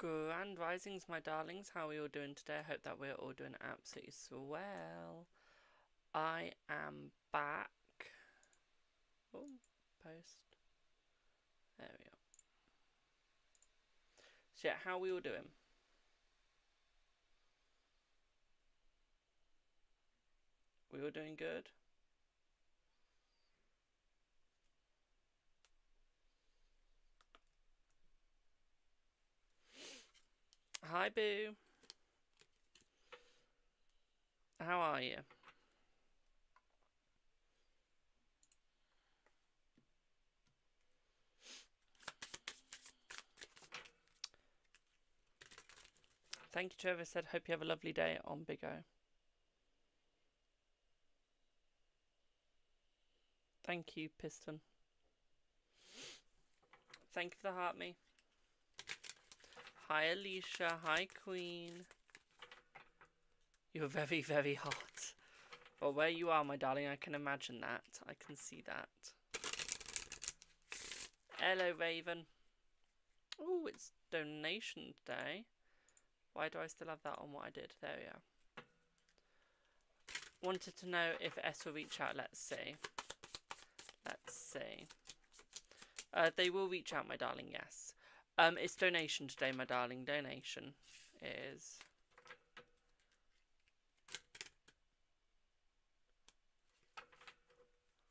Grand Risings, my darlings. How are we all doing today? I hope that we're all doing absolutely swell. I am back. Oh, post. There we go. So yeah, how are we all doing? We all doing good? Hi, Boo. How are you? Thank you, Trevor said, hope you have a lovely day on Big O. Thank you, Piston. Thank you for the heart, me. Hi, Alicia. Hi, Queen. You're very, very hot. Well, where you are, my darling, I can imagine that. I can see that. Hello, Raven. Oh, it's donation day. Why do I still have that on what I did? There we are. Wanted to know if S will reach out. Let's see. Let's see. They will reach out, my darling, yes. It's donation today, my darling. Donation is...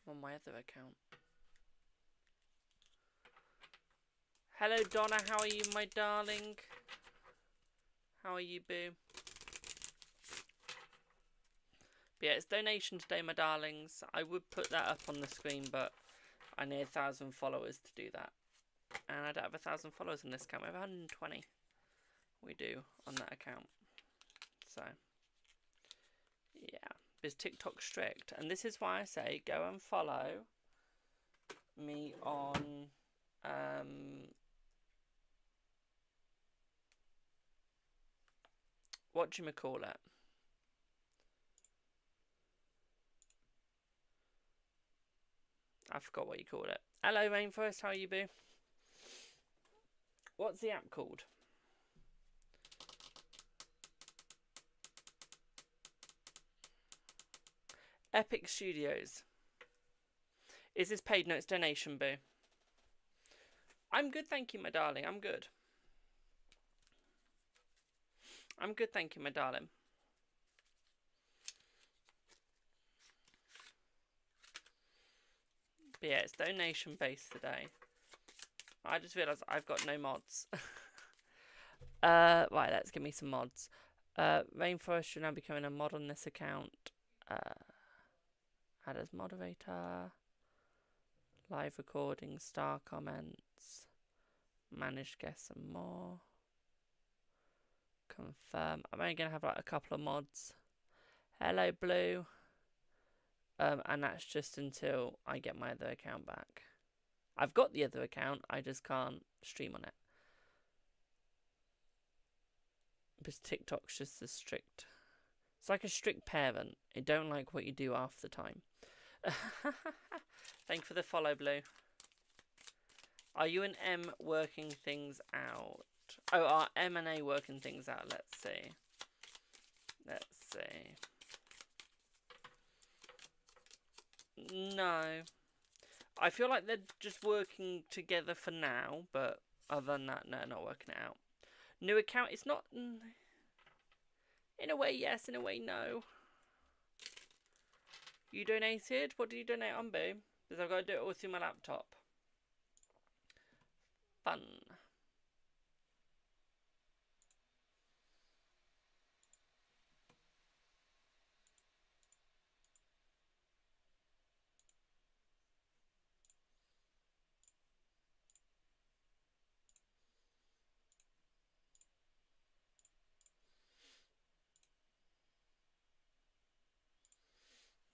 on my other account. Hello, Donna. How are you, my darling? How are you, boo? But yeah, it's donation today, my darlings. I would put that up on the screen, but I need 1,000 followers to do that. And I don't have 1,000 followers on this account. We have 120. We do on that account. So, yeah. Because TikTok's strict. And this is why I say go and follow me on... whatchamacallit? I forgot what you called it. Hello, Rainforest. How are you, boo? What's the app called? Epic Studios. Is this paid? No, it's donation, boo. I'm good, thank you, my darling. I'm good. I'm good, thank you, my darling. But yeah, it's donation based today. I just realised I've got no mods. Right, let's give me some mods. Rainforest should now be becoming a mod on this account. Add as moderator. Live recording, star comments. Manage guests and more. Confirm. I'm only going to have like a couple of mods. Hello, Blue. And that's just until I get my other account back. I've got the other account, I just can't stream on it. Because TikTok's just as strict. It's like a strict parent. They don't like what you do half the time. Thank you for the follow, Blue. Are you and M working things out? Oh, are M and A working things out? Let's see. Let's see. No. I feel like they're just working together for now, but other than that, no, not working it out. New account, it's not... In a way, yes. In a way, no. You donated? What did you donate on, babe? Because I've got to do it all through my laptop. Fun.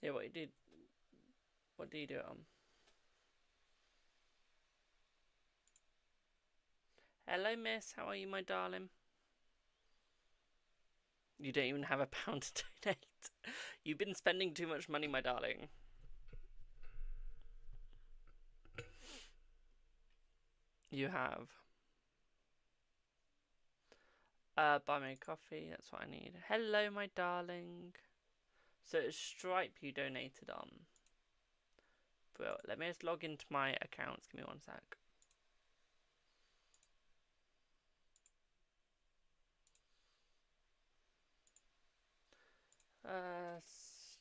Yeah, what did you do it on? Hello, miss. How are you, my darling? You don't even have £1 to donate. You've been spending too much money, my darling. You have. Buy me a coffee. That's what I need. Hello, my darling. So it's Stripe you donated on. Bro, let me just log into my accounts. Give me one sec.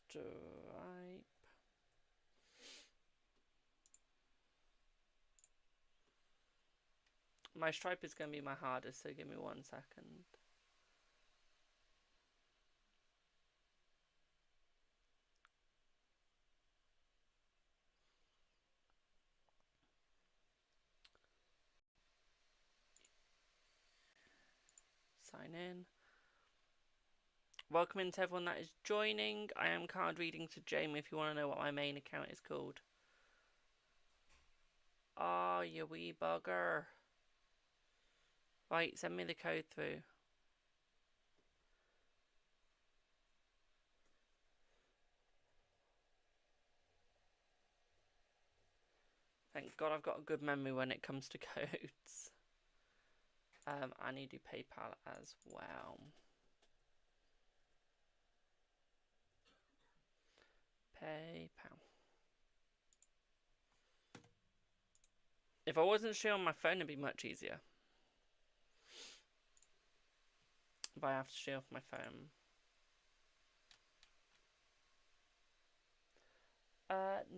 Stripe. My Stripe is going to be my hardest, so give me 1 second. Sign in. Welcome in to everyone that is joining. I am card reading to Jamie if you want to know what my main account is called. Oh, you wee bugger. Right, send me the code through. Thank God I've got a good memory when it comes to codes. I need to do PayPal as well. PayPal. If I wasn't streaming on my phone, it'd be much easier. But I have to stream off my phone.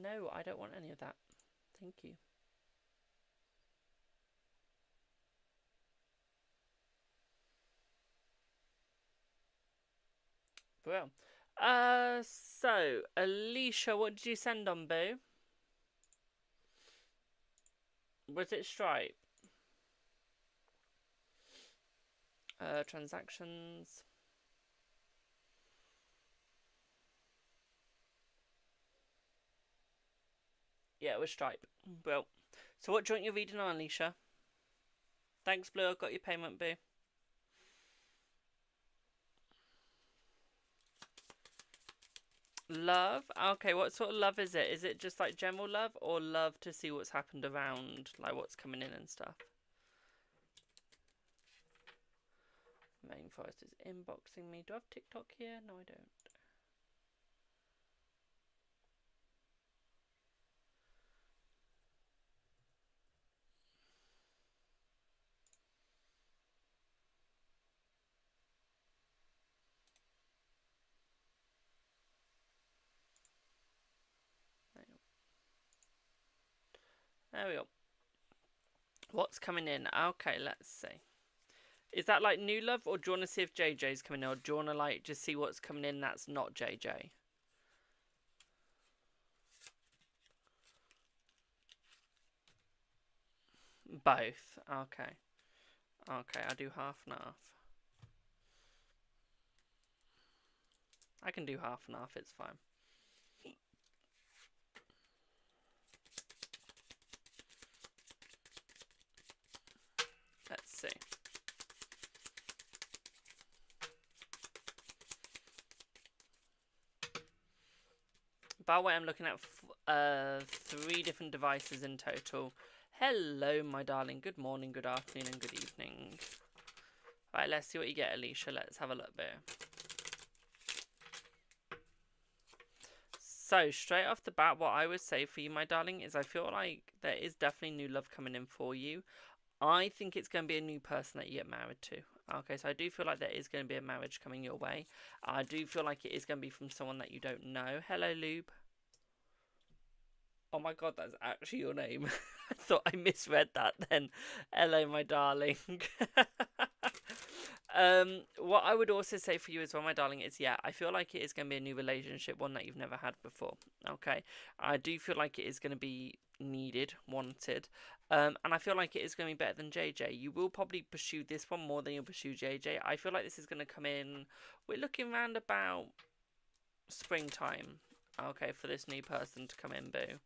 No, I don't want any of that. Thank you. Well, so Alicia, what did you send on, boo? Was it Stripe? Transactions. Yeah, it was Stripe. Well, so what joint you reading on, Alicia? Thanks, Blue. I've got your payment, boo. Love? Okay, what sort of love is it? Is it just like general love or love to see what's happened around, like what's coming in and stuff? Main Forest is inboxing me. Do I have TikTok here? No, I don't. There we go. What's coming in? Okay, let's see. Is that like new love, or do you want to see if JJ's coming in, or do you want to like just see what's coming in that's not JJ? Both. Okay. Okay, I'll do half and half. I can do half and half, it's fine. Let's see. By the way, I'm looking at 3 different devices in total. Hello, my darling. Good morning, good afternoon, and good evening. Right, let's see what you get, Alicia. Let's have a look there. So, straight off the bat, what I would say for you, my darling, is I feel like there is definitely new love coming in for you. I think it's going to be a new person that you get married to. Okay, so I do feel like there is going to be a marriage coming your way. I do feel like it is going to be from someone that you don't know. Hello, Lube. Oh my God, that's actually your name. I thought I misread that then. Hello, my darling. What I would also say for you as well, my darling, is yeah, I feel like it is going to be a new relationship, one that you've never had before. Okay, I do feel like it is going to be needed, wanted, and I feel like it is going to be better than JJ. You will probably pursue this one more than you'll pursue JJ. I feel like this is going to come in. We're looking around about springtime. Okay, for this new person to come in, boo.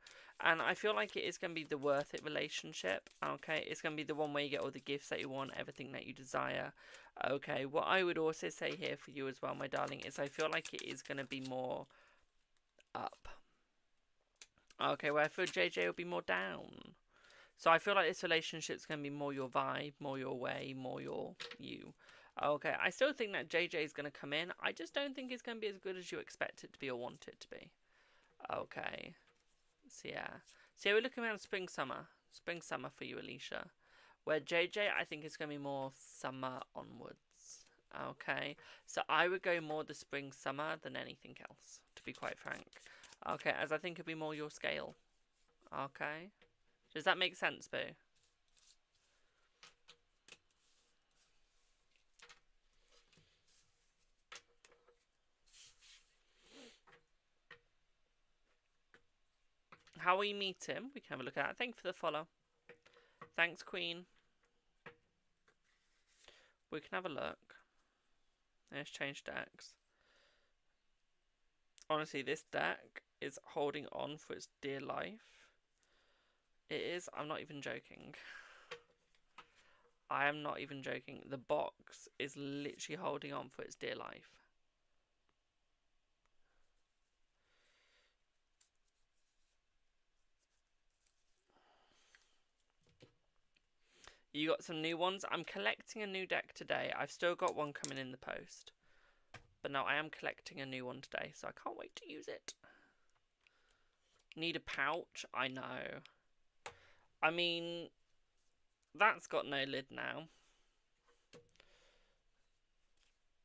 And I feel like it is going to be the worth it relationship. Okay, it's going to be the one where you get all the gifts that you want, everything that you desire. Okay, what I would also say here for you as well, my darling, is I feel like it is going to be more up. Okay, where for JJ will be more down. So I feel like this relationship is going to be more your vibe, more your way, more your you. Okay, I still think that JJ is going to come in. I just don't think it's going to be as good as you expect it to be or want it to be. Okay. So yeah. So yeah, we're looking around spring, summer. Spring, summer for you, Alicia. Where JJ, I think is going to be more summer onwards. Okay. So I would go more the spring, summer than anything else, to be quite frank. Okay, as I think it'd be more your scale. Okay. Does that make sense, Boo? How will you meet him? We can have a look at that. Thank you for the follow. Thanks, Queen. We can have a look. Let's change decks. Honestly, this deck is holding on for its dear life. It is. I'm not even joking. I am not even joking. The box is literally holding on for its dear life. You got some new ones. I'm collecting a new deck today. I've still got one coming in the post. But no, I am collecting a new one today, so I can't wait to use it. Need a pouch? I know. I mean, that's got no lid now.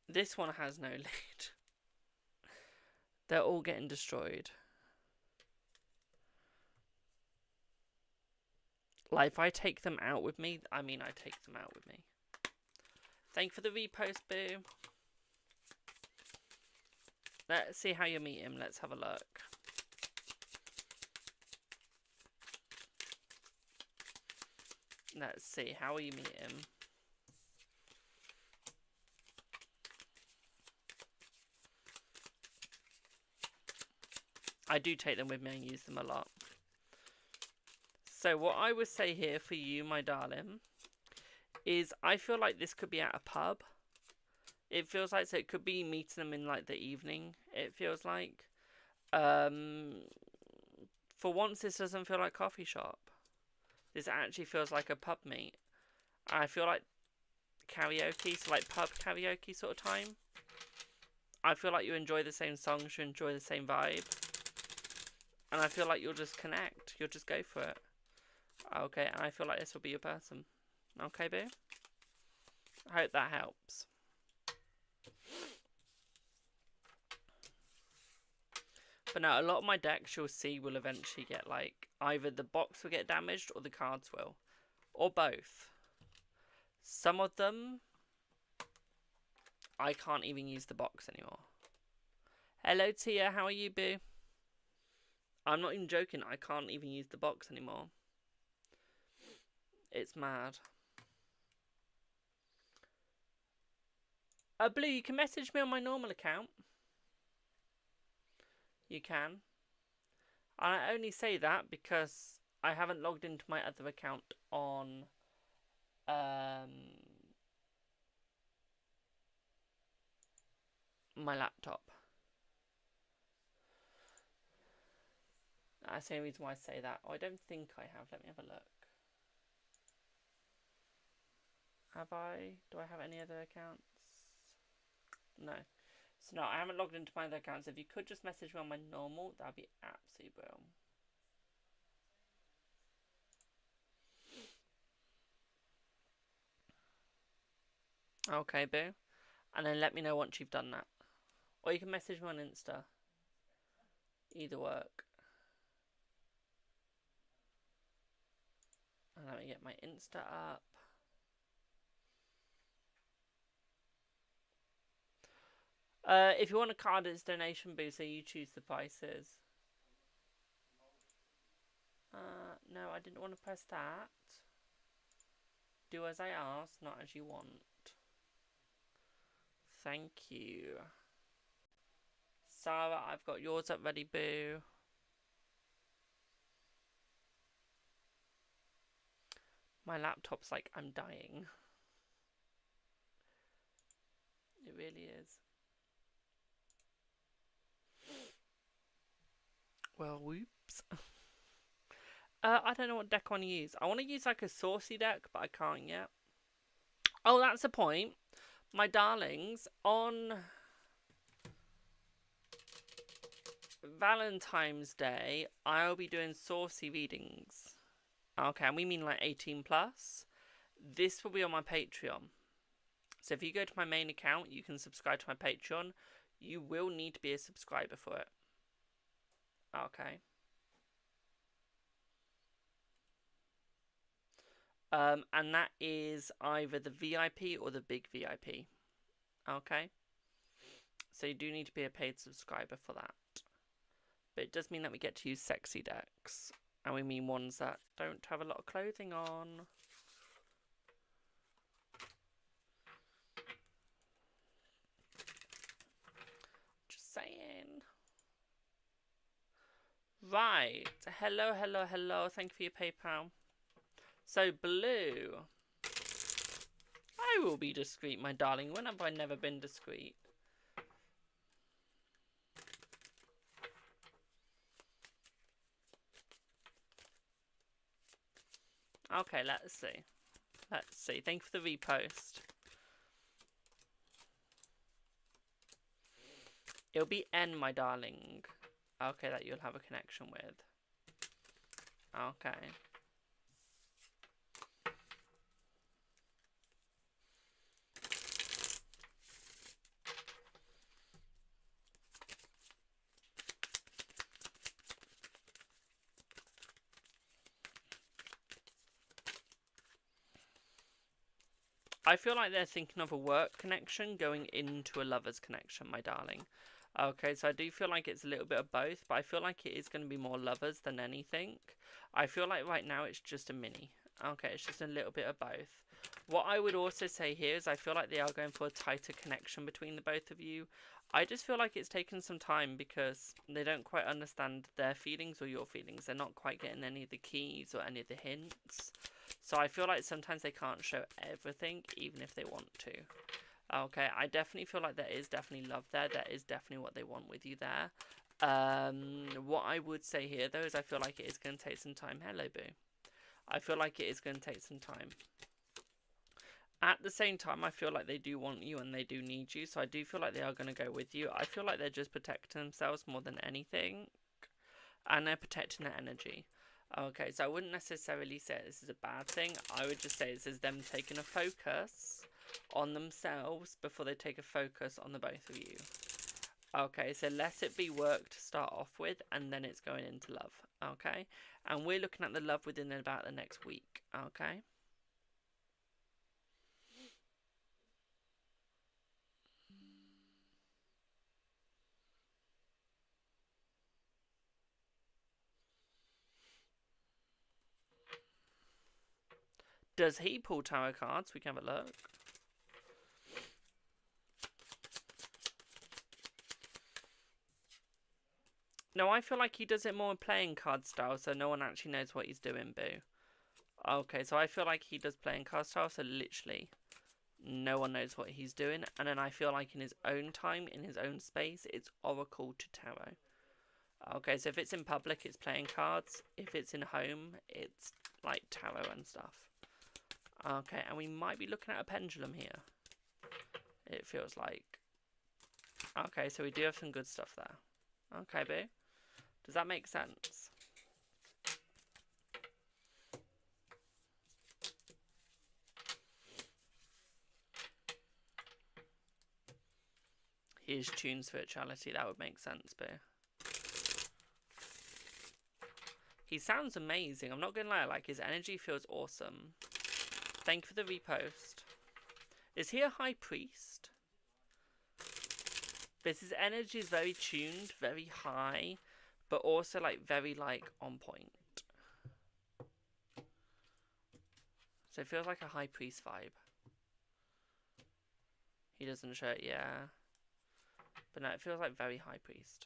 This one has no lid. They're all getting destroyed. Like, if I take them out with me, I mean I take them out with me. Thank you for the repost, Boo. Let's see how you meet him. Let's have a look. Let's see. How will you meet him? I do take them with me and use them a lot. So what I would say here for you, my darling, is I feel like this could be at a pub. It feels like, so it could be meeting them in like the evening, it feels like. For once, this doesn't feel like coffee shop. This actually feels like a pub meet. I feel like karaoke, so like pub karaoke sort of time. I feel like you enjoy the same songs, you enjoy the same vibe. And I feel like you'll just connect. You'll just go for it. Okay, and I feel like this will be your person. Okay, Boo? I hope that helps. But now, a lot of my decks you'll see will eventually get, like, either the box will get damaged or the cards will. Or both. Some of them, I can't even use the box anymore. Hello, Tia. How are you, Boo? I'm not even joking. I can't even use the box anymore. It's mad. Blue, you can message me on my normal account. You can. And I only say that because I haven't logged into my other account on my laptop. That's the only reason why I say that. Oh, I don't think I have. Let me have a look. Have I? Do I have any other accounts? No. So no, I haven't logged into my other accounts. If you could just message me on my normal, that'd be absolutely brilliant. Okay, Boo. And then let me know once you've done that. Or you can message me on Insta. Either work. And let me get my Insta up. If you want a card, it's donation, Boo, so you choose the prices. No, I didn't want to press that. Do as I ask, not as you want. Thank you. Sarah, I've got yours up ready, Boo. My laptop's like, I'm dying. It really is. Well, whoops. I don't know what deck I want to use. I want to use like a saucy deck, but I can't yet. Oh, that's the point. My darlings, on Valentine's Day, I'll be doing saucy readings. Okay, and we mean like 18 plus. This will be on my Patreon. So if you go to my main account, you can subscribe to my Patreon. You will need to be a subscriber for it. Okay. And that is either the VIP or the big VIP. Okay. So you do need to be a paid subscriber for that. But it does mean that we get to use sexy decks. And we mean ones that don't have a lot of clothing on. Just saying. Right. Hello, hello, hello. Thank you for your PayPal. So, blue. I will be discreet, my darling. When have I never been discreet? Okay, let's see. Let's see. Thank you for the repost. It'll be N, my darling. Okay, that you'll have a connection with. Okay. I feel like they're thinking of a work connection going into a lover's connection, my darling. Okay, so I do feel like it's a little bit of both, but I feel like it is going to be more lovers than anything. I feel like right now it's just a mini. Okay, it's just a little bit of both. What I would also say here is I feel like they are going for a tighter connection between the both of you. I just feel like it's taken some time because they don't quite understand their feelings or your feelings. They're not quite getting any of the keys or any of the hints. So I feel like sometimes they can't show everything, even if they want to. Okay, I definitely feel like there is definitely love there. That is definitely what they want with you there. What I would say here, though, is I feel like it is going to take some time. Hello, boo. I feel like it is going to take some time. At the same time, I feel like they do want you and they do need you. So I do feel like they are going to go with you. I feel like they're just protecting themselves more than anything. And they're protecting their energy. Okay, so I wouldn't necessarily say this is a bad thing. I would just say this is them taking a focus on themselves before they take a focus on the both of you. Okay, so let it be work to start off with, and then it's going into love. Okay, and we're looking at the love within about the next week. Okay. Does he pull tarot cards? We can have a look. No, I feel like he does it more playing card style, so no one actually knows what he's doing, boo. Okay, so I feel like he does playing card style, so literally no one knows what he's doing. And then I feel like in his own time, in his own space, it's oracle to tarot. Okay, so if it's in public, it's playing cards. If it's in home, it's like tarot and stuff. Okay, and we might be looking at a pendulum here. It feels like. Okay, so we do have some good stuff there. Okay, boo. Does that make sense? Here's tune spirituality. That would make sense, boo. He sounds amazing. I'm not going to lie. Like, his energy feels awesome. Thank you for the repost. Is he a high priest? Because his energy is very tuned, very high, but also, like, very, like, on point. So it feels like a high priest vibe. He doesn't show it, yeah. But no, it feels like very high priest.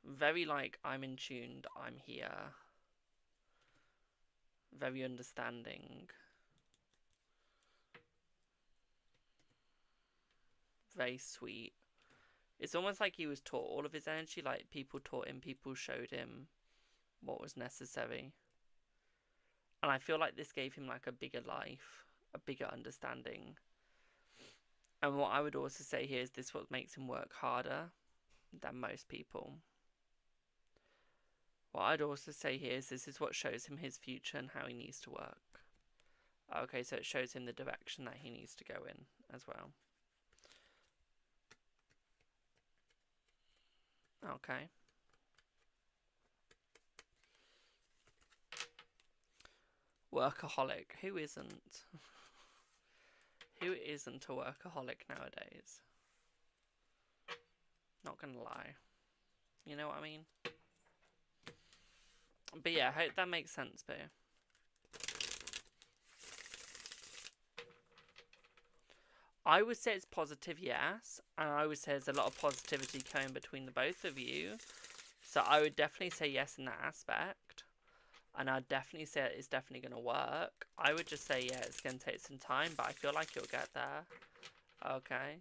Very, like, I'm in tuned, I'm here. Very understanding. Very sweet. It's almost like he was taught all of his energy. Like, people taught him, people showed him what was necessary. And I feel like this gave him like a bigger life, a bigger understanding. And what I would also say here is this what makes him work harder than most people. What I'd also say here is this is what shows him his future and how he needs to work. Okay, so it shows him the direction that he needs to go in as well. Okay. Workaholic. Who isn't? Who isn't a workaholic nowadays? Not gonna lie. You know what I mean? But yeah, I hope that makes sense, Boo. I would say it's positive, yes. And I would say there's a lot of positivity coming between the both of you. So I would definitely say yes in that aspect. And I'd definitely say it's definitely going to work. I would just say, yeah, it's going to take some time, but I feel like you'll get there. Okay.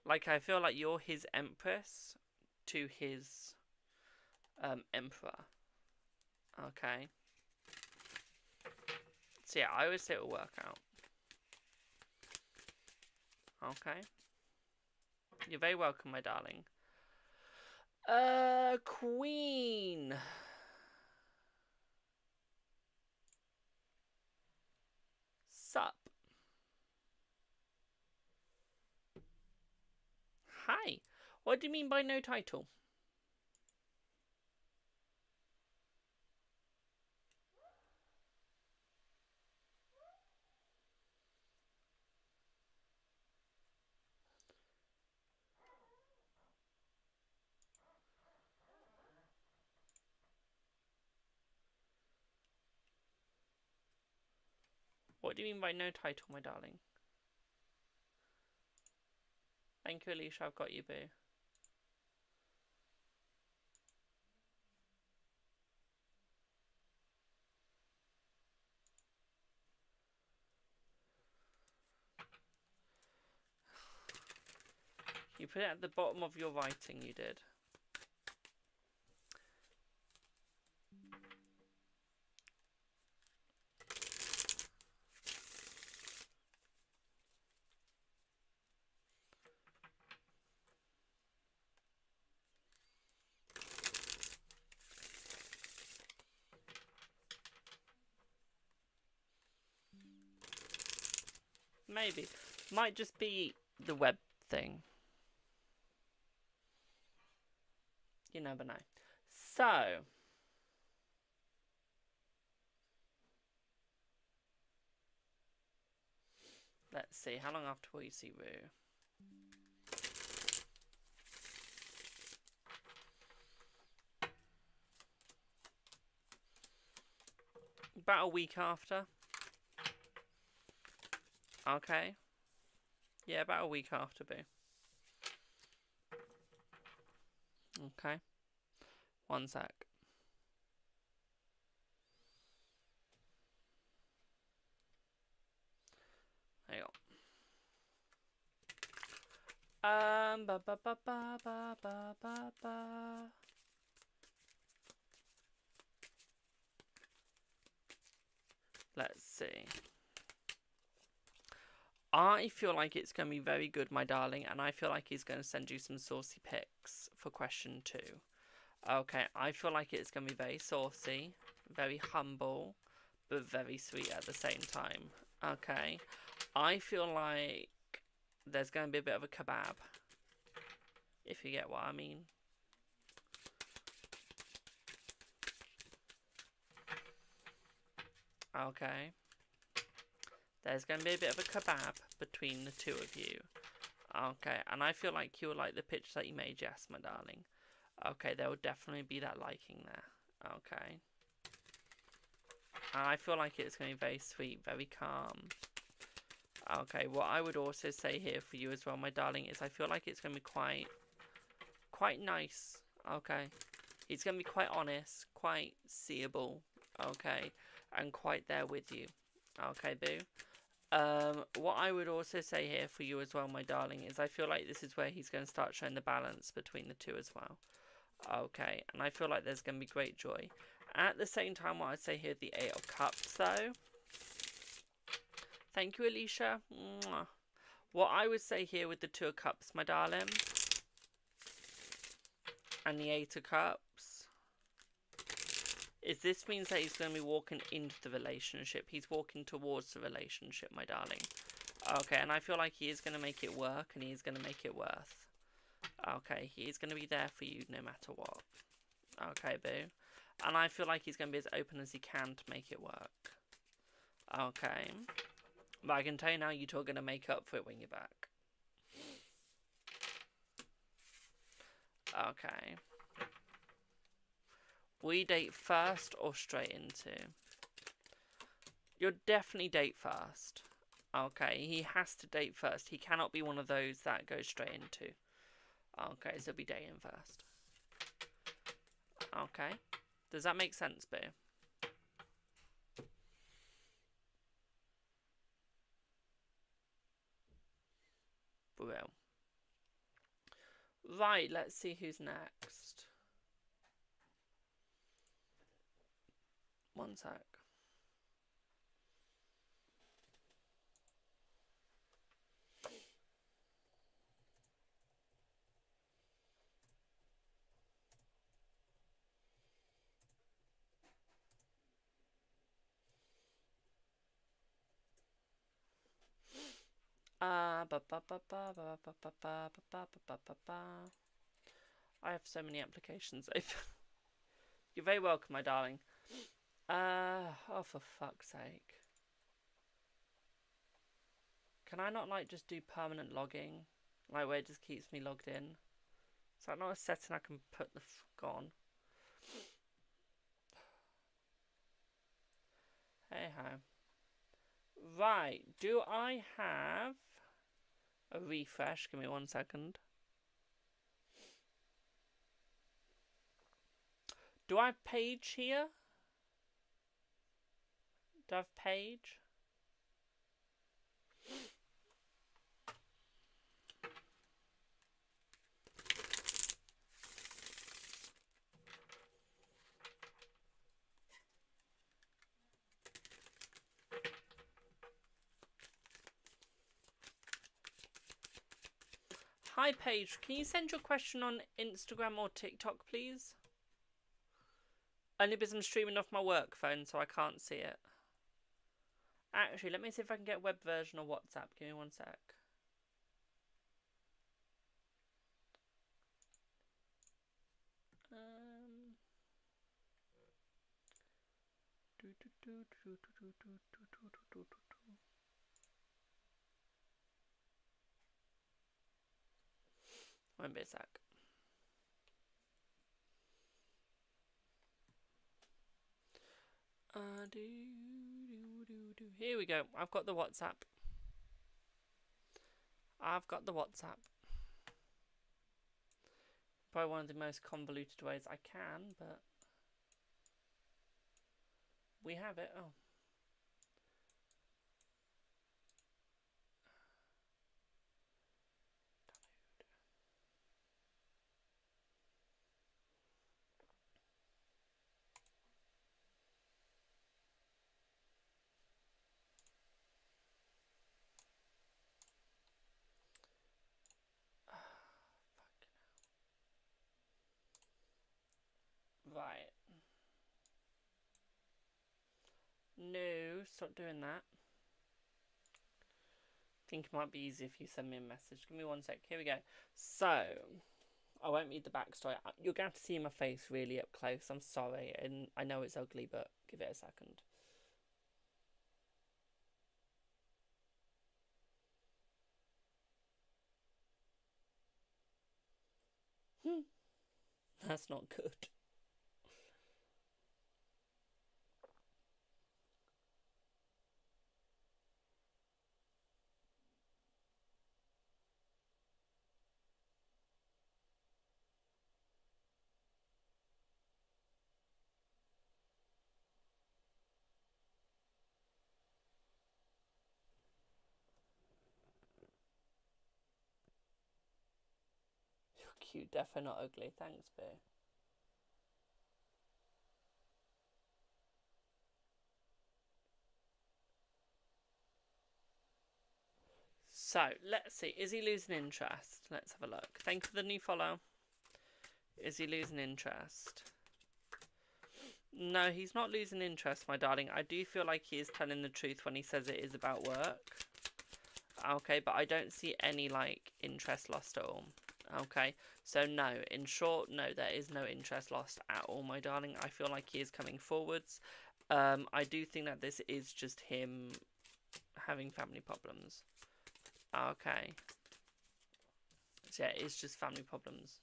Like, I feel like you're his empress to his emperor. Okay. So yeah, I would say it'll work out. Okay. You're very welcome, my darling. Queen. Sup? Hi. What do you mean by no title? What do you mean by no title, my darling? Thank you, Alicia. I've got you, boo. You put it at the bottom of your writing, you did. Maybe. Might just be the web thing. You never know. So. Let's see. How long after will you see Rue? About a week after. Okay. Yeah, about a week after, boo. Okay. One sec. Hang on. Ba ba ba ba ba ba ba ba. Let's see. I feel like it's going to be very good, my darling, and I feel like he's going to send you some saucy pics for question 2. Okay, I feel like it's going to be very saucy, very humble, but very sweet at the same time. Okay, I feel like there's going to be a bit of a kebab, if you get what I mean. Okay. There's going to be a bit of a kebab between the two of you. Okay, and I feel like you'll like the picture that you made, yes, my darling. Okay, there will definitely be that liking there. Okay. And I feel like it's going to be very sweet, very calm. Okay, what I would also say here for you as well, my darling, is I feel like it's going to be quite nice. Okay. It's going to be quite honest, quite seeable. Okay. And quite there with you. Okay, boo. What I would also say here for you as well, my darling, is I feel like this is where he's going to start showing the balance between the two as well. Okay, and I feel like there's going to be great joy. At the same time, what I'd say here, the Eight of Cups, though. Thank you, Alicia. Mwah. What I would say here with the Two of Cups, my darling, and the Eight of Cups, is this means that he's going to be walking into the relationship. He's walking towards the relationship, my darling. Okay, and I feel like he is going to make it work, and he is going to make it worth. Okay, he is going to be there for you no matter what. Okay, boo. And I feel like he's going to be as open as he can to make it work. Okay. But I can tell you now, you two are going to make up for it when you're back. Okay. We date first or straight into? You'll definitely date first. Okay, he has to date first. He cannot be one of those that goes straight into. Okay, so he'll be dating first. Okay. Does that make sense, Boo? Well. Right, let's see who's next. One sec. I have so many applications open. You're very welcome, my darling. Oh, for fuck's sake. Can I not, like, just do permanent logging? Like, where it just keeps me logged in? Is that not a setting I can put the fuck on? Hey ho. Right, do I have a refresh? Give me 1 second. Do I have Page here? Do I have Page? Hi Paige, can you send your question on Instagram or TikTok, please? Only because I'm streaming off my work phone, so I can't see it. Actually, let me see if I can get a web version of WhatsApp. Give me 1 sec. Won't be a sec. Here we go. I've got the WhatsApp. Probably one of the most convoluted ways I can, but we have it. Oh. Right. No, stop doing that. I think it might be easier if you send me a message. Give me 1 sec. Here we go. So, I won't read the backstory. You're going to see my face really up close. I'm sorry, and I know it's ugly, but give it a second. That's not good. Cute, defo, not ugly. Thanks, Boo. So, let's see. Is he losing interest? Let's have a look. Thank you for the new follow. Is he losing interest? No, he's not losing interest, my darling. I do feel like he is telling the truth when he says it is about work. Okay, but I don't see any, like, interest lost at all. Okay, so no, in short, no, there is no interest lost at all, my darling. I feel like he is coming forwards. I do think that this is just him having family problems. Okay. So yeah, it's just family problems.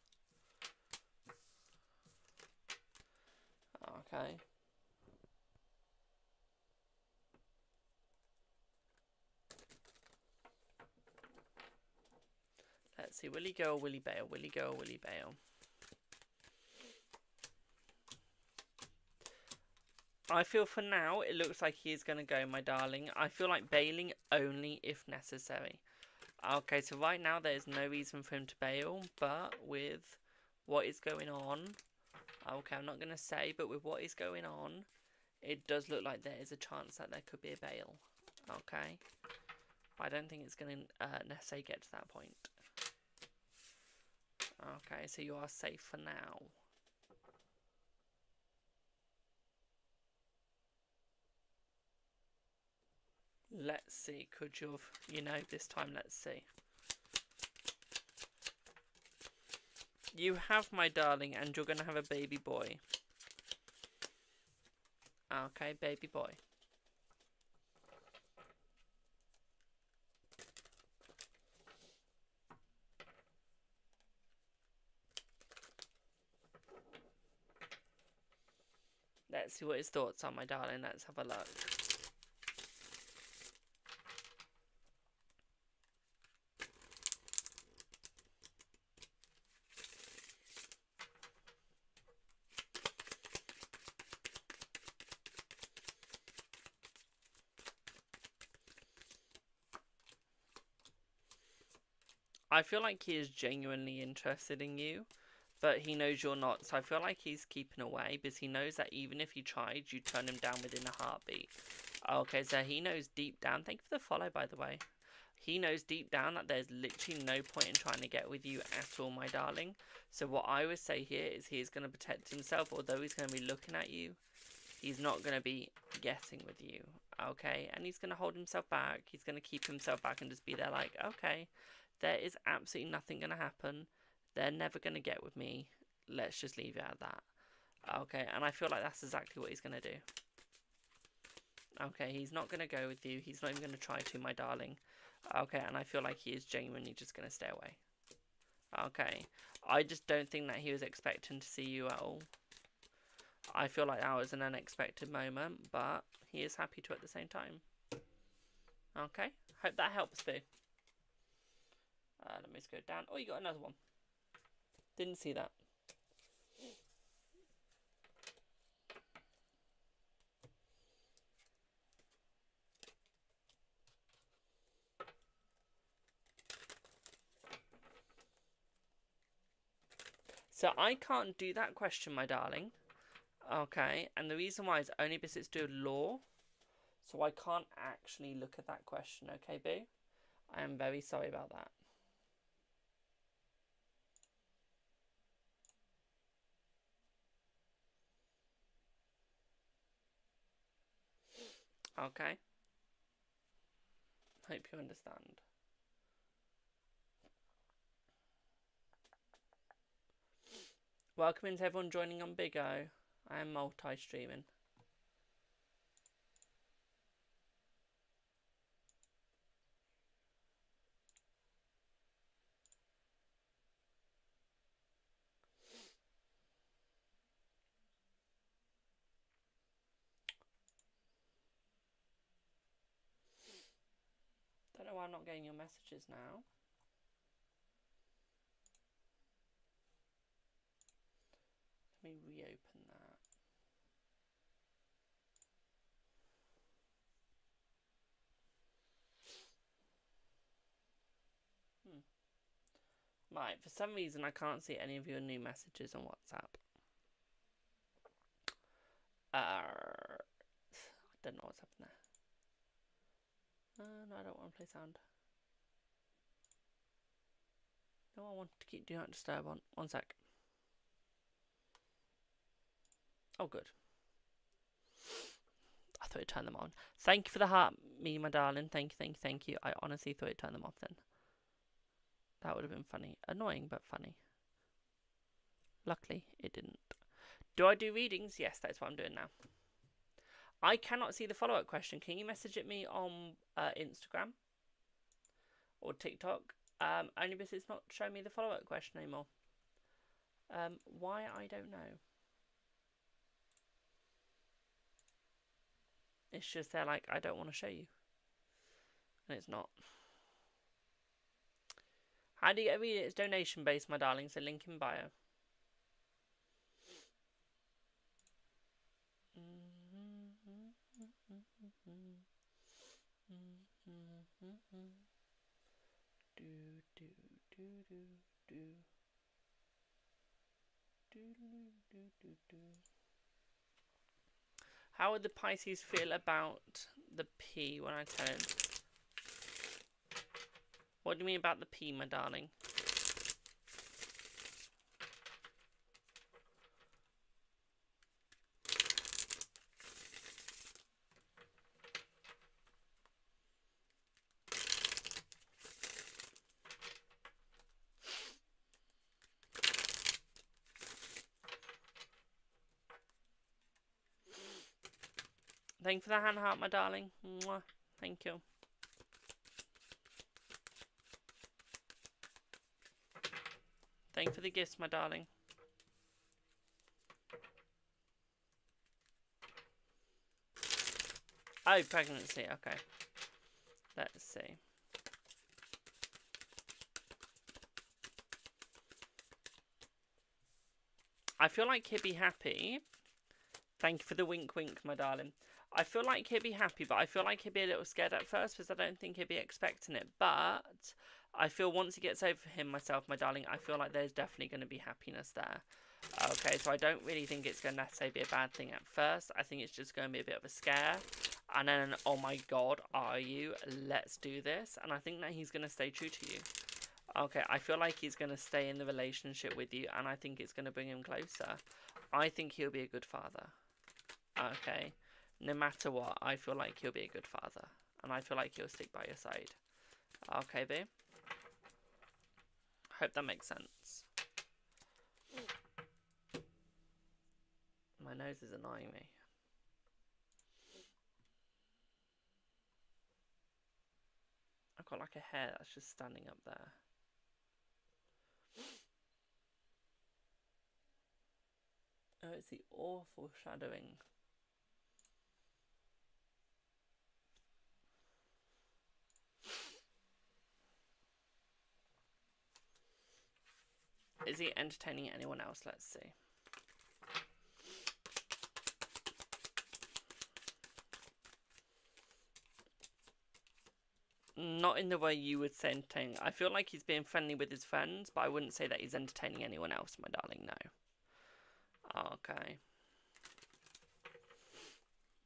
Okay. Let's see, will he go or will he bail? Will he go or will he bail? I feel for now, it looks like he is going to go, my darling. I feel like bailing only if necessary. Okay, so right now there is no reason for him to bail, but with what is going on, okay, I'm not going to say, but with what is going on, it does look like there is a chance that there could be a bail. Okay, I don't think it's going to necessarily get to that point. Okay, so you are safe for now. Let's see, could you have, this time, let's see. You have, my darling, and you're going to have a baby boy. Okay, baby boy. Let's see what his thoughts are, my darling. Let's have a look. I feel like he is genuinely interested in you, but he knows you're not. So I feel like he's keeping away because he knows that even if you tried, you'd turn him down within a heartbeat. Okay, so he knows deep down. Thank you for the follow, by the way. He knows deep down that there's literally no point in trying to get with you at all, my darling. So what I would say here is he is going to protect himself. Although he's going to be looking at you, he's not going to be guessing with you. Okay, and he's going to hold himself back. He's going to keep himself back and just be there like, okay, there is absolutely nothing going to happen. They're never going to get with me. Let's just leave it at that. Okay, and I feel like that's exactly what he's going to do. Okay, he's not going to go with you. He's not even going to try to, my darling. Okay, and I feel like he is genuinely just going to stay away. Okay, I just don't think that he was expecting to see you at all. I feel like that was an unexpected moment, but he is happy to at the same time. Okay, hope that helps, Boo. Let me just go down. Oh, you got another one. Didn't see that. So I can't do that question, my darling. Okay, and the reason why is only because it's to do with law. So I can't actually look at that question, okay, Boo? I am very sorry about that. Okay. Hope you understand. Welcome into everyone joining on Big O. I am multi-streaming. Don't know why I'm not getting your messages now. Let me reopen that. Right, for some reason I can't see any of your new messages on WhatsApp. I don't know what's happened there. No, I don't want to play sound. No, I want to keep Do Not Disturb on. One sec. Oh, good. I thought it turned them on. Thank you for the heart, my darling. Thank you. I honestly thought it turned them off then. That would have been funny. Annoying, but funny. Luckily, it didn't. Do I do readings? Yes, that's what I'm doing now. I cannot see the follow-up question. Can you message it me on Instagram or TikTok? Only because it's not showing me the follow-up question anymore. Why, I don't know. It's just they're like, I don't want to show you. And it's not. How do you get a read? It's donation based, my darling, so link in bio. How would the Pisces feel about the P when I tell him? What do you mean about the P, my darling? Thank you for the hand heart, my darling. Mwah. Thank you. Thank you for the gifts, my darling. Oh, pregnancy. Okay. Let's see. I feel like he'd be happy. Thank you for the wink wink, my darling. I feel like he'd be happy, but I feel like he'd be a little scared at first because I don't think he'd be expecting it. But I feel once he gets over him, myself, my darling, I feel like there's definitely going to be happiness there. Okay, so I don't really think it's going to necessarily be a bad thing at first. I think it's just going to be a bit of a scare. And then, oh my god, are you? Let's do this. And I think that he's going to stay true to you. Okay, I feel like he's going to stay in the relationship with you. And I think it's going to bring him closer. I think he'll be a good father. Okay. No matter what, I feel like he'll be a good father. And I feel like he'll stick by your side. Okay, babe? Hope that makes sense. My nose is annoying me. I've got like a hair that's just standing up there. Oh, it's the awful shadowing. Is he entertaining anyone else? Let's see. Not in the way you would say entertaining. I feel like he's being friendly with his friends, but I wouldn't say that he's entertaining anyone else, my darling, no. Okay.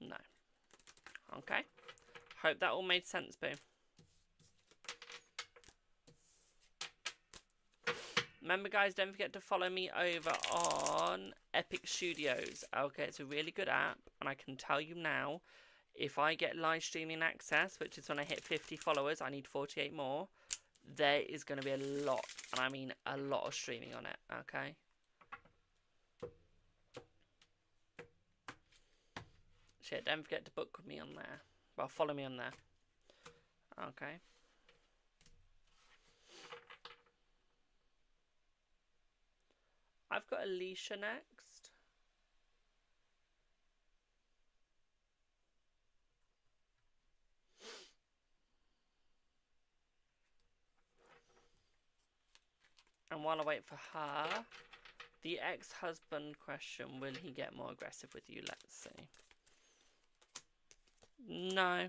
No. Okay. Hope that all made sense, boo. Remember, guys, don't forget to follow me over on Epic Studios. Okay, it's a really good app, and I can tell you now, if I get live streaming access, which is when I hit 50 followers, I need 48 more, there is going to be a lot, and I mean a lot of streaming on it, okay? Shit, don't forget to book with me on there. Well, follow me on there. Okay. I've got Alicia next. And while I wait for her, the ex-husband question, will he get more aggressive with you? Let's see. No.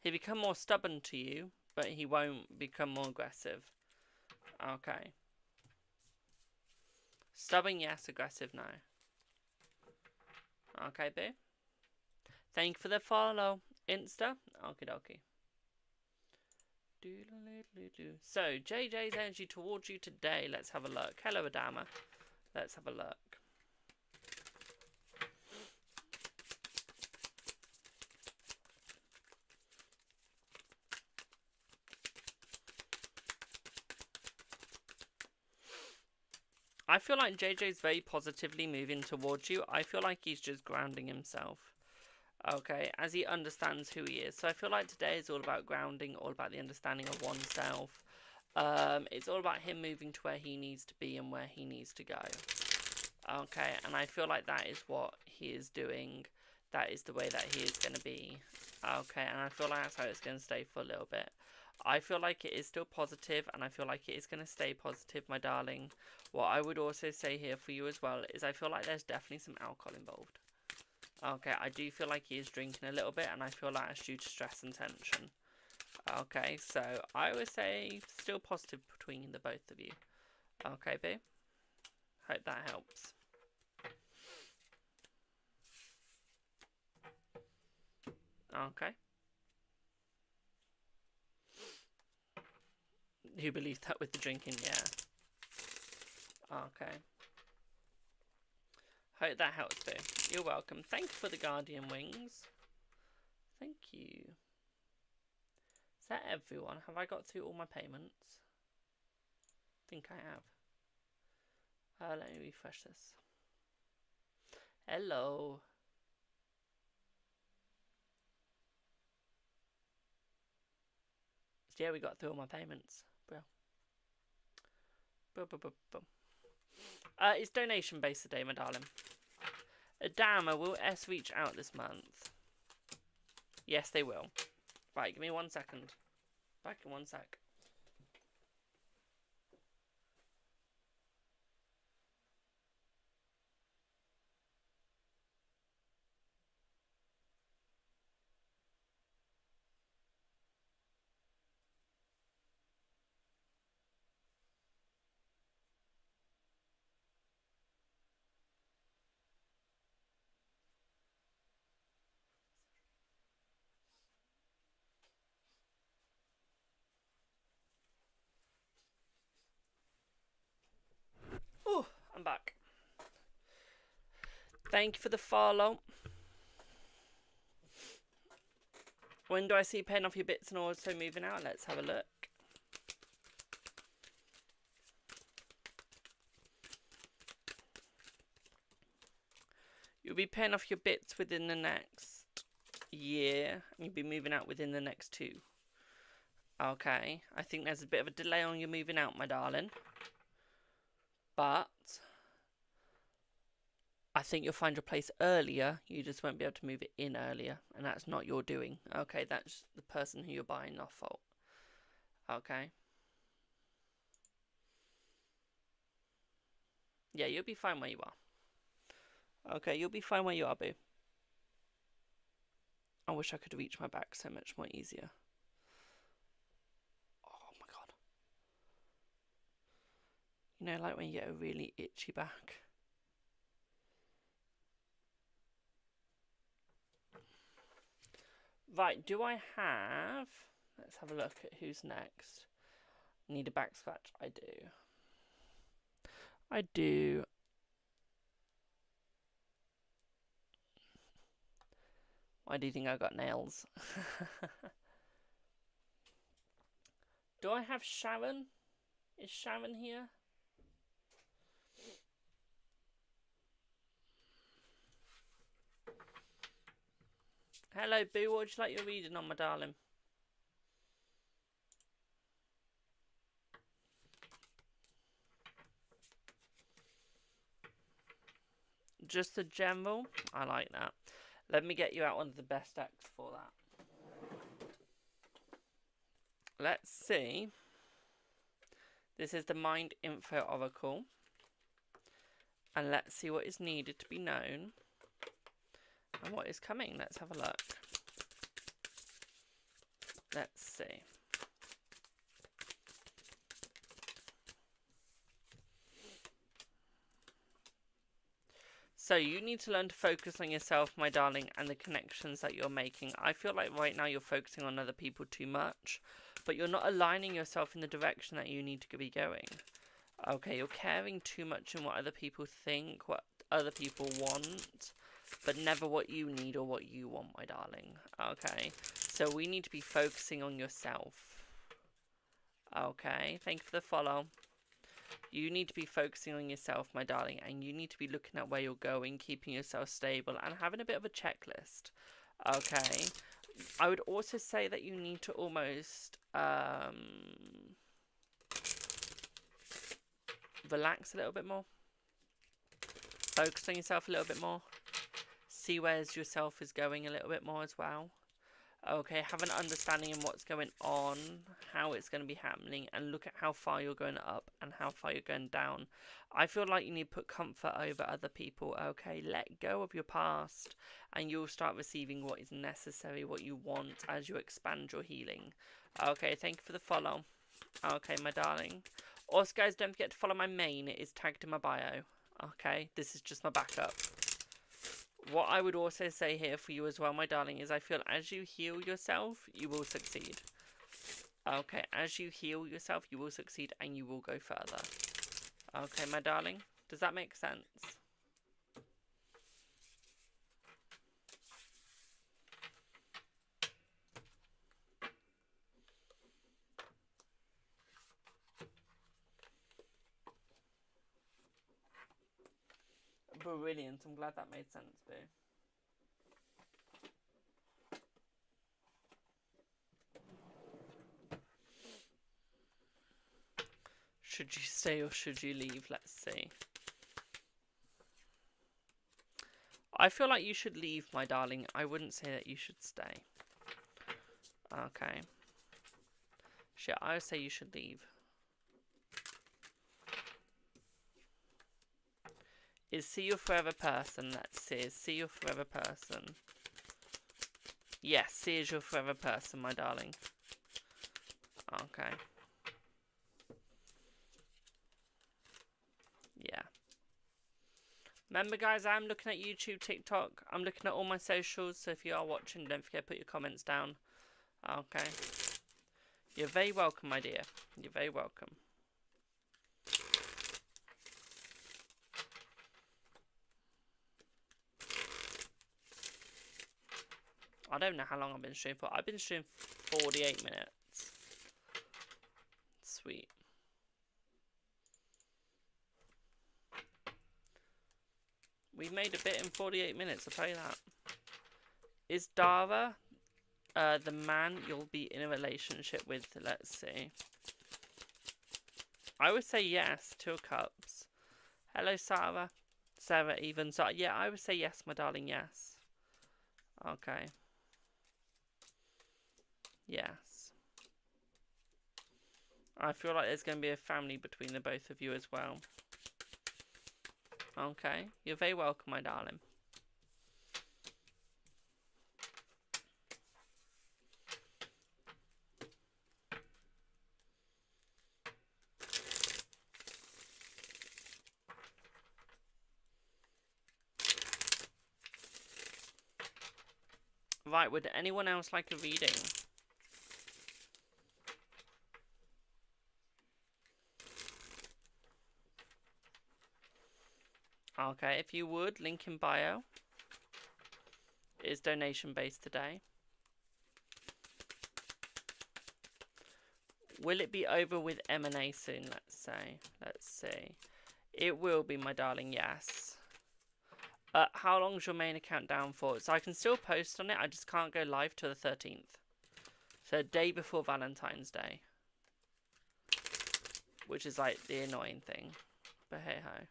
He'll become more stubborn to you, but he won't become more aggressive. Okay. Stubborn, yes. Aggressive, no. Okay, boo. Thank you for the follow. Insta. Okie dokie. So, JJ's energy towards you today. Let's have a look. Hello, Adama. Let's have a look. I feel like JJ's very positively moving towards you. I feel like he's just grounding himself. Okay, as he understands who he is. So I feel like today is all about grounding, all about the understanding of oneself. It's all about him moving to where he needs to be and where he needs to go. Okay, and I feel like that is what he is doing. That is the way that he is going to be. Okay, and I feel like that's how it's going to stay for a little bit. I feel like it is still positive, and I feel like it is going to stay positive, my darling. What I would also say here for you as well is I feel like there's definitely some alcohol involved. Okay, I do feel like he is drinking a little bit, and I feel like it's due to stress and tension. Okay, so I would say still positive between the both of you. Okay, boo. Hope that helps. Okay. You believe that with the drinking, yeah. Okay. Hope that helps, boo. You're welcome. Thank you for the Guardian Wings. Thank you. Is that everyone? Have I got through all my payments? I think I have. Let me refresh this. Hello. Yeah, we got through all my payments. Bro. It's donation based today, my darling. Adama, will S reach out this month? Yes, they will. Right, give me 1 second. Back in 1 sec. Oh, I'm back. Thank you for the follow. When do I see paying off your bits and also moving out? Let's have a look. You'll be paying off your bits within the next year. And you'll be moving out within the next 2. Okay. I think there's a bit of a delay on you moving out, my darling. But I think you'll find your place earlier. You just won't be able to move it in earlier. And that's not your doing. Okay, that's the person who you're buying off fault. Okay. Yeah, you'll be fine where you are. Okay, you'll be fine where you are, boo. I wish I could reach my back so much more easier. Oh my god. You know, like when you get a really itchy back. Right, do I have... Let's have a look at who's next. Need a back scratch? I do. I do. Why do you think I got nails? Do I have Sharon? Is Sharon here? Hello, Boo. What would you like your reading on, my darling? Just a general? I like that. Let me get you out one of the best decks for that. Let's see. This is the Mind Info Oracle. And let's see what is needed to be known. And what is coming. Let's have a look. Let's see. So you need to learn to focus on yourself, my darling, and the connections that you're making. I feel like right now you're focusing on other people too much, but you're not aligning yourself in the direction that you need to be going. Okay, you're caring too much in what other people think, what other people want, but never what you need or what you want, my darling. Okay, so we need to be focusing on yourself. Okay, thank you for the follow. You need to be focusing on yourself, my darling, and you need to be looking at where you're going, keeping yourself stable, and having a bit of a checklist. Okay, I would also say that you need to almost relax a little bit more. Focus on yourself a little bit more. See where yourself is going a little bit more as well. Okay, have an understanding of what's going on, how it's going to be happening, and look at how far you're going up and how far you're going down. I feel like you need to put comfort over other people, okay? Let go of your past, and you'll start receiving what is necessary, what you want, as you expand your healing. Okay, thank you for the follow. Okay, my darling. Also, guys, don't forget to follow my main. It is tagged in my bio. Okay, this is just my backup. What I would also say here for you as well, my darling, is I feel as you heal yourself, you will succeed. Okay, as you heal yourself, you will succeed and you will go further. Okay, my darling, does that make sense? Brilliant, I'm glad that made sense, boo. Should you stay or should you leave? Let's see. I feel like you should leave, my darling. I wouldn't say that you should stay. Okay. Shit, I would say you should leave. Is see your forever person? Let's see. Is see your forever person? Yes, see is your forever person, my darling. Okay. Yeah. Remember, guys, I'm looking at YouTube, TikTok. I'm looking at all my socials. So if you are watching, don't forget to put your comments down. Okay. You're very welcome, my dear. You're very welcome. I don't know how long I've been streaming for. I've been streaming for 48 minutes. Sweet. We made a bit in 48 minutes, I'll tell you that. Is Dara the man you'll be in a relationship with? Let's see. I would say yes. 2 of Cups. Hello, Sarah. Sarah even. So, yeah, I would say yes, my darling, yes. Okay. Yes. I feel like there's going to be a family between the both of you as well. Okay. You're very welcome, my darling. Right, would anyone else like a reading? Okay, if you would, link in bio. It is donation based today. Will it be over with M&A soon, let's say? Let's see. It will be, my darling, yes. How long's your main account down for? So I can still post on it, I just can't go live till the 13th. So day before Valentine's Day. Which is like the annoying thing. But hey ho.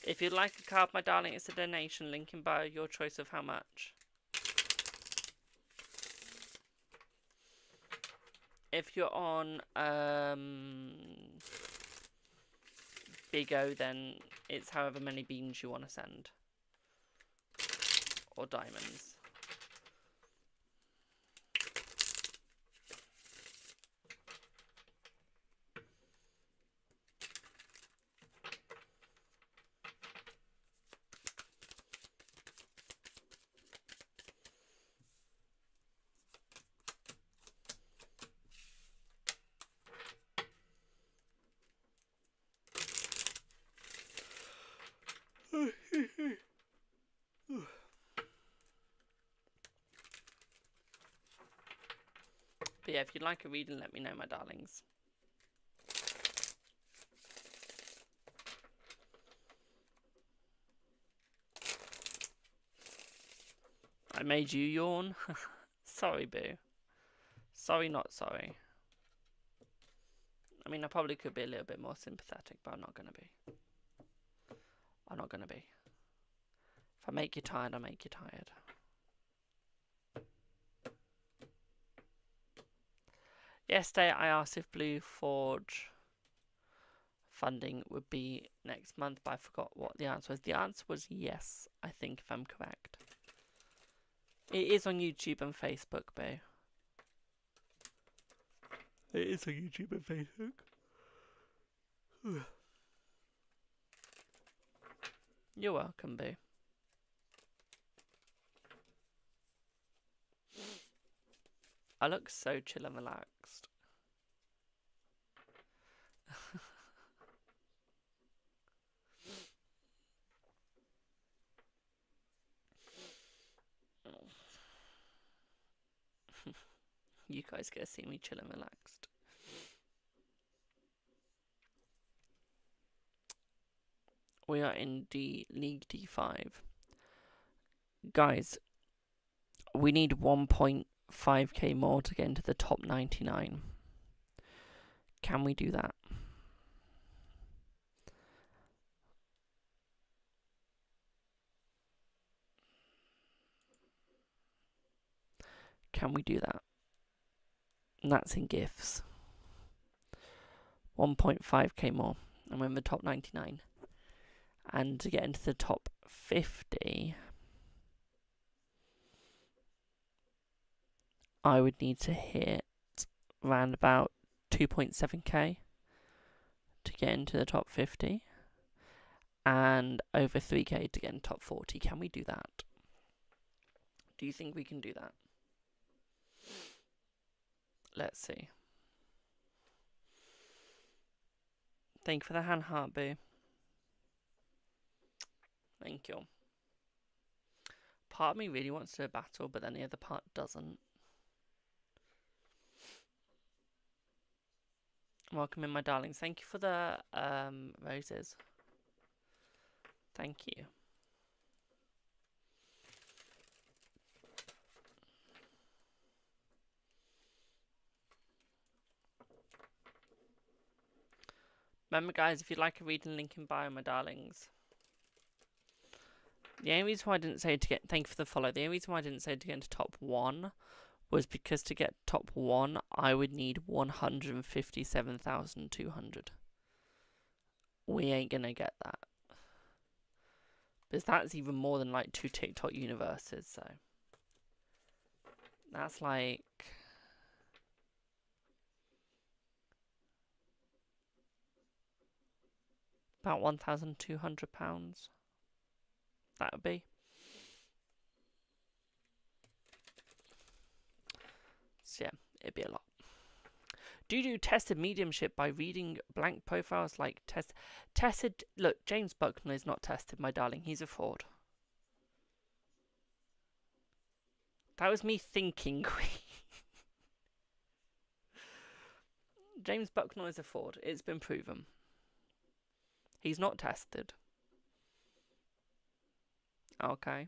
If you'd like a card, my darling, it's a donation. Link in bio, your choice of how much. If you're on Big O, then it's however many beans you want to send. Or diamonds. But yeah, if you'd like a reading, let me know, my darlings. I made you yawn. Sorry, boo. Sorry, not sorry. I mean, I probably could be a little bit more sympathetic, but I'm not going to be. I'm not going to be. If I make you tired, I make you tired. Yesterday, I asked if Blue Forge funding would be next month, but I forgot what the answer was. The answer was yes, I think, if I'm correct. It is on YouTube and Facebook, boo. It is on YouTube and Facebook. You're welcome, boo. I look so chill and relaxed. You guys get to see me chill and relaxed. We are in League D5. Guys, we need 1.5k more to get into the top 99. Can we do that? Can we do that? And that's in gifts. 1.5k more. And we're in the top 99. And to get into the top 50, I would need to hit around about 2.7k to get into the top 50. And over 3k to get in top 40. Can we do that? Do you think we can do that? Let's see. Thank you for the hand heart, boo. Thank you. Part of me really wants to battle, but then the other part doesn't. Welcome in, my darlings. Thank you for the roses. Thank you. Remember, guys, if you'd like a reading, link in bio, my darlings. The only reason why I didn't say to get... Thank you for the follow. The only reason why I didn't say to get into top 1 was because to get top 1, I would need 157,200. We ain't gonna get that. Because that's even more than like 2 TikTok universes, so... That's like... about £1,200. That would be. So yeah, it'd be a lot. Do you do tested mediumship by reading blank profiles like tested? Look, James Buckner is not tested, my darling. He's a fraud. That was me thinking. James Buckner is a fraud. It's been proven. He's not tested. Okay.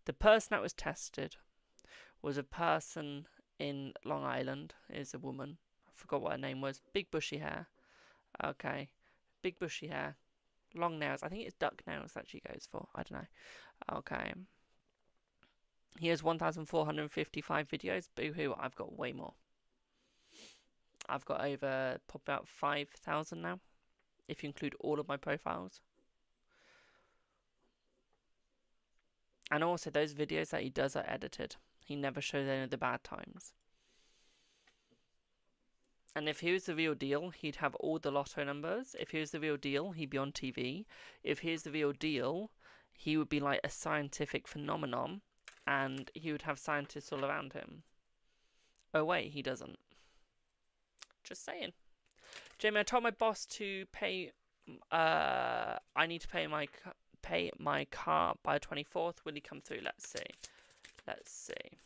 The person that was tested was a person in Long Island. Is a woman. I forgot what her name was. Big bushy hair. Okay. Big bushy hair. Long nails. I think it's duck nails that she goes for. I don't know. Okay. He has 1,455 videos. Boo-hoo, I've got way more. I've got over probably about 5,000 now, if you include all of my profiles. And also, those videos that he does are edited. He never shows any of the bad times. And if he was the real deal, he'd have all the lotto numbers. If he was the real deal, he'd be on TV. If he was the real deal, he would be like a scientific phenomenon, and he would have scientists all around him. Oh wait, he doesn't. Just saying. Jamie, I told my boss to pay... I need to pay my car by the 24th. Will he come through? Let's see. Let's see.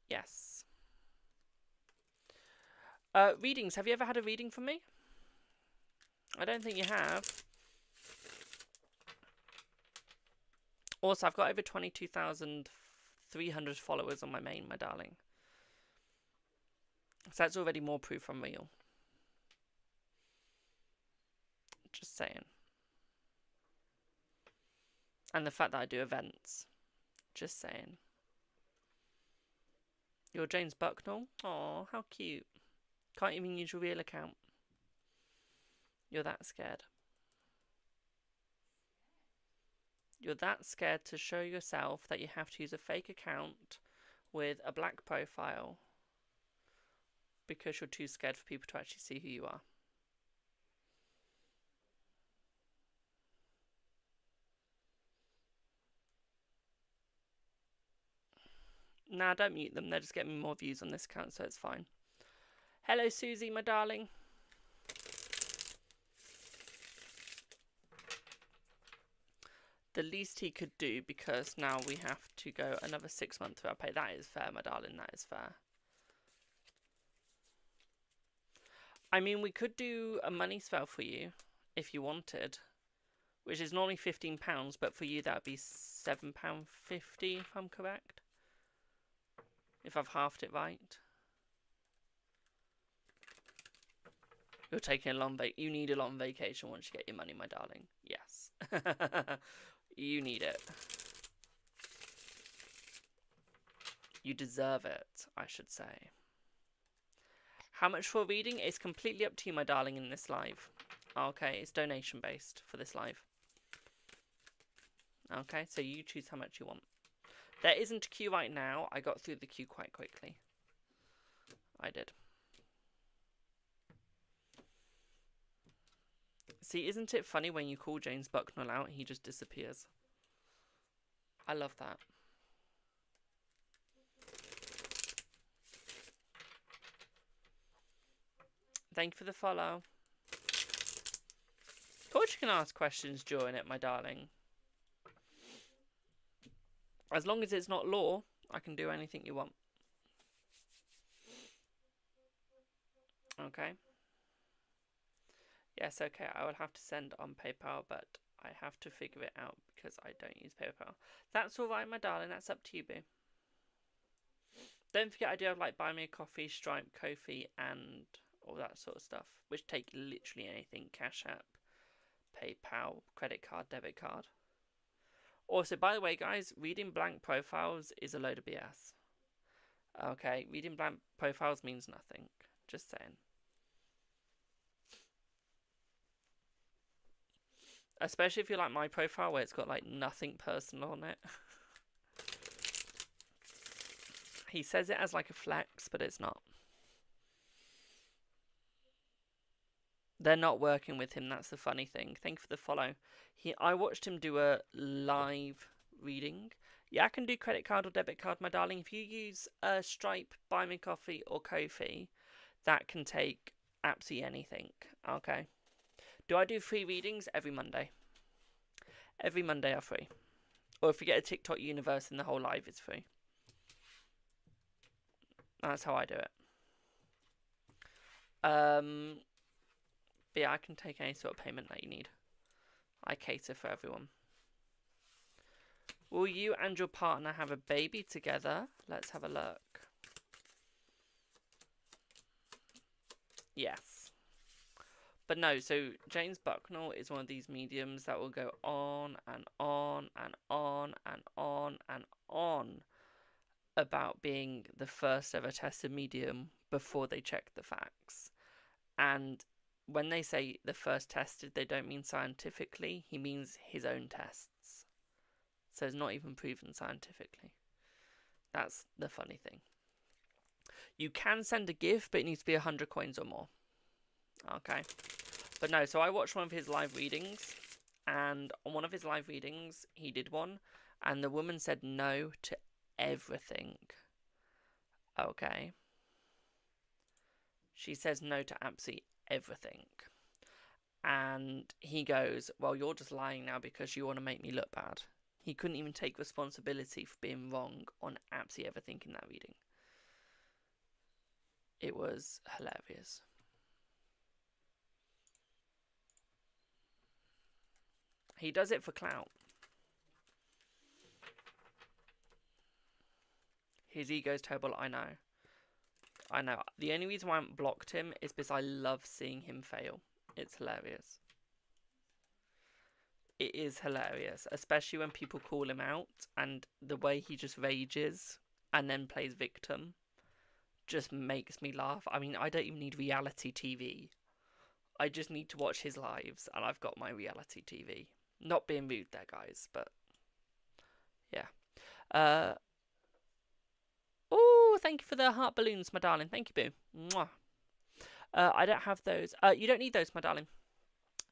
Yes. Readings. Have you ever had a reading from me? I don't think you have. Also, I've got over 22,300 followers on my main, my darling. So that's already more proof I'm real. Just saying. And the fact that I do events. Just saying. You're James Bucknell? Aw, how cute. Can't even use your real account. You're that scared. You're that scared to show yourself that you have to use a fake account with a black profile because you're too scared for people to actually see who you are. Nah, don't mute them. They're just getting me more views on this account, so it's fine. Hello, Susie, my darling. The least he could do, because now we have to go another 6 months without pay. That is fair, my darling. That is fair. I mean, we could do a money spell for you if you wanted, which is normally £15, but for you that would be £7.50 if I'm correct. If I've halved it right. You're taking a long vacation. You need a long vacation once you get your money, my darling. Yes. You need it. You deserve it, I should say. How much for a reading? It's completely up to you, my darling, in this live. Okay, it's donation based for this live. Okay, so you choose how much you want. There isn't a queue right now. I got through the queue quite quickly. I did. See, isn't it funny when you call James Bucknell out, he just disappears? I love that. Thank you for the follow. Of course you can ask questions during it, my darling. As long as it's not law, I can do anything you want. Okay. Yes, okay, I will have to send on PayPal, but I have to figure it out because I don't use PayPal. That's alright, my darling, that's up to you, boo. Don't forget I do have, like, Buy Me a Coffee, Stripe, Ko-fi, and all that sort of stuff, which take literally anything. Cash App, PayPal, credit card, debit card. Also, by the way, guys, reading blank profiles is a load of BS. Okay, reading blank profiles means nothing. Just saying. Especially if you like my profile where it's got like nothing personal on it. He says it as like a flex, but it's not. They're not working with him, that's the funny thing. Thank you for the follow. I watched him do a live reading. Yeah, I can do credit card or debit card, my darling. If you use Stripe, Buy Me Coffee or Ko-fi, that can take absolutely anything. Okay. Do I do free readings? Every Monday. Every Monday are free. Or if you get a TikTok universe in the whole live, it's free. That's how I do it. But yeah, I can take any sort of payment that you need. I cater for everyone. Will you and your partner have a baby together? Let's have a look. Yes. But no, so James Bucknell is one of these mediums that will go on and on and on and on and on about being the first ever tested medium before they check the facts. And when they say the first tested, they don't mean scientifically. He means his own tests. So it's not even proven scientifically. That's the funny thing. You can send a gift, but it needs to be 100 coins or more. Okay. But no, so I watched one of his live readings. And on one of his live readings, he did one. And the woman said no to everything. Okay. She says no to absolutely everything. And he goes, well, you're just lying now because you want to make me look bad. He couldn't even take responsibility for being wrong on absolutely everything in that reading. It was hilarious. He does it for clout. His ego's terrible, I know. I know. The only reason why I haven't blocked him is because I love seeing him fail. It's hilarious. It is hilarious, especially when people call him out and the way he just rages and then plays victim just makes me laugh. I mean, I don't even need reality TV. I just need to watch his lives and I've got my reality TV. Not being rude there, guys, but yeah. Oh, thank you for the heart balloons, my darling. Thank you, boo. Mwah. I don't have those. You don't need those, my darling.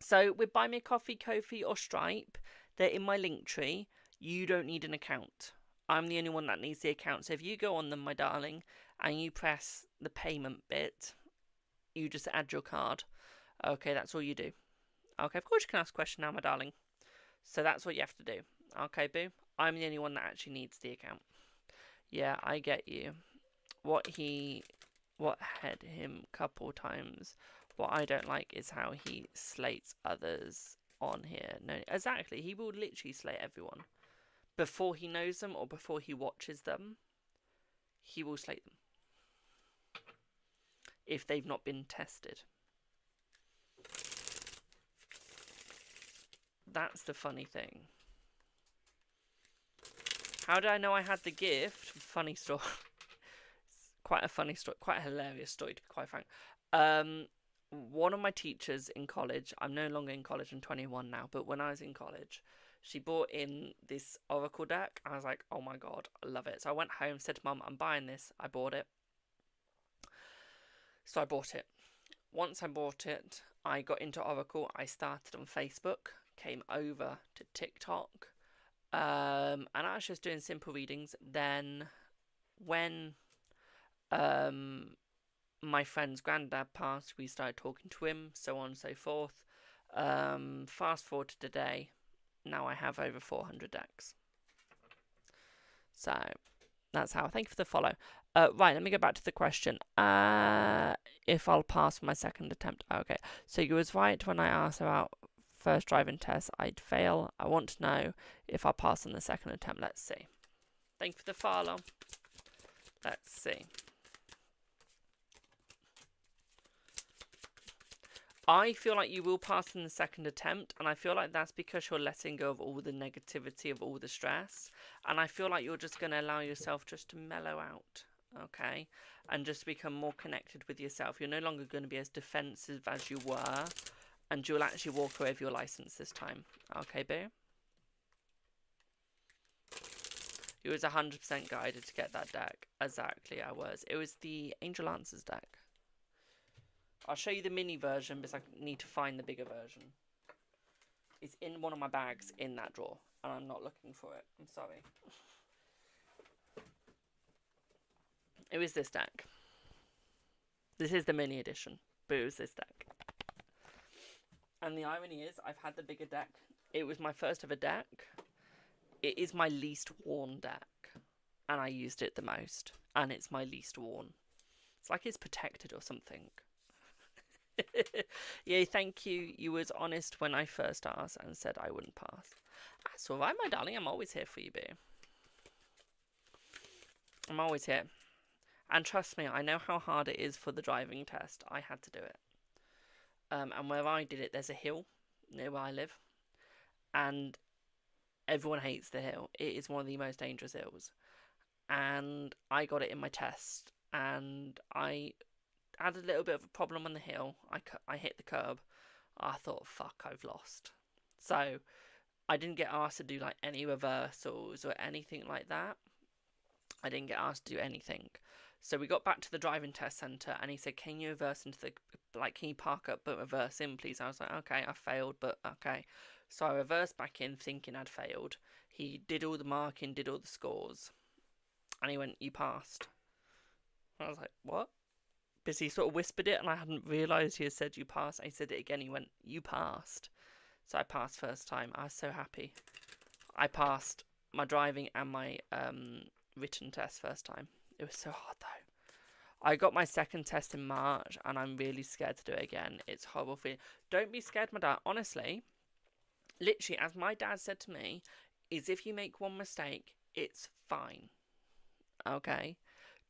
So with Buy Me a Coffee, Ko-fi or Stripe, they're in my link tree. You don't need an account. I'm the only one that needs the account. So if you go on them, my darling, and you press the payment bit, you just add your card. Okay, that's all you do. Okay, of course you can ask a question now, my darling. So that's what you have to do. Okay, boo. I'm the only one that actually needs the account. Yeah, I get you. What had him a couple times. What I don't like is how he slates others on here. No, exactly. He will literally slate everyone. Before he knows them or before he watches them, he will slate them. If they've not been tested. That's the funny thing. How did I know I had the gift? Funny story. Quite a funny story. Quite a hilarious story, to be quite frank. One of my teachers in college, I'm no longer in college, I'm 21 now, but when I was in college, she brought in this oracle deck. I was like, oh my god, I love it. So I went home, said to mum, I'm buying this. I bought it. So I bought it. Once I bought it, I got into oracle. I started on Facebook, came over to TikTok, and I was just doing simple readings. Then when my friend's granddad passed, we started talking to him, so on and so forth. Fast forward to today, now I have over 400 decks. So that's how. Thank you for the follow. Right, let me go back to the question. If I'll pass my second attempt. Okay, so you was right when I asked about first driving test. I'd fail. I want to know if I'll pass on the second attempt. Let's see. Thank you for the follow. Let's see. I feel like you will pass in the second attempt, and I feel like that's because you're letting go of all the negativity, of all the stress, and I feel like you're just going to allow yourself just to mellow out, okay, and just become more connected with yourself. You're no longer going to be as defensive as you were, and you'll actually walk away with your license this time, okay, boo? You was 100% guided to get that deck. Exactly, I was. It was the Angel Answers deck. I'll show you the mini version because I need to find the bigger version. It's in one of my bags in that drawer, and I'm not looking for it. I'm sorry. It was this deck. This is the mini edition, but it was this deck. And the irony is, I've had the bigger deck. It was my first ever deck. It is my least worn deck, and I used it the most, and it's my least worn. It's like it's protected or something. Yeah, thank you. You was honest when I first asked and said I wouldn't pass. That's alright, my darling. I'm always here for you, boo. I'm always here. And trust me, I know how hard it is for the driving test. I had to do it. And where I did it, there's a hill near where I live. And everyone hates the hill. It is one of the most dangerous hills. And I got it in my test. And I had a little bit of a problem on the hill. I hit the curb. I thought, fuck, I've lost. So I didn't get asked to do like any reversals or anything like that. I didn't get asked to do anything. So we got back to the driving test centre and he said, can you reverse into the, like, can you park up but reverse in, please? I was like, okay, I failed, but okay. So I reversed back in thinking I'd failed. He did all the marking, did all the scores. And he went, you passed. I was like, what? Because he sort of whispered it and I hadn't realised he had said you passed. And he said it again, he went, you passed. So I passed first time. I was so happy. I passed my driving and my written test first time. It was so hard though. I got my second test in March, and I'm really scared to do it again. It's horrible feeling. Don't be scared, my dad. Honestly, literally, as my dad said to me, is if you make one mistake, it's fine. Okay?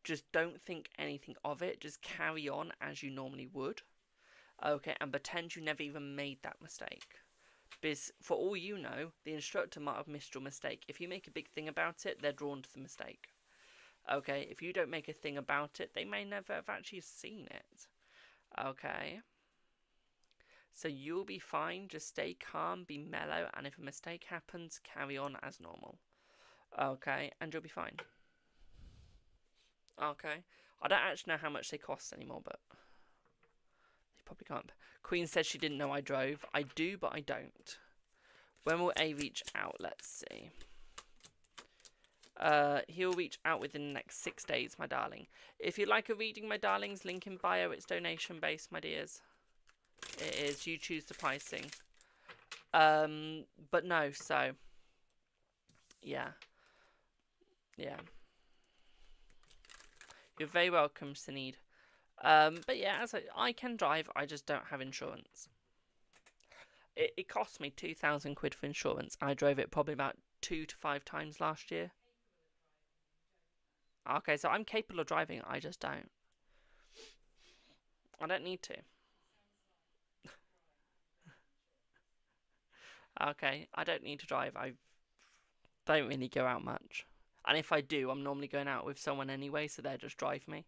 Just don't think anything of it. Just carry on as you normally would. Okay? And pretend you never even made that mistake. Because for all you know, the instructor might have missed your mistake. If you make a big thing about it, they're drawn to the mistake. Okay? If you don't make a thing about it, they may never have actually seen it. Okay? So you'll be fine. Just stay calm, be mellow, and if a mistake happens, carry on as normal. Okay? And you'll be fine. Okay? I don't actually know how much they cost anymore, but they probably can't. Queen said she didn't know I drove. I do, but I don't. When will A reach out? Let's see. He'll reach out within the next 6 days, my darling. If you'd like a reading, my darlings, link in bio. It's donation based, my dears. It is. You choose the pricing. But no, so yeah. Yeah. You're very welcome, Sinead. But yeah, as I can drive, I just don't have insurance. It cost me 2,000 quid for insurance. I drove it probably about 2 to 5 times last year. Okay, so I'm capable of driving, I just don't. I don't need to. Okay, I don't need to drive. I don't really go out much. And if I do, I'm normally going out with someone anyway, so they'll just drive me.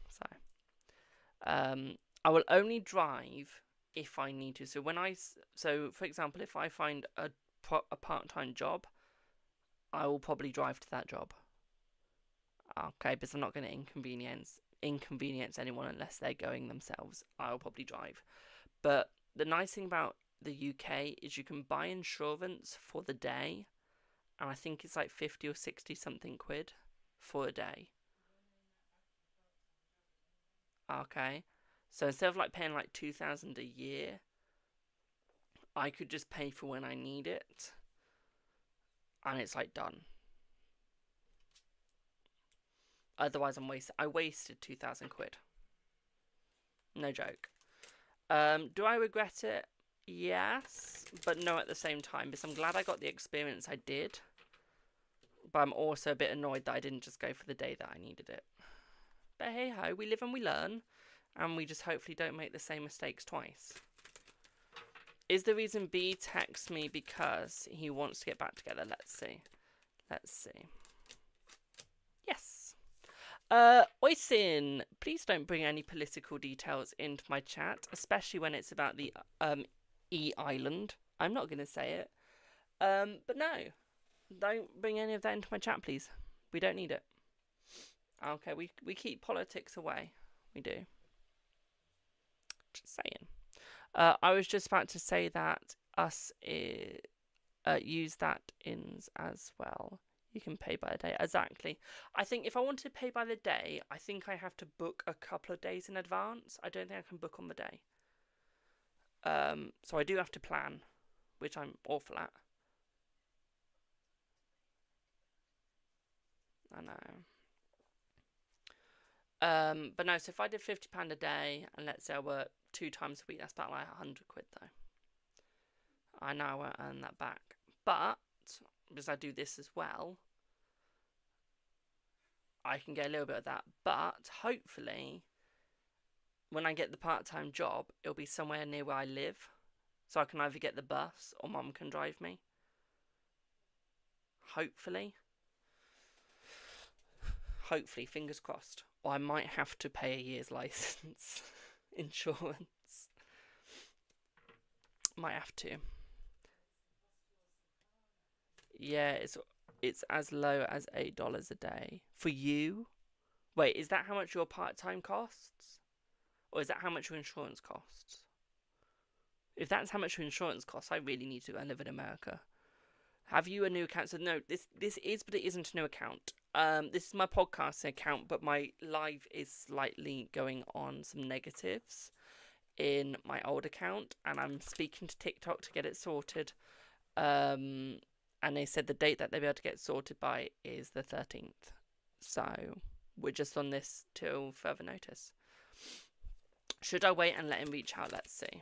So, I will only drive if I need to. So for example, if I find a part-time job, I will probably drive to that job. Okay, because I'm not going to inconvenience anyone unless they're going themselves. I'll probably drive. But the nice thing about the UK is you can buy insurance for the day, and I think it's like 50 or 60 something quid for a day. Okay, so instead of like paying like 2,000 a year, I could just pay for when I need it, and it's like done. Otherwise, I wasted 2,000 quid. No joke. Do I regret it? Yes, but no at the same time, because I'm glad I got the experience I did. But I'm also a bit annoyed that I didn't just go for the day that I needed it. But hey ho, we live and we learn, and we just hopefully don't make the same mistakes twice. Is the reason B texts me because he wants to get back together? Let's see. Let's see. Yes. Oisin, please don't bring any political details into my chat, especially when it's about the E Island. I'm not going to say it. But no, don't bring any of that into my chat, please. We don't need it. Okay, we keep politics away. We do. Just saying. I was just about to say that us use that ins as well. You can pay by the day. Exactly. I think if I want to pay by the day, I think I have to book a couple of days in advance. I don't think I can book on the day. So I do have to plan, which I'm awful at. I know. But no, so if I did £50 a day, and let's say I work 2 times a week, that's about like 100 quid though. I know I won't earn that back. But, because I do this as well, I can get a little bit of that. But, hopefully, when I get the part-time job, it'll be somewhere near where I live. So I can either get the bus, or Mum can drive me. Hopefully. Hopefully, fingers crossed. Or I might have to pay a year's license insurance. Might have to. Yeah, it's as low as $8 a day. For you? Wait, is that how much your part-time costs? Or is that how much your insurance costs? If that's how much your insurance costs, I really need to go and live in America. Have you a new account? So no, this is, but it isn't a new account. This is my podcasting account, but my live is slightly going on some negatives in my old account, and I'm speaking to TikTok to get it sorted. And they said the date that they'll be able to get sorted by is the 13th. So, we're just on this till further notice. Should I wait and let him reach out? Let's see.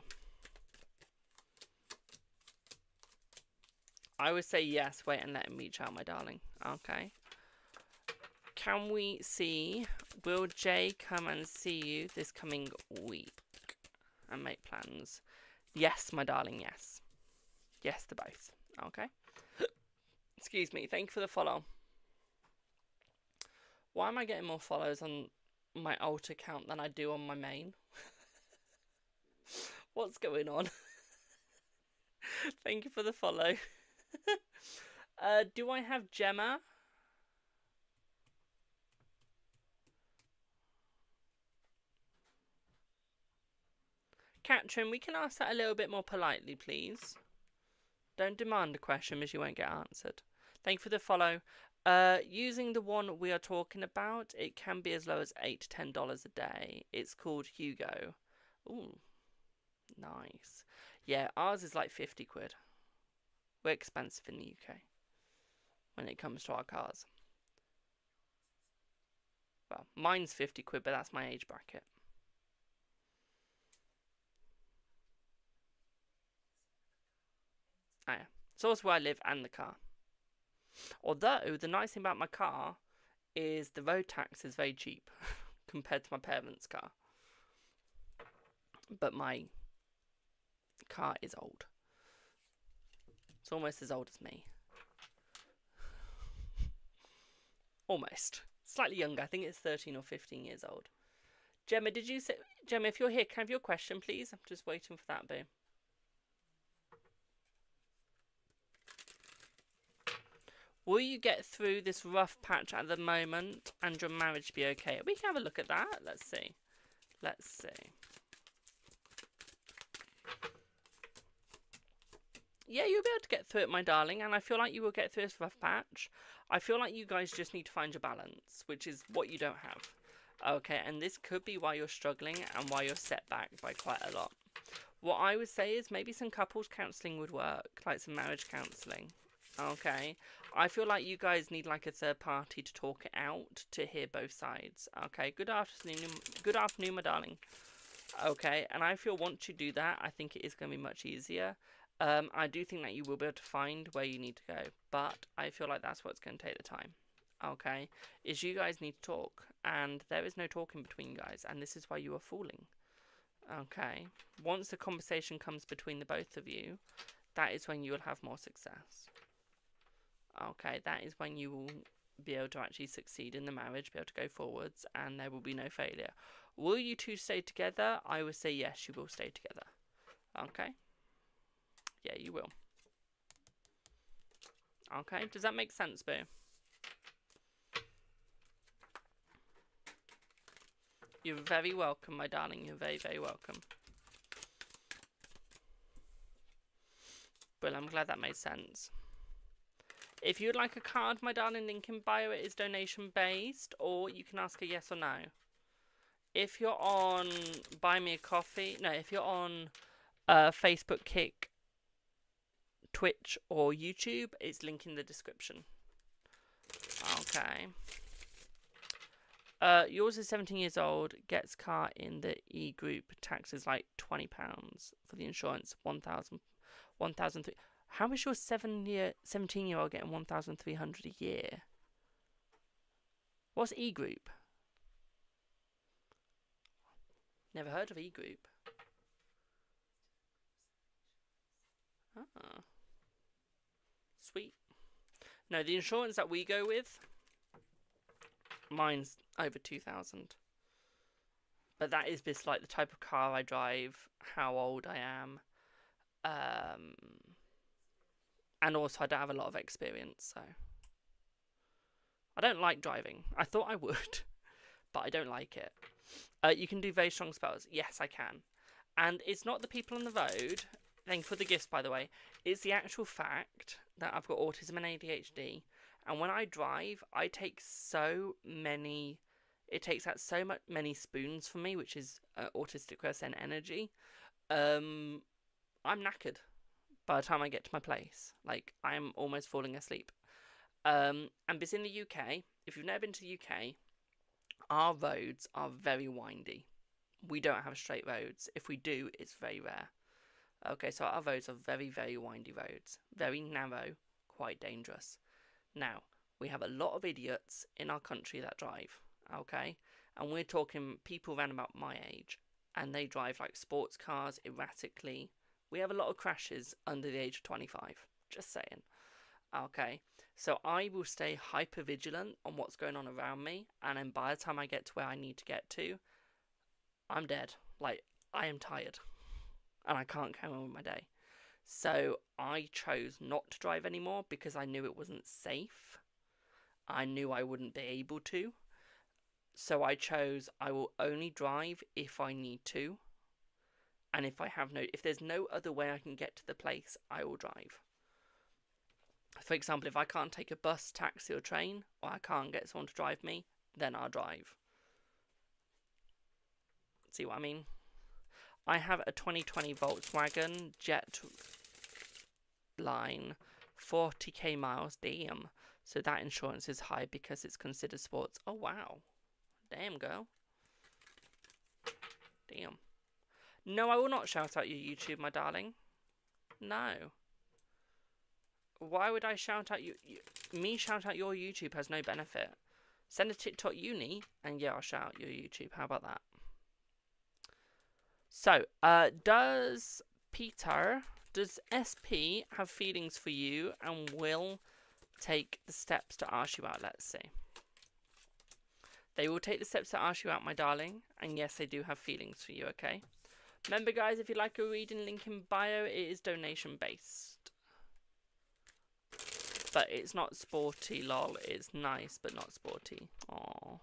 I would say yes, wait and let him reach out, my darling. Okay. Can we see, will Jay come and see you this coming week and make plans? Yes, my darling, yes. Yes to both. Okay. Excuse me, thank you for the follow. Why am I getting more follows on my alt account than I do on my main? What's going on? Thank you for the follow. Do I have Gemma? Katrin, we can ask that a little bit more politely, please. Don't demand a question as you won't get answered. Thank you for the follow. Using the one we are talking about, it can be as low as $8 to $10 a day. It's called Hugo. Ooh, nice. Yeah, ours is like 50 quid. We're expensive in the UK when it comes to our cars. Well, mine's 50 quid, but that's my age bracket. Oh yeah, it's also where I live and the car. Although, the nice thing about my car is the road tax is very cheap compared to my parents' car. But my car is old. It's almost as old as me. Almost. Slightly younger. I think it's 13 or 15 years old. Gemma, did you say... Gemma, if you're here, can I have your question, please? I'm just waiting for that, boo. Will you get through this rough patch at the moment and your marriage be okay? We can have a look at that. Let's see. Let's see. Yeah, you'll be able to get through it, my darling, and I feel like you will get through this rough patch. I feel like you guys just need to find your balance, which is what you don't have. Okay, and this could be why you're struggling and why you're set back by quite a lot. What I would say is maybe some couples counselling would work, like some marriage counselling. Okay, I feel like you guys need like a third party to talk it out, to hear both sides. Okay, good afternoon, my darling. Okay, and I feel once you do that, I think it is going to be much easier. I do think that you will be able to find where you need to go, but I feel like that's what's going to take the time. Okay, is you guys need to talk, and there is no talking between you guys, and this is why you are falling. Okay, once the conversation comes between the both of you, that is when you will have more success. Okay, that is when you will be able to actually succeed in the marriage, be able to go forwards, and there will be no failure. Will you two stay together? I would say yes, you will stay together. Okay? Yeah, you will. Okay, does that make sense, boo? You're very welcome, my darling. You're very, very welcome. Well, I'm glad that made sense. If you'd like a card, my darling, link in bio, it is donation based, or you can ask a yes or no. If you're on Buy Me a Coffee, no, if you're on Facebook, Kick, Twitch, or YouTube, it's linked in the description. Okay. Yours is 17 years old, gets car in the E group, taxes like £20 for the insurance, 1,300. How is your 17-year-old getting 1,300 a year? What's E group? Never heard of E group. Ah, sweet. No, the insurance that we go with, mine's over 2,000. But that is just like the type of car I drive, how old I am, and also I don't have a lot of experience, so I don't like driving. I thought I would, but I don't like it. You can do very strong spells. Yes, I can. And it's not the people on the road. Thank you for the gifts, by the way. It's the actual fact that I've got autism and ADHD. And when I drive, I take so many... It takes out so many spoons for me, which is autistic person energy. I'm knackered by the time I get to my place. Like, I'm almost falling asleep. And it's in the UK. If you've never been to the UK, Our roads are very windy. We don't have straight roads. If we do, it's very rare. Okay, so our roads are very, very windy roads. Very narrow, quite dangerous. Now, we have a lot of idiots in our country that drive, okay? And we're talking people around about my age. And they drive like sports cars erratically. We have a lot of crashes under the age of 25. Just saying. Okay, so I will stay hyper vigilant on what's going on around me. And then by the time I get to where I need to get to, I'm dead. Like, I am tired. And I can't carry on with my day. So I chose not to drive anymore because I knew it wasn't safe. I knew I wouldn't be able to. So I chose I will only drive if I need to. And if there's no other way I can get to the place, I will drive. For example, if I can't take a bus, taxi or train, or I can't get someone to drive me, then I'll drive. See what I mean? I have a 2020 Volkswagen Jetline, 40k miles, damn. So that insurance is high because it's considered sports. Oh wow. Damn, girl. Damn. No, I will not shout out your YouTube, my darling. No. Why would I shout out you? Me shout out your YouTube has no benefit. Send a TikTok uni, and yeah, I'll shout out your YouTube. How about that? So, does SP have feelings for you and will take the steps to ask you out? Let's see. They will take the steps to ask you out, my darling. And yes, they do have feelings for you, okay? Remember, guys, if you'd like a reading, link in bio, it is donation-based. But it's not sporty, lol. It's nice, but not sporty. Aww.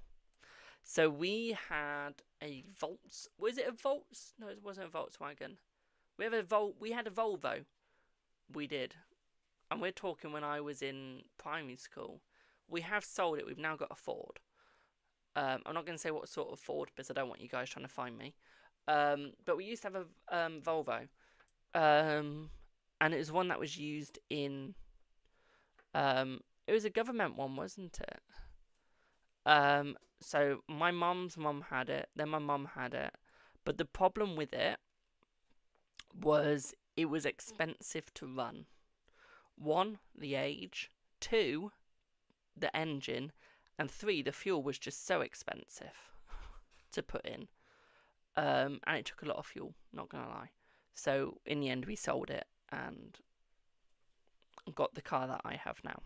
So we had a Volts. Was it a Volts? No, it wasn't a Volkswagen. We had a Volvo. We did. And we're talking when I was in primary school. We have sold it. We've now got a Ford. I'm not going to say what sort of Ford because I don't want you guys trying to find me. But we used to have a Volvo. And it was one that was used in... it was a government one, wasn't it? So my mum's mum had it, then my mum had it. But the problem with it was expensive to run. 1, the age. 2, the engine. And 3, the fuel was just so expensive to put in. And it took a lot of fuel, not gonna lie. So in the end we sold it and got the car that I have now.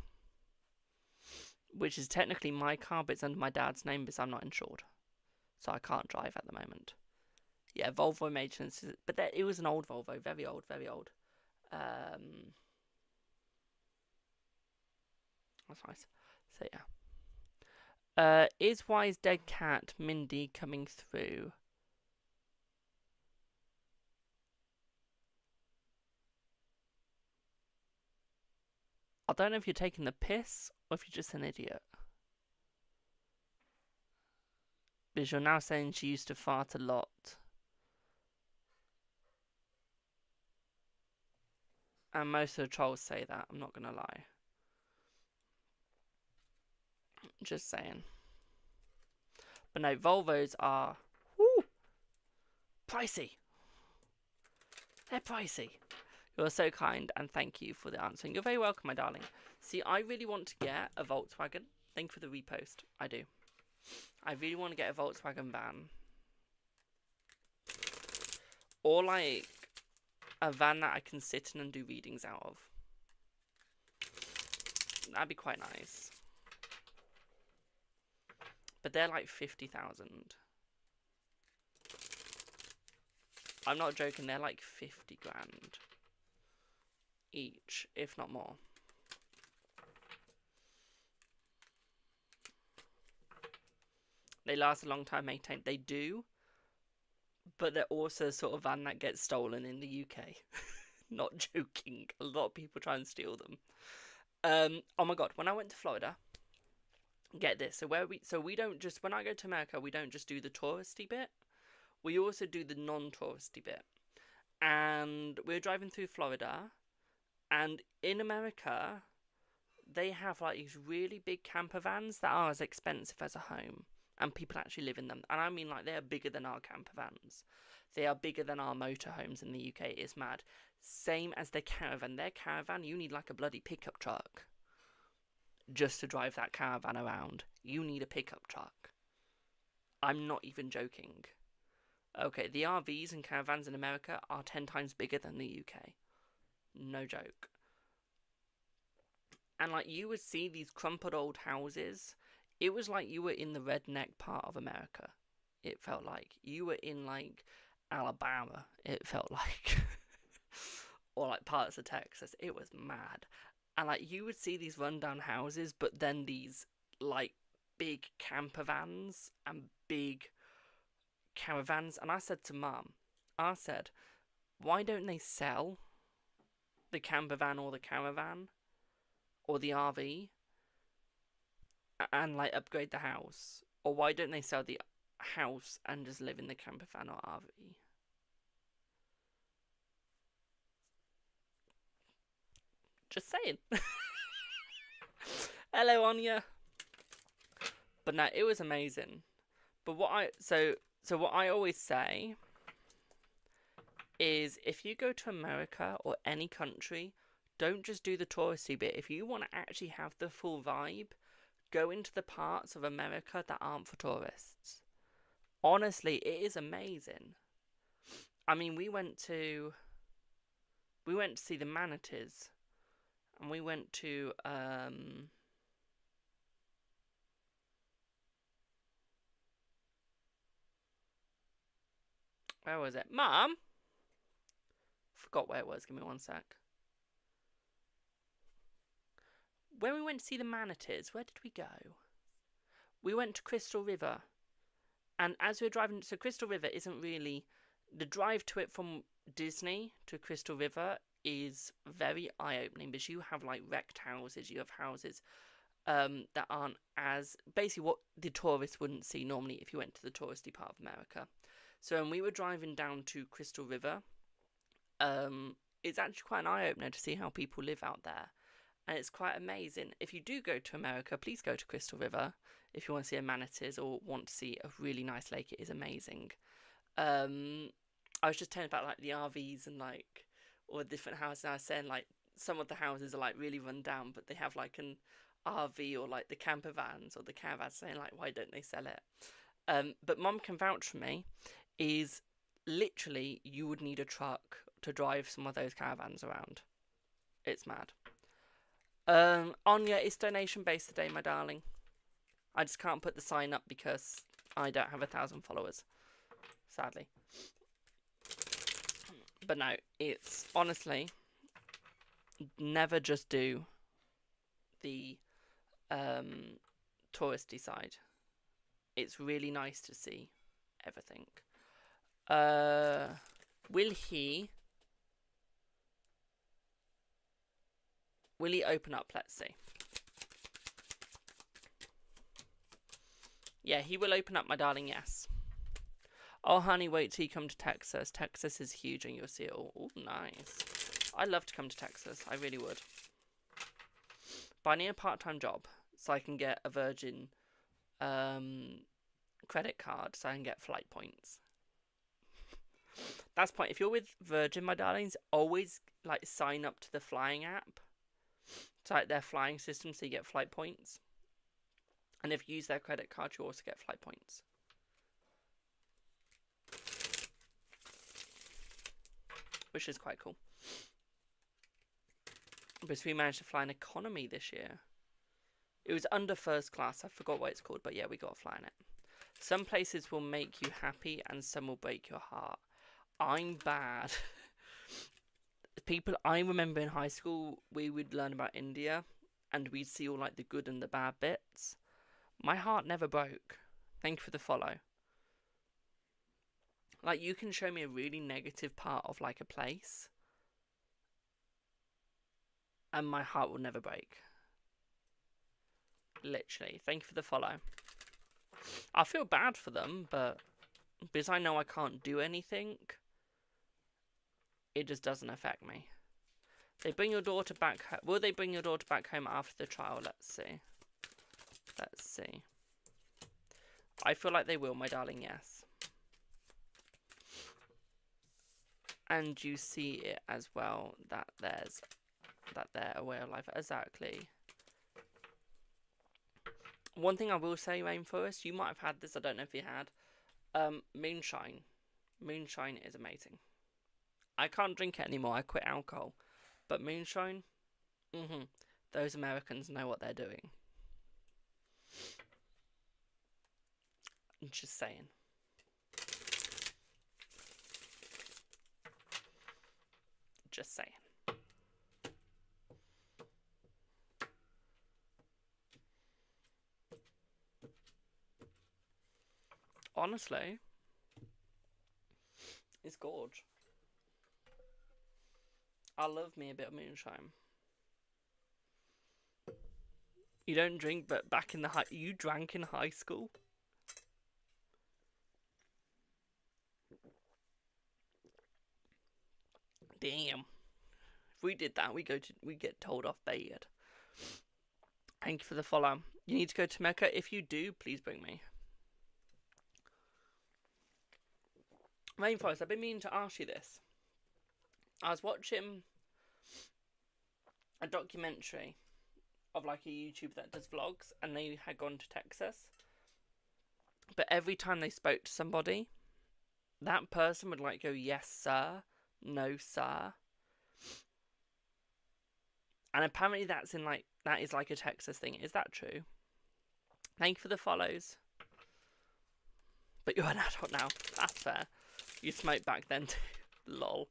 Which is technically my car, but it's under my dad's name because I'm not insured. So I can't drive at the moment. Yeah, Volvo maintenance. But it was an old Volvo. Very old, very old. That's nice. So yeah. Is Wise Dead Cat Mindy coming through? I don't know if you're taking the piss or if you're just an idiot. Because you're now saying she used to fart a lot. And most of the trolls say that, I'm not gonna lie. Just saying. But no, Volvos are pricey. They're pricey. You're so kind and thank you for the answer. You're very welcome, my darling. See, I really want to get a Volkswagen. Thank you for the repost. I do. I really want to get a Volkswagen van. Or like a van that I can sit in and do readings out of. That'd be quite nice. But they're like 50,000. I'm not joking, they're like 50 grand. Each, if not more. They last a long time maintained. They do. But they're also a sort of van that gets stolen in the UK. Not joking. A lot of people try and steal them. Oh my god, when I went to Florida, get this. So we don't just, when I go to America, we don't just do the touristy bit. We also do the non-touristy bit. And we were driving through Florida. And in America, they have like these really big camper vans that are as expensive as a home. and people actually live in them. And I mean, like, they are bigger than our camper vans. They are bigger than our motorhomes in the UK. It's mad. Same as their caravan. Their caravan, you need like a bloody pickup truck just to drive that caravan around. You need a pickup truck. I'm not even joking. Okay, the RVs and caravans in America are 10 times bigger than the UK. No joke. And like, you would see these crumpled old houses. It was like you were in the redneck part of America. It felt like you were in like Alabama. It felt like, or like parts of Texas. It was mad. And like, you would see these rundown houses, but then these like big camper vans and big caravans. And I said to Mum, I said, why don't they sell the camper van or the caravan or the RV and like upgrade the house? Or why don't they sell the house and just live in the camper van or RV? Just saying. Hello, Anya. But no, it was amazing. But what I always say is, if you go to America or any country, don't just do the touristy bit. If you want to actually have the full vibe, go into the parts of America that aren't for tourists. Honestly, it is amazing. I mean, we went to see the manatees, and we went to where was it? Mum? Forgot where it was. Give me one sec. When we went to see the manatees, where did we go? We went to Crystal River. And as we were driving, so Crystal River isn't really, the drive to it from Disney to Crystal River is very eye-opening, because you have like wrecked houses, you have houses that aren't as, basically what the tourists wouldn't see normally if you went to the touristy part of America. So when we were driving down to Crystal River, it's actually quite an eye-opener to see how people live out there. And it's quite amazing. If you do go to America, please go to Crystal River. If you want to see a manatees or want to see a really nice lake, it is amazing. I was just telling about like the RVs and like all the different houses. And I was saying like some of the houses are like really run down, but they have like an RV or like the camper vans or the caravans, saying like, why don't they sell it? But Mum can vouch for me, is literally you would need a truck to drive some of those caravans around. It's mad. Anya, it's donation based today, my darling. I just can't put the sign up because I don't have 1,000 followers, sadly. But no, it's honestly, never just do the touristy side. It's really nice to see everything. Will he open up? Let's see. Yeah, he will open up, my darling, yes. Oh, honey, wait till you come to Texas. Texas is huge and you'll see it all. Oh, nice. I'd love to come to Texas. I really would. But I need a part-time job so I can get a Virgin credit card so I can get flight points. That's the point. If you're with Virgin, my darlings, always like sign up to the flying app. It's like their flying system, so you get flight points. And if you use their credit card, you also get flight points. Which is quite cool. Because we managed to fly in economy this year. It was under first class. I forgot what it's called, but yeah, we got to fly in it. Some places will make you happy and some will break your heart. I'm bad. I remember in high school, we would learn about India and we'd see all like the good and the bad bits. My heart never broke. Thank you for the follow. Like, you can show me a really negative part of like a place and my heart will never break. Literally. Thank you for the follow. I feel bad for them, but because I know I can't do anything, it just doesn't affect me. They bring your daughter back. Will they bring your daughter back home after the trial? Let's see. Let's see. I feel like they will, my darling, yes. And you see it as well, that they're aware of life. Exactly. One thing I will say, Rainforest, you might have had this, I don't know if you had. Moonshine. Moonshine is amazing. I can't drink it anymore, I quit alcohol. But moonshine, those Americans know what they're doing. Just saying. Just saying. Honestly, it's gorge. I love me a bit of moonshine. You don't drink, but back in the you drank in high school? Damn. If we did that, we get told off bad. Thank you for the follow. You need to go to Mecca. If you do, please bring me. Rainforest, I've been meaning to ask you this. I was watching a documentary of like a YouTuber that does vlogs, and they had gone to Texas. But every time they spoke to somebody, that person would like go, yes sir, no sir. And apparently that is like a Texas thing. Is that true? Thank you for the follows. But you're an adult now. That's fair. You smoked back then too. Lol.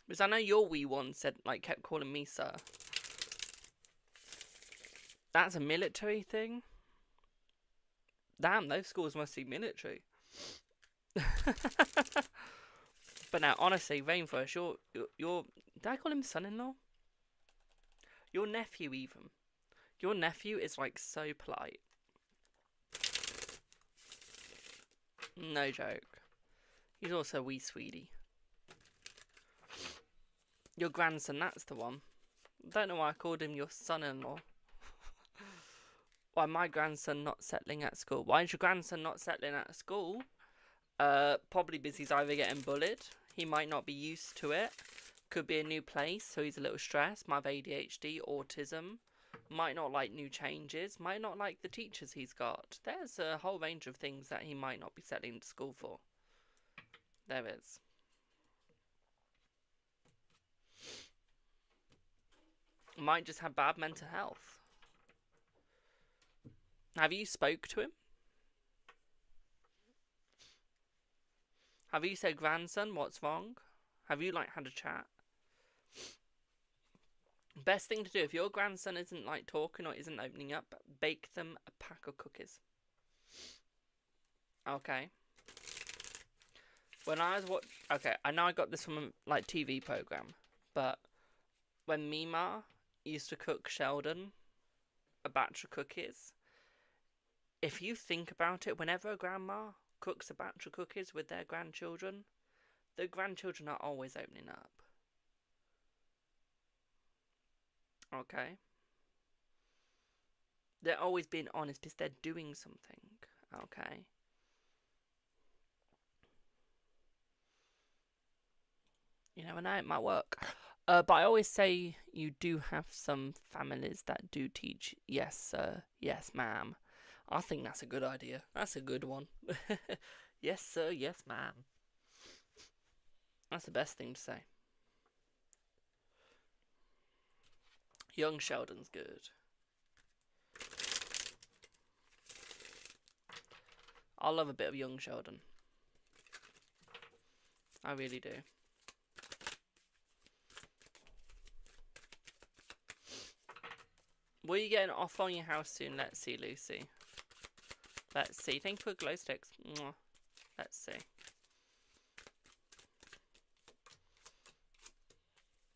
Because I know your wee one kept calling me sir. That's a military thing? Damn, those schools must be military. But now, honestly, Rainforest, your did I call him son-in-law? Your nephew, even. Your nephew is like so polite. No joke. He's also a wee sweetie. Your grandson, that's the one. Don't know why I called him your son-in-law. Why my grandson not settling at school? Why is your grandson not settling at school? Probably because he's either getting bullied. He might not be used to it. Could be a new place, so he's a little stressed. Might have ADHD, autism. Might not like new changes. Might not like the teachers he's got. There's a whole range of things that he might not be settling to school for. There is. Might just have bad mental health. Have you spoke to him? Have you said, grandson, what's wrong? Have you had a chat? Best thing to do, if your grandson isn't talking or isn't opening up, bake them a pack of cookies. Okay. When I was I know I got this from a TV program, but when Mima used to cook Sheldon a batch of cookies, if you think about it, whenever a grandma cooks a batch of cookies with their grandchildren, the grandchildren are always opening up. Okay? They're always being honest because they're doing something. Okay? You never know, it might work. But I always say you do have some families that do teach yes sir, yes ma'am. I think that's a good idea. That's a good one. Yes sir, yes ma'am. That's the best thing to say. Young Sheldon's good. I love a bit of young Sheldon. I really do. Will you get an offer on your house soon? Let's see, Lucy. Let's see. Thank you for glow sticks. Mwah. Let's see.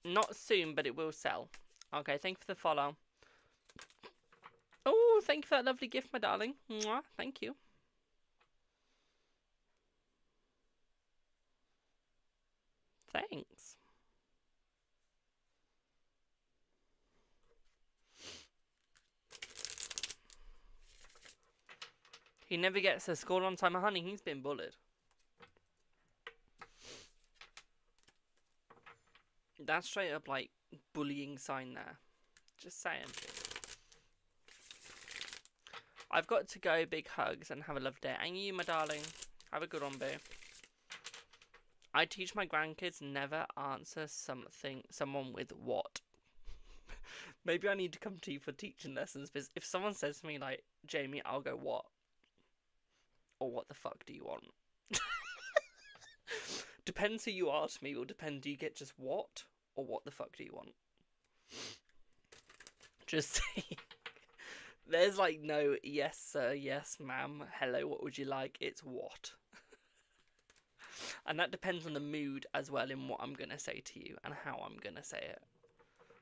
Not soon, but it will sell. Okay, thank you for the follow. Oh, thank you for that lovely gift, my darling. Mwah. Thank you. Thanks. He never gets to school on time. Honey, he's been bullied. That's straight up like bullying sign there. Just saying. I've got to go. Big hugs and have a lovely day. And you, my darling. Have a good one, boo. I teach my grandkids never answer someone with what. Maybe I need to come to you for teaching lessons, because if someone says to me like, Jamie, I'll go what? Or what the fuck do you want? Depends who you ask me, will depend, do you get just what? Or what the fuck do you want? Just saying. There's like no yes sir, yes ma'am, hello, what would you like? It's what. And that depends on the mood as well in what I'm going to say to you and how I'm going to say it.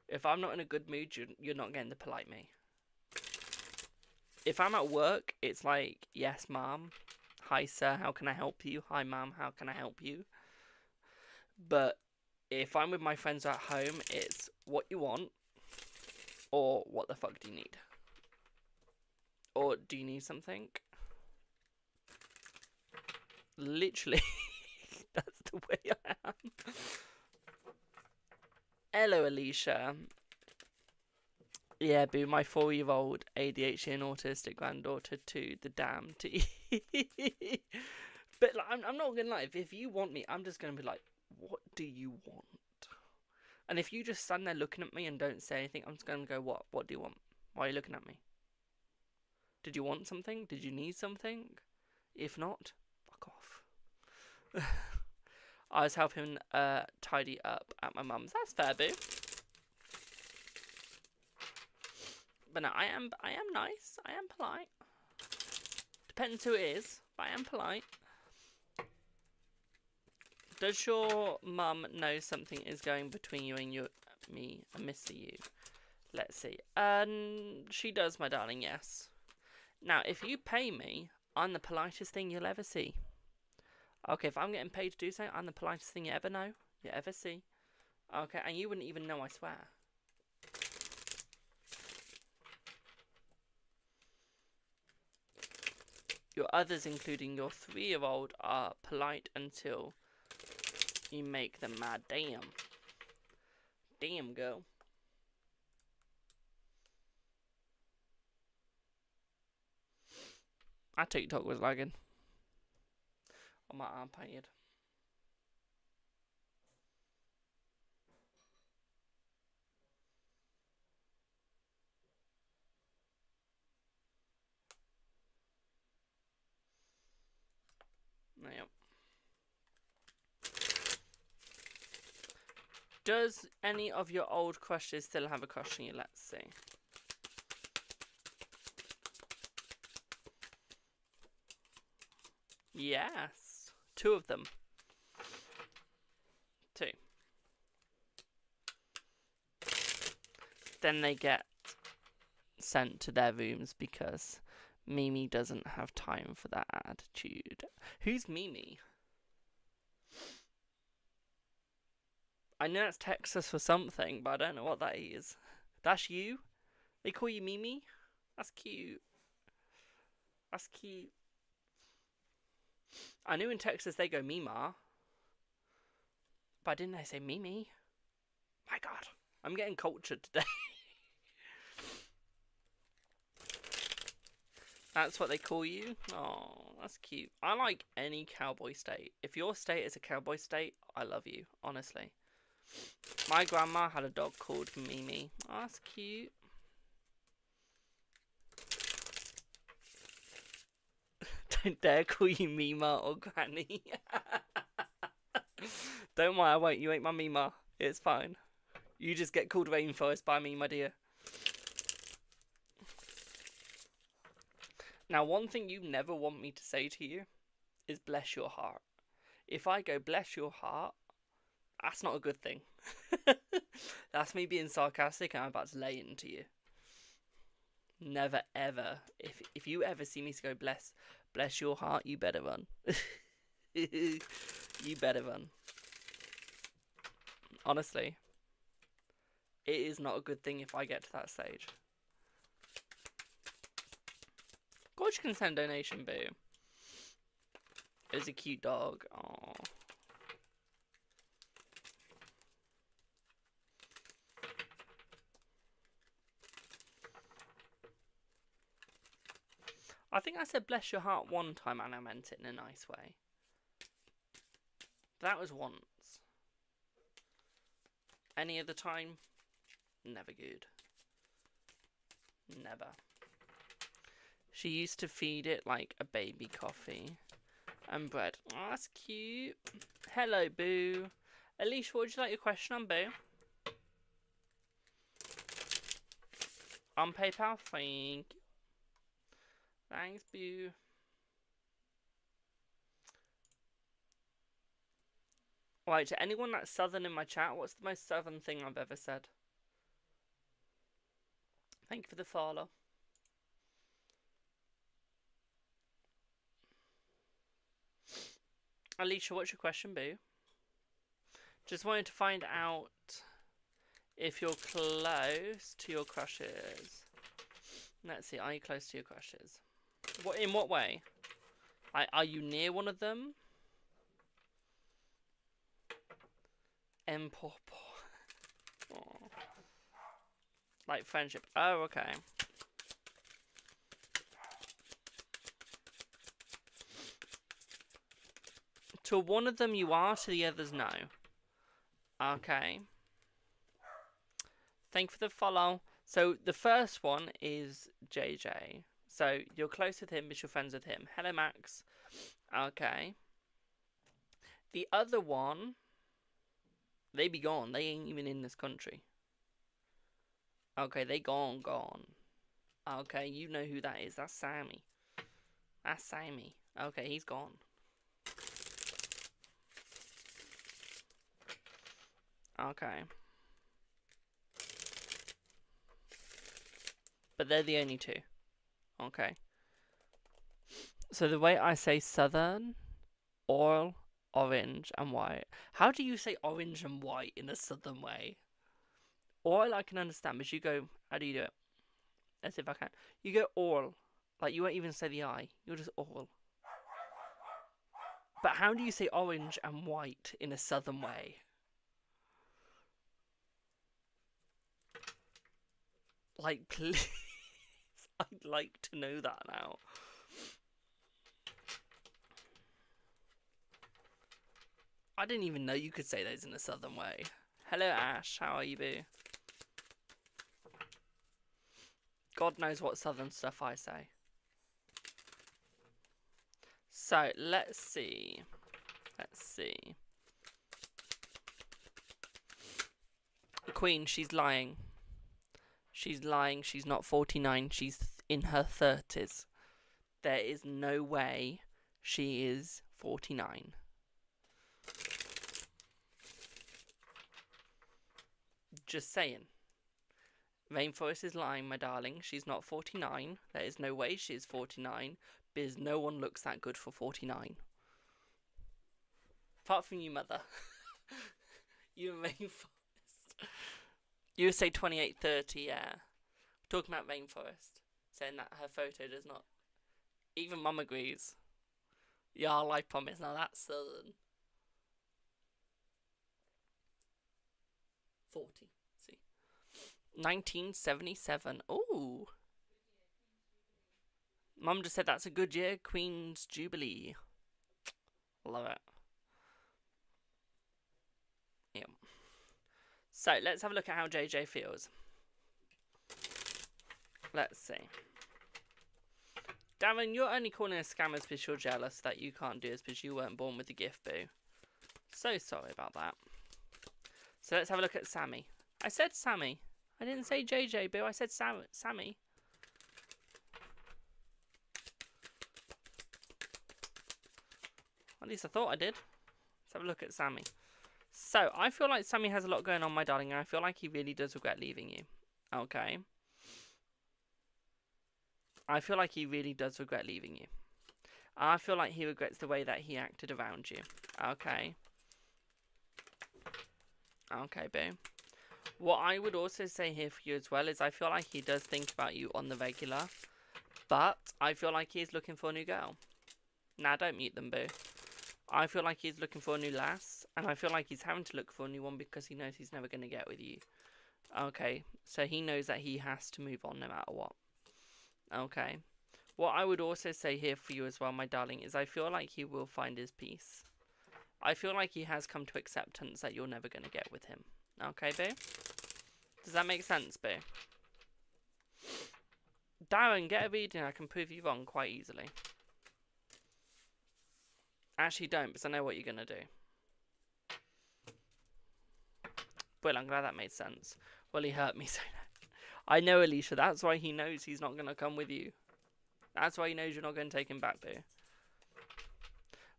If I'm not in a good mood, you're not getting the polite me. If I'm at work, it's like, yes, ma'am. Hi, sir, how can I help you? Hi, ma'am, how can I help you? But if I'm with my friends at home, it's what you want or what the fuck do you need? Or do you need something? Literally, that's the way I am. Hello, Alicia. Yeah, boo, my 4-year-old ADHD and autistic granddaughter to the damn T. But like, I'm not gonna lie, if you want me, I'm just gonna be like, what do you want? And if you just stand there looking at me and don't say anything, I'm just gonna go, what? What do you want? Why are you looking at me? Did you want something? Did you need something? If not, fuck off. I was helping tidy up at my mum's. That's fair, boo. But no, I am nice. I am polite. Depends who it is, but I am polite. Does your mum know something is going between you and me and Mr. You? Let's see. She does, my darling, yes. Now, if you pay me, I'm the politest thing you'll ever see. Okay, if I'm getting paid to do something, I'm the politest thing you ever see. Okay, and you wouldn't even know, I swear. Your others, including your 3-year-old, are polite until you make them mad. Damn. Damn, girl. My TikTok was lagging. On my iPad. Yep. Does any of your old crushes still have a crush on you? Let's see. Yes. 2 of them. 2. Then they get sent to their rooms because Mimi doesn't have time for that attitude. Who's Mimi? I know that's Texas for something, but I don't know what that is. That's you? They call you Mimi? That's cute. That's cute. I knew in Texas they go Mima. But didn't they say Mimi? My God. I'm getting cultured today. That's what they call you? Oh, that's cute. I like any cowboy state. If your state is a cowboy state, I love you, honestly. My grandma had a dog called Mimi. Oh, that's cute. Don't dare call you Mima or Granny. Don't worry, I won't. You ain't my Mima. It's fine. You just get called Rainforest by me, my dear. Now, one thing you never want me to say to you is bless your heart. If I go bless your heart, that's not a good thing. That's me being sarcastic and I'm about to lay into you. Never ever. If you ever see me go bless your heart, you better run. You better run. Honestly. It is not a good thing if I get to that stage. course you can send a donation, boo. It's a cute dog. Aww. I think I said bless your heart one time and I meant it in a nice way. That was once. Any other time? Never good. Never. She used to feed it like a baby coffee and bread. Oh, that's cute. Hello, Boo. Alicia, what would you like your question on, Boo? On PayPal? Thank you. Thanks, Boo. Right, to anyone that's southern in my chat, what's the most southern thing I've ever said? Thank you for the follow. Alicia, what's your question, Boo? Just wanted to find out if you're close to your crushes. Let's see, are you close to your crushes? What, in what way? Are you near one of them? Empopo. Oh. Like friendship. Oh, okay. To one of them you are, to the others no. Okay. Thank you for the follow. So the first one is JJ. So you're close with him, but you're friends with him. Hello, Max. Okay. The other one, they be gone. They ain't even in this country. Okay, they gone. Okay, you know who that is. That's Sammy. That's Sammy. Okay, he's gone. Okay. But they're the only two. Okay. So the way I say southern, oil, orange, and white. How do you say orange and white in a southern way? Oil I can understand, but you go, how do you do it? As if I can. You go oil. Like you won't even say the I. You're just oil. But how do you say orange and white in a southern way? Like, please. I'd like to know that now. I didn't even know you could say those in a southern way. Hello, Ash. How are you, boo? God knows what southern stuff I say. So, let's see. Queen, she's lying. She's lying. She's not 49. She's in her 30s. There is no way she is 49. Just saying. Rainforest is lying, my darling. She's not 49. There is no way she is 49. Because no one looks that good for 49. Apart from you, mother. You and Rainforest. You would say 28, 30, yeah. Talking about Rainforest. Saying that her photo does not... Even Mum agrees. Yeah, I promise. Now that's southern. 40. See. 1977. Ooh. Mum just said that's a good year. Queen's Jubilee. Love it. Yeah. So, let's have a look at how JJ feels. Let's see. Darren, you're only calling us scammers because you're jealous that you can't do this because you weren't born with the gift, boo. So sorry about that. So let's have a look at Sammy. I said Sammy. I didn't say JJ, boo. I said Sammy. At least I thought I did. Let's have a look at Sammy. So, I feel like Sammy has a lot going on, my darling, and I feel like he really does regret leaving you. Okay. I feel like he really does regret leaving you. I feel like he regrets the way that he acted around you. Okay. Okay, boo. What I would also say here for you as well is I feel like he does think about you on the regular. But I feel like he's looking for a new girl. Now, don't mute them, boo. I feel like he's looking for a new lass, and I feel like he's having to look for a new one because he knows he's never going to get with you. Okay, so he knows that he has to move on no matter what. Okay. What I would also say here for you as well, my darling, is I feel like he will find his peace. I feel like he has come to acceptance that you're never going to get with him. Okay, boo? Does that make sense, boo? Darren, get a reading. I can prove you wrong quite easily. Actually, don't, because I know what you're going to do. Well, I'm glad that made sense. Well, he hurt me so much. I know, Alicia. That's why he knows he's not going to come with you. That's why he knows you're not going to take him back, boo.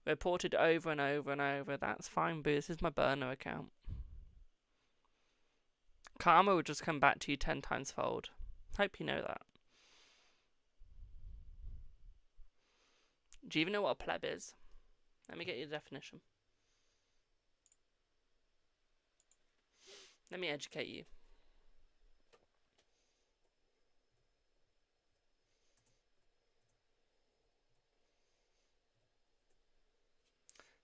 Reported over and over and over. That's fine, boo. This is my burner account. Karma will just come back to you 10 times fold. Hope you know that. Do you even know what a pleb is? Let me get you the definition. Let me educate you.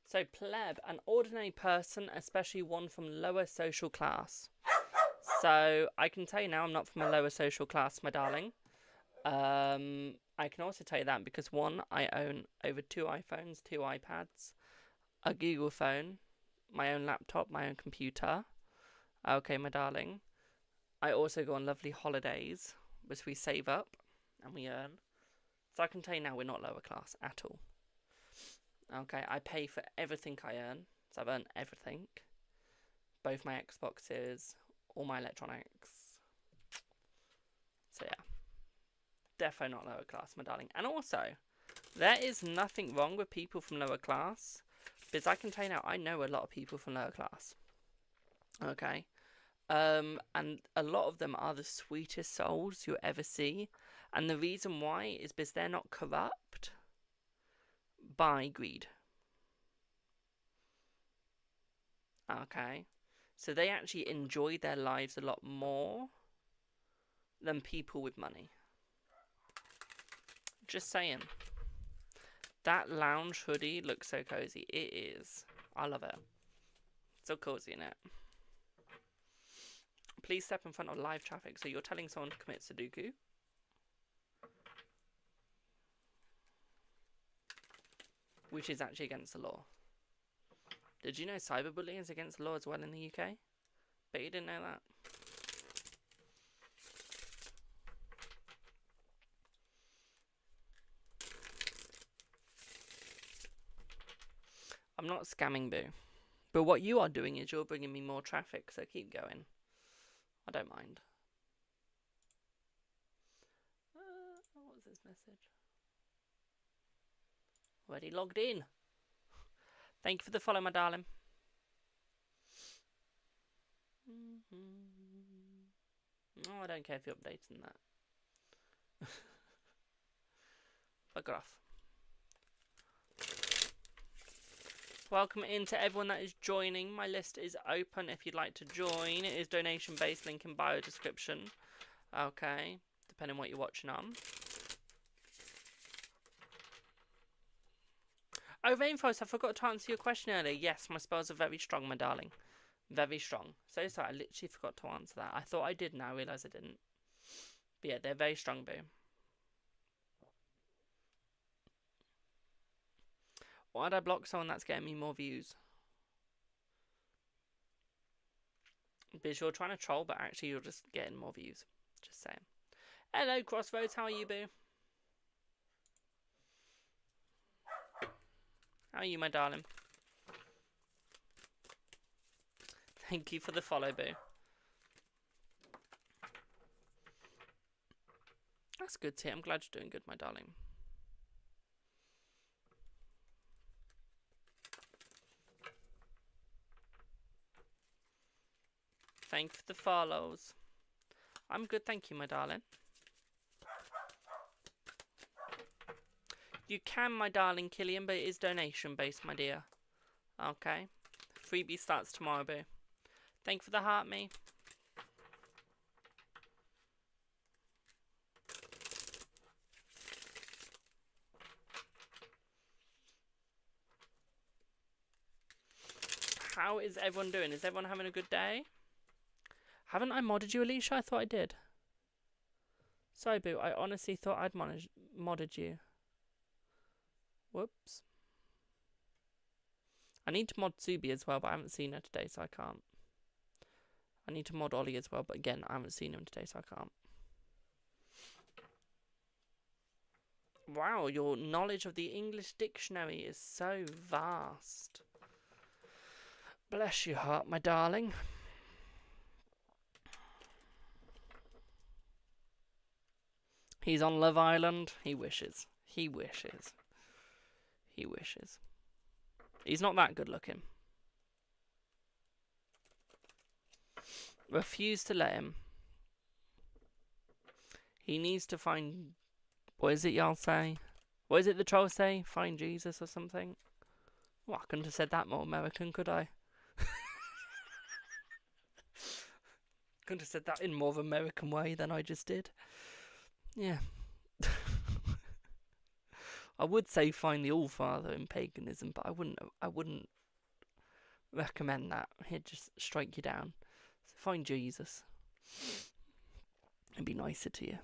So, pleb, an ordinary person, especially one from lower social class. So, I can tell you now I'm not from a lower social class, my darling. I can also tell you that because, one, I own over 2 iPhones, 2 iPads, a Google phone, my own laptop, my own computer. Okay, my darling. I also go on lovely holidays, which we save up and we earn. So I can tell you now we're not lower class at all. Okay, I pay for everything I earn. So I've earned everything. Both my Xboxes, all my electronics. So yeah. Defo not lower class, my darling. And also, there is nothing wrong with people from lower class. Because I can tell you now, I know a lot of people from lower class. Okay. And a lot of them are the sweetest souls you'll ever see. And the reason why is because they're not corrupt by greed. Okay. So they actually enjoy their lives a lot more than people with money. Just saying. That lounge hoodie looks so cozy. It is. I love it. So cozy, innit? Please step in front of live traffic. So you're telling someone to commit Sudoku? Which is actually against the law. Did you know cyberbullying is against the law as well in the UK? Bet you didn't know that. I'm not scamming, boo. But what you are doing is you're bringing me more traffic, so keep going. I don't mind. What was this message? Already logged in. Thank you for the follow, my darling. Oh, I don't care if you're updating that. Fuck off. Welcome in to everyone that is joining. My list is open if you'd like to join. It is donation based, link in bio description. Okay, depending on what you're watching on. Oh, Rainforest, I forgot to answer your question earlier. Yes, my spells are very strong, my darling. Very strong. So sorry, I literally forgot to answer that. I thought I did, now I realise I didn't. But yeah, they're very strong, boo. Why'd I block someone that's getting me more views? Because you're trying to troll, but actually you're just getting more views. Just saying. Hello, Crossroads. How are you, boo? How are you, my darling? Thank you for the follow, boo. That's good to hear. I'm glad you're doing good, my darling. Thank you for the follows. I'm good, thank you, my darling. You can, my darling Killian, but it is donation based, my dear. Okay. Freebie starts tomorrow, boo. Thank you for the heart, me. How is everyone doing? Is everyone having a good day? Haven't I modded you, Alicia? I thought I did. Sorry, Boo. I honestly thought I'd modded you. Whoops. I need to mod Subi as well, but I haven't seen her today, so I can't. I need to mod Ollie as well, but again, I haven't seen him today, so I can't. Wow, your knowledge of the English dictionary is so vast. Bless your heart, my darling. He's on Love Island. He wishes. He wishes. He wishes. He's not that good looking. Refuse to let him. He needs to find... What is it y'all say? What is it the trolls say? Find Jesus or something? Well, I couldn't have said that more American, could I? Couldn't have said that in more of an American way than I just did. Yeah. I would say find the All-Father in paganism, but I wouldn't recommend that. He'd just strike you down. So find Jesus. It'd be nicer to you.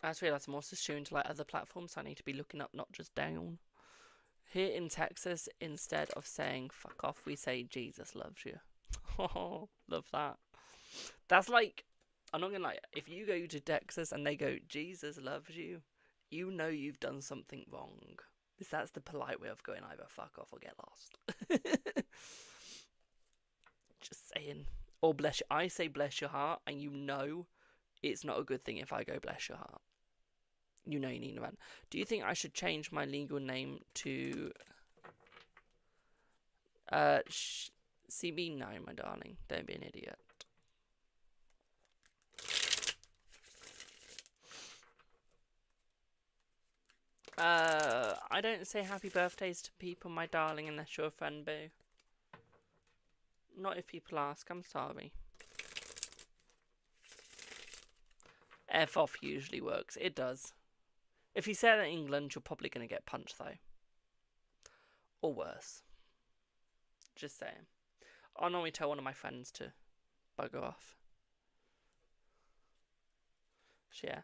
I just realised I'm also streaming to like other platforms, so I need to be looking up, not just down. Here in Texas, instead of saying fuck off, we say Jesus loves you. Oh, love that. That's like, I'm not gonna lie, if you go to Texas and they go, Jesus loves you, you know you've done something wrong. Because that's the polite way of going either fuck off or get lost. Just saying. Or bless you. I say bless your heart, and you know it's not a good thing if I go bless your heart. You know you need to run. Do you think I should change my legal name to... CB? No, my darling. Don't be an idiot. I don't say happy birthdays to people, my darling, unless you're a friend, Boo. Not if people ask, I'm sorry. F off usually works. It does. If you say that in England, you're probably going to get punched, though. Or worse. Just saying. I'll normally tell one of my friends to bugger off. Yeah.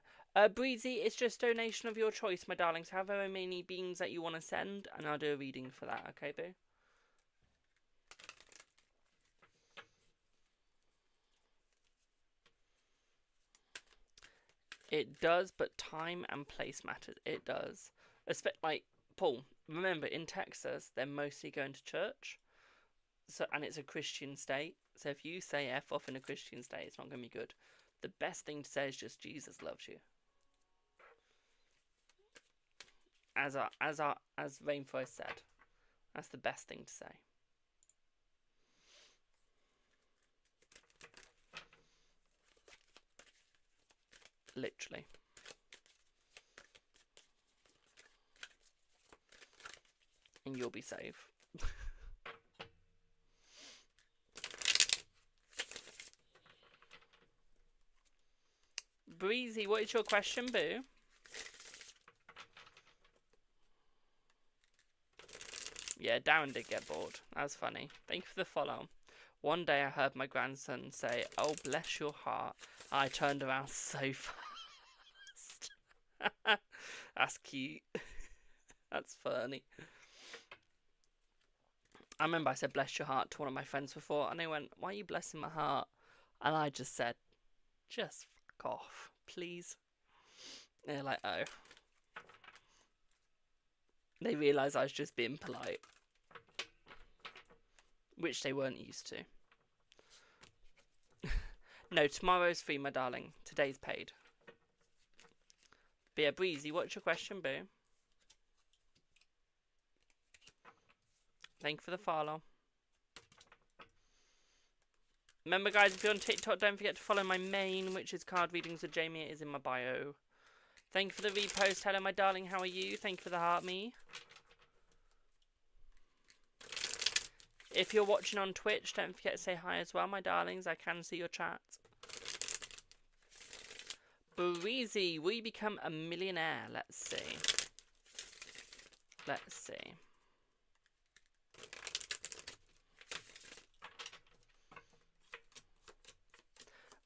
Breezy, it's just donation of your choice, my darlings. However many beans that you want to send, and I'll do a reading for that, okay, Boo? It does, but time and place matters. It does. Like, Paul, remember, in Texas, they're mostly going to church. So, and it's a Christian state. So if you say F off in a Christian state, it's not going to be good. The best thing to say is just Jesus loves you. As Rainforest said. That's the best thing to say. Literally. And you'll be safe. Breezy, what is your question, Boo? Yeah, Darren did get bored. That was funny. Thank you for the follow. One day I heard my grandson say, "Oh, bless your heart." I turned around so fast. That's cute. That's funny. I remember I said, "Bless your heart" to one of my friends before, and they went, "Why are you blessing my heart?" And I just said, "Just fuck off, please." And they're like, "Oh." They realised I was just being polite. Which they weren't used to. No, tomorrow's free, my darling. Today's paid. But yeah, Breezy, what's your question, Boo? Thank you for the follow. Remember, guys, if you're on TikTok, don't forget to follow my main, which is Card Readings with Jamie. It is in my bio. Thank you for the repost. Hello, my darling. How are you? Thank you for the heart me. If you're watching on Twitch, don't forget to say hi as well, my darlings. I can see your chat. Breezy, will you become a millionaire? Let's see. Let's see.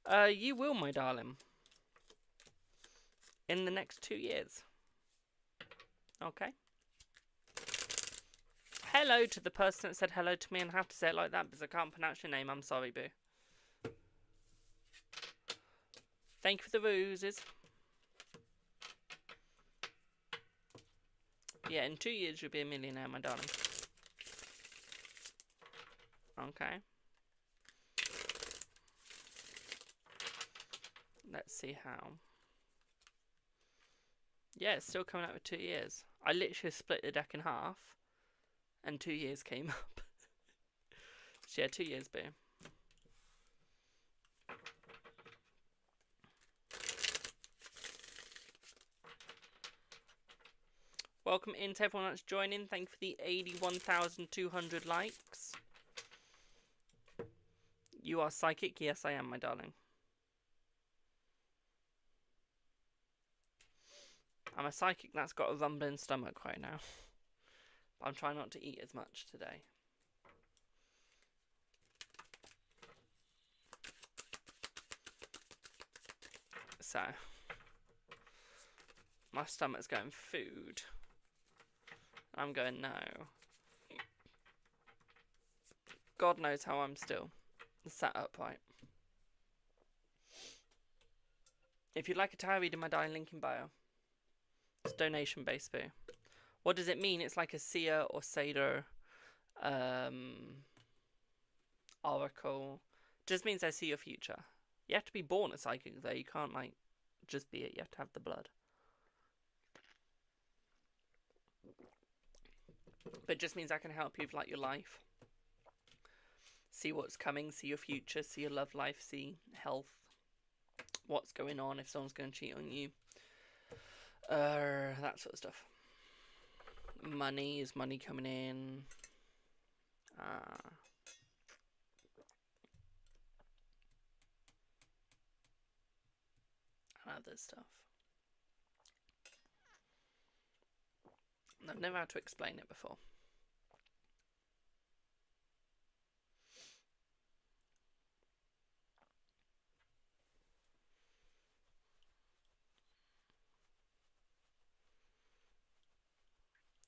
You will, my darling. In the next 2 years. Okay. Hello to the person that said hello to me, and I have to say it like that because I can't pronounce your name. I'm sorry, boo. Thank you for the roses. Yeah, in 2 years you'll be a millionaire, my darling. Okay. Let's see how. Yeah, it's still coming out with 2 years. I literally split the deck in half, and 2 years came up. So yeah, 2 years, boo. Welcome in to everyone that's joining. Thank you for the 81,200 likes. You are psychic? Yes, I am, my darling. I'm a psychic that's got a rumbling stomach right now. But I'm trying not to eat as much today. So, my stomach's going food. I'm going no. God knows how I'm still sat upright. If you'd like a tarot reading, my darling, link in bio. It's donation based, boo. What does it mean? It's like a seer or satyr, oracle. Just means I see your future. You have to be born a psychic though. You can't like just be it. You have to have the blood. But it just means I can help you with like your life. See what's coming, see your future, see your love life, see health. What's going on, if someone's going to cheat on you. That sort of stuff. Money, is money coming in? And other stuff. I've never had to explain it before.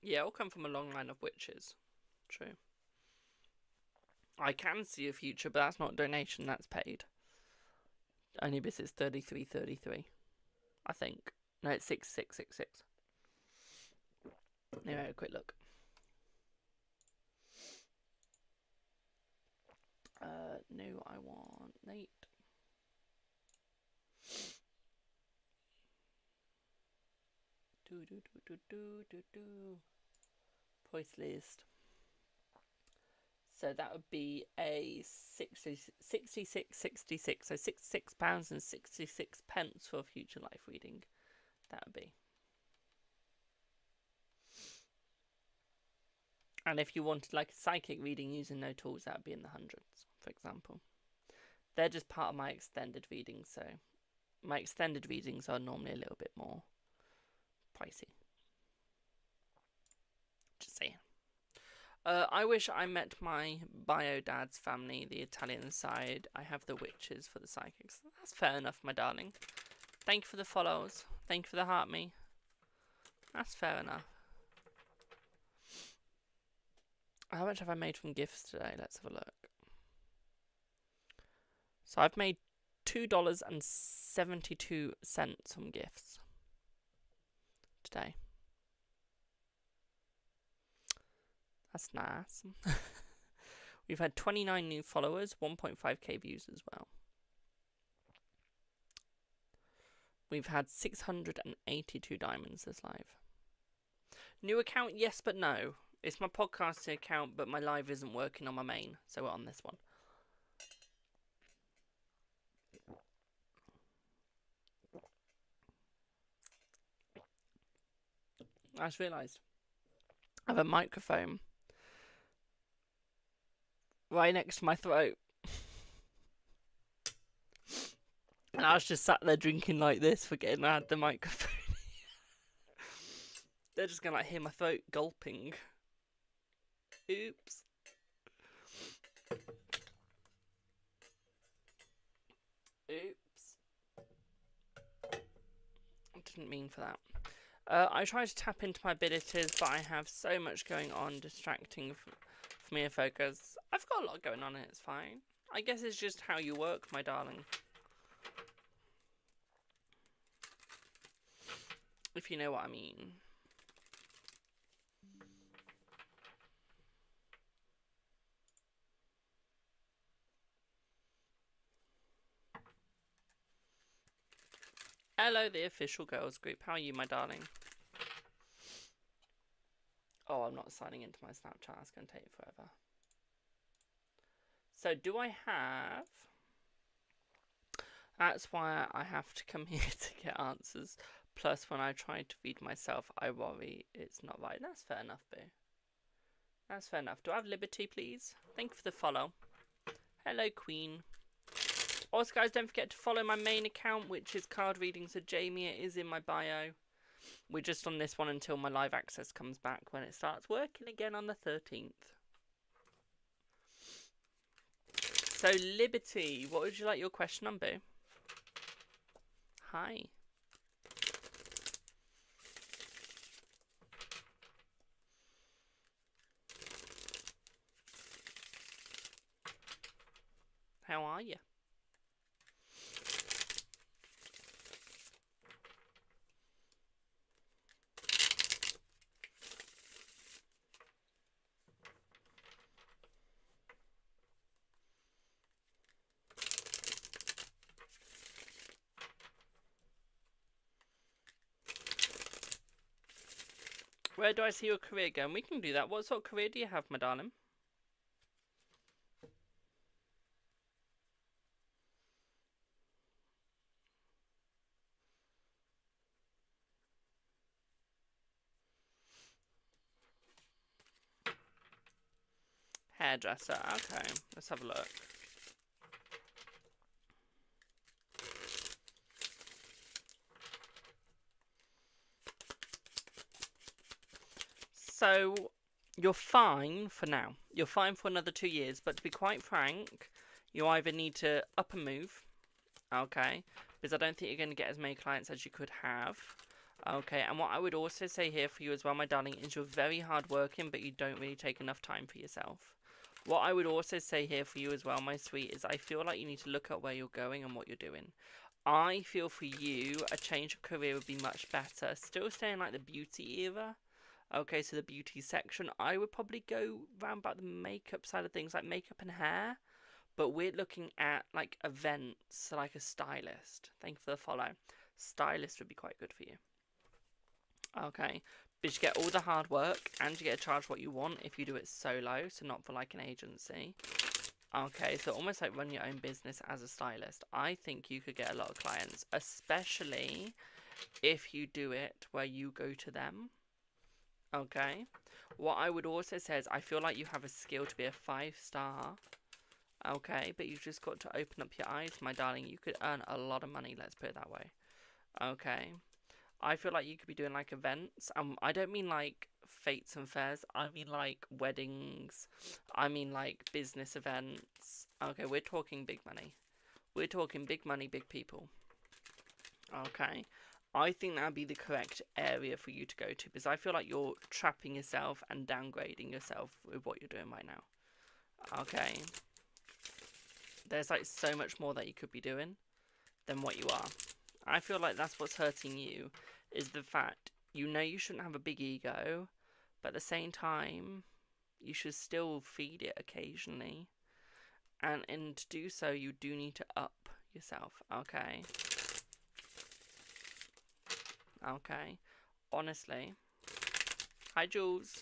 Yeah, it'll come from a long line of witches. True. I can see a future, but that's not donation, that's paid. Only because it's 3333. I think. No, it's 6666. Anyway, a quick look. No, I want Nate. Price list. So that would be a 66.66. So £66.66 for a future life reading. That would be. And if you wanted like a psychic reading using no tools, that would be in the hundreds, for example. They're just part of my extended readings, so my extended readings are normally a little bit more pricey. Just saying. I wish I met my bio dad's family, the Italian side. I have the witches for the psychics. That's fair enough, my darling. Thank you for the follows. Thank you for the heart me. That's fair enough. How much have I made from gifts today? Let's have a look. So I've made $2.72 from gifts today. That's nice. We've had 29 new followers, 1.5k views as well. We've had 682 diamonds this live. New account, yes but no. It's my podcasting account, but my live isn't working on my main, so we're on this one. I just realised I have a microphone right next to my throat. And I was just sat there drinking like this, forgetting I had the microphone. They're just gonna like hear my throat gulping. Oops. Oops. I didn't mean for that. I try to tap into my abilities, but I have so much going on, distracting for me to focus. I've got a lot going on and it's fine. I guess it's just how you work, my darling. If you know what I mean. Hello, the official girls group. How are you, my darling? Oh, I'm not signing into my Snapchat. It's going to take forever. So, do I have... That's why I have to come here to get answers. Plus, when I try to feed myself, I worry it's not right. That's fair enough, boo. That's fair enough. Do I have Liberty, please? Thank you for the follow. Hello, Queen. Also, guys, don't forget to follow my main account, which is Card Readings with Jamie. It is in my bio. We're just on this one until my live access comes back when it starts working again on the 13th. So, Liberty, what would you like your question on, boo? Hi. How are you? Where do I see your career going? We can do that. What sort of career do you have, my darling? Hairdresser. Okay, let's have a look. So, you're fine for now. You're fine for another 2 years, but to be quite frank, you either need to up and move, okay, because I don't think you're going to get as many clients as you could have, okay, and what I would also say here for you as well, my darling, is you're very hard working, but you don't really take enough time for yourself. What I would also say here for you as well, my sweet, is I feel like you need to look at where you're going and what you're doing. I feel for you, a change of career would be much better. Still staying like the beauty era. Okay, so the beauty section, I would probably go round about the makeup side of things, like makeup and hair. But we're looking at like events, like a stylist. Thank you for the follow. Stylist would be quite good for you. Okay, but you get all the hard work and you get to charge what you want if you do it solo, so not for like an agency. Okay, so almost like run your own business as a stylist. I think you could get a lot of clients, especially if you do it where you go to them. Okay, what I would also say is I feel like you have a skill to be a 5-star. Okay, but you've just got to open up your eyes, my darling. You could earn a lot of money, let's put it that way. Okay, I feel like you could be doing like events. I don't mean like fates and fairs. I mean like weddings. I mean like business events. Okay, we're talking big money. We're talking big money, big people. Okay, I think that would be the correct area for you to go to, because I feel like you're trapping yourself and downgrading yourself with what you're doing right now. Okay, there's like so much more that you could be doing than what you are. I feel like that's what's hurting you, is the fact you know you shouldn't have a big ego, but at the same time you should still feed it occasionally, and to do so you do need to up yourself. Okay. Okay, honestly. Hi, Jules.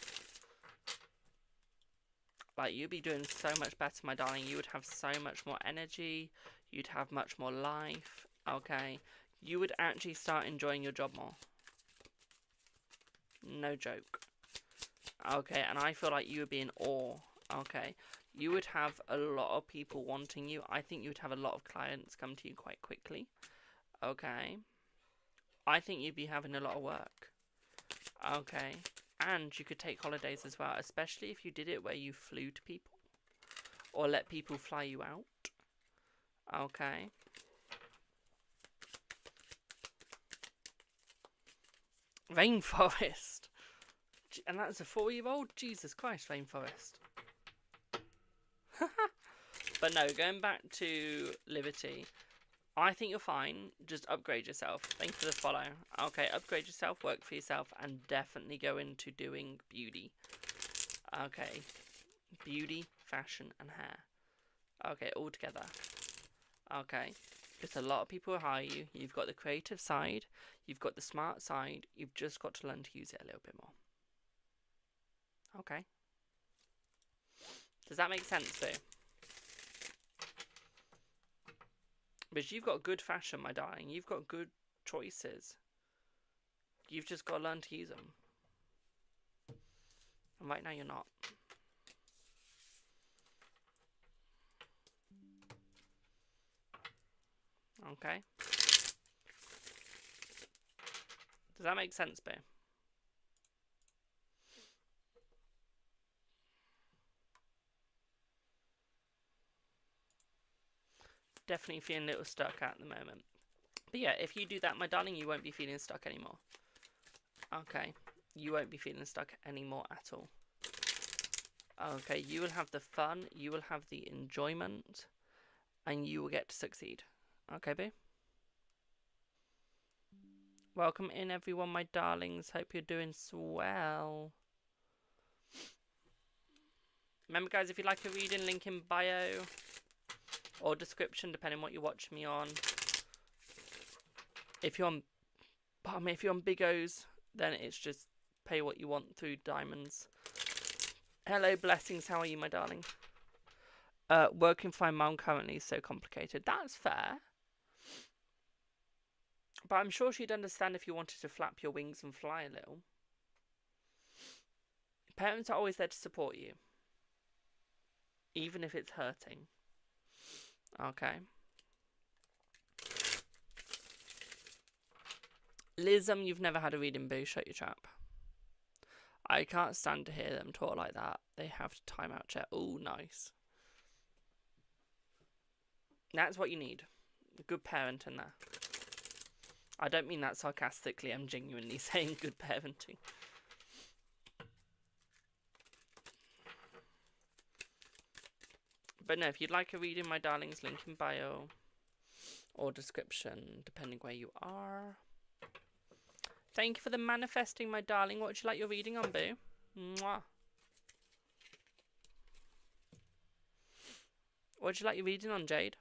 Like, you'd be doing so much better, my darling. You would have so much more energy. You'd have much more life. Okay, you would actually start enjoying your job more. No joke. Okay, and I feel like you would be in awe. Okay, you would have a lot of people wanting you. I think you would have a lot of clients come to you quite quickly. Okay. I think you'd be having a lot of work. Okay. And you could take holidays as well, especially if you did it where you flew to people or let people fly you out. Okay. Rainforest. And that's a 4-year-old? Jesus Christ, Rainforest. But no, going back to Liberty, I think you're fine. Just upgrade yourself. Thank you for the follow. Okay, upgrade yourself, work for yourself, and definitely go into doing beauty. Okay, beauty, fashion, and hair. Okay, all together. Okay, there's a lot of people who hire you. You've got the creative side, you've got the smart side. You've just got to learn to use it a little bit more. Okay. Does that make sense, though? Because you've got good fashion, my darling. You've got good choices. You've just got to learn to use them. And right now you're not. Okay. Does that make sense, babe? Definitely feeling a little stuck at the moment. But yeah, if you do that, my darling, you won't be feeling stuck anymore. Okay. You won't be feeling stuck anymore at all. Okay, you will have the fun, you will have the enjoyment, and you will get to succeed. Okay, boo? Welcome in, everyone, my darlings. Hope you're doing swell. Remember, guys, if you'd like a reading, link in bio or description, depending on what you're watching me on. If you're on, pardon me, if you're on Big O's, then it's just pay what you want through diamonds. Hello, blessings. How are you, my darling? Working for my mum currently is so complicated. That's fair. But I'm sure she'd understand if you wanted to flap your wings and fly a little. Parents are always there to support you. Even if it's hurting. Okay. Liz, you've never had a reading, boo. Shut your trap. I can't stand to hear them talk like that. They have to time out chat. Oh, nice. That's what you need. A good parent in there. I don't mean that sarcastically. I'm genuinely saying good parenting. But no, if you'd like a reading, my darlings, link in bio or description, depending where you are. Thank you for the manifesting, my darling. What would you like your reading on, boo? Mwah. What would you like your reading on, Jade?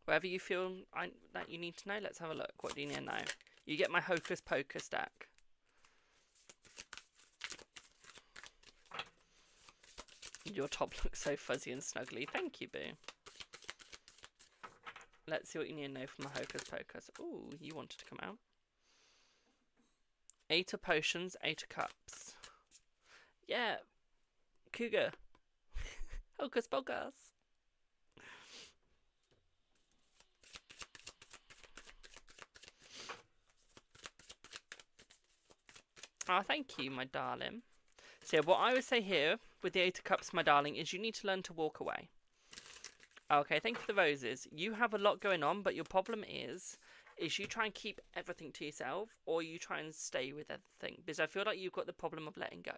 Whatever you feel that you need to know, let's have a look. What do you need to know? You get my Hocus Pocus deck. Your top looks so fuzzy and snuggly. Thank you, boo. Let's see what you need to know from the Hocus Pocus. Ooh, you wanted to come out. 8 of Potions, 8 of Cups. Yeah. Cougar. Hocus Pocus. Oh, thank you, my darling. So yeah, what I would say here with the 8 of Cups, my darling, is you need to learn to walk away. Okay, thank you for the roses. You have a lot going on, but your problem is you try and keep everything to yourself, or you try and stay with everything. Because I feel like you've got the problem of letting go.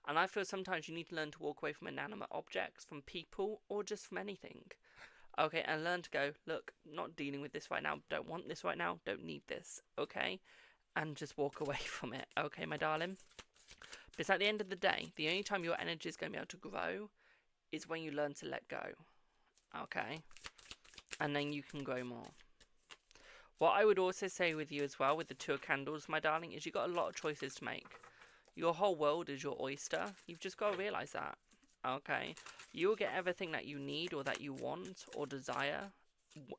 And I feel sometimes you need to learn to walk away from inanimate objects, from people, or just from anything. Okay, and learn to go, look, not dealing with this right now, don't want this right now, don't need this, okay? And just walk away from it, okay, my darling? Because at the end of the day, the only time your energy is going to be able to grow is when you learn to let go, okay? And then you can grow more. What I would also say with you as well, with the 2 of Candles, my darling, is you've got a lot of choices to make. Your whole world is your oyster. You've just got to realise that, okay? You will get everything that you need or that you want or desire,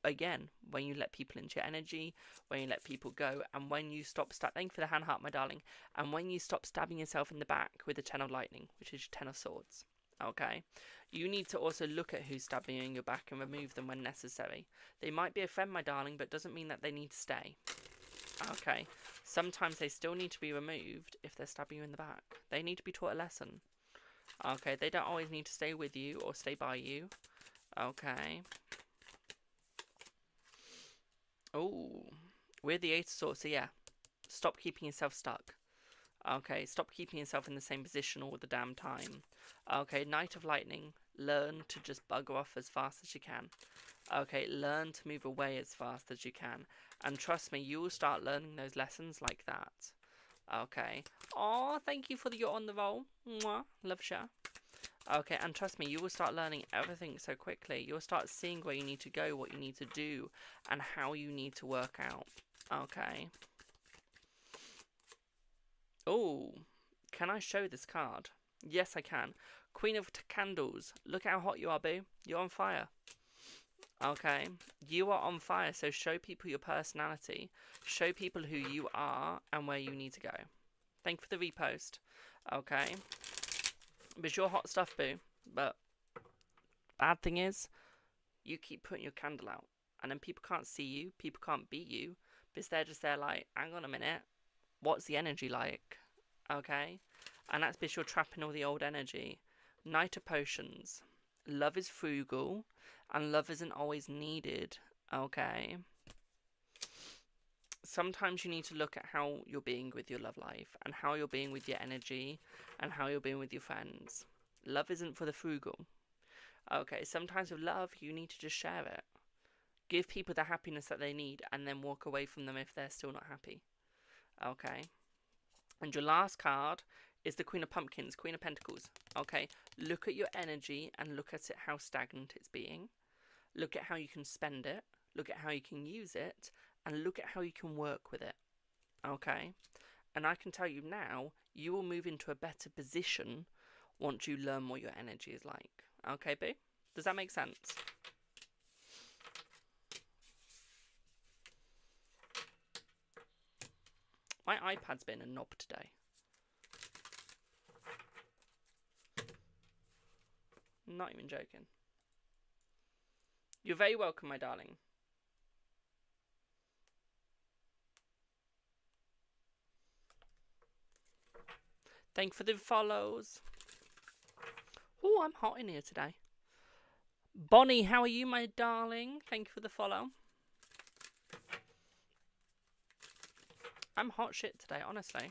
again, when you let people into your energy, when you let people go, and when you stop thank you for the hand heart, my darling, and when you stop stabbing yourself in the back with the 10 of Lightning, which is your 10 of Swords. Okay, you need to also look at who's stabbing you in your back and remove them when necessary. They might be a friend, my darling, but doesn't mean that they need to stay. Okay, sometimes they still need to be removed if they're stabbing you in the back. They need to be taught a lesson. Okay, they don't always need to stay with you or stay by you. Okay. Oh, we're the 8 of Swords, so yeah. Stop keeping yourself stuck. Okay, stop keeping yourself in the same position all the damn time. Okay, Knight of Lightning, learn to just bugger off as fast as you can. Okay, learn to move away as fast as you can. And trust me, you will start learning those lessons like that. Okay. Oh, thank you for the you're on the roll. Mwah. Love share. Okay, and trust me, you will start learning everything so quickly. You'll start seeing where you need to go, what you need to do, and how you need to work out. Okay. Oh, can I show this card? Yes, I can. Queen of Candles. Look how hot you are, boo. You're on fire. Okay, you are on fire, so show people your personality. Show people who you are and where you need to go. Thank you for the repost. Okay. But you're hot stuff, boo. But bad thing is, you keep putting your candle out. And then people can't see you. People can't beat you. Because they're just there like, hang on a minute. What's the energy like? Okay. And that's because you're trapping all the old energy. Knight of Potions. Love is frugal. And love isn't always needed. Okay. Sometimes you need to look at how you're being with your love life, and how you're being with your energy, and how you're being with your friends. Love isn't for the frugal. Okay, sometimes with love, you need to just share it. Give people the happiness that they need, and then walk away from them if they're still not happy. Okay. And your last card is the Queen of Pumpkins, Queen of Pentacles. Okay, look at your energy and look at it, how stagnant it's being. Look at how you can spend it. Look at how you can use it. And look at how you can work with it. Okay? And I can tell you now, you will move into a better position once you learn what your energy is like. Okay, boo? Does that make sense? My iPad's been a knob today. Not even joking. You're very welcome, my darling. Thank you for the follows. Oh, I'm hot in here today. Bonnie, how are you, my darling? Thank you for the follow. I'm hot shit today, honestly.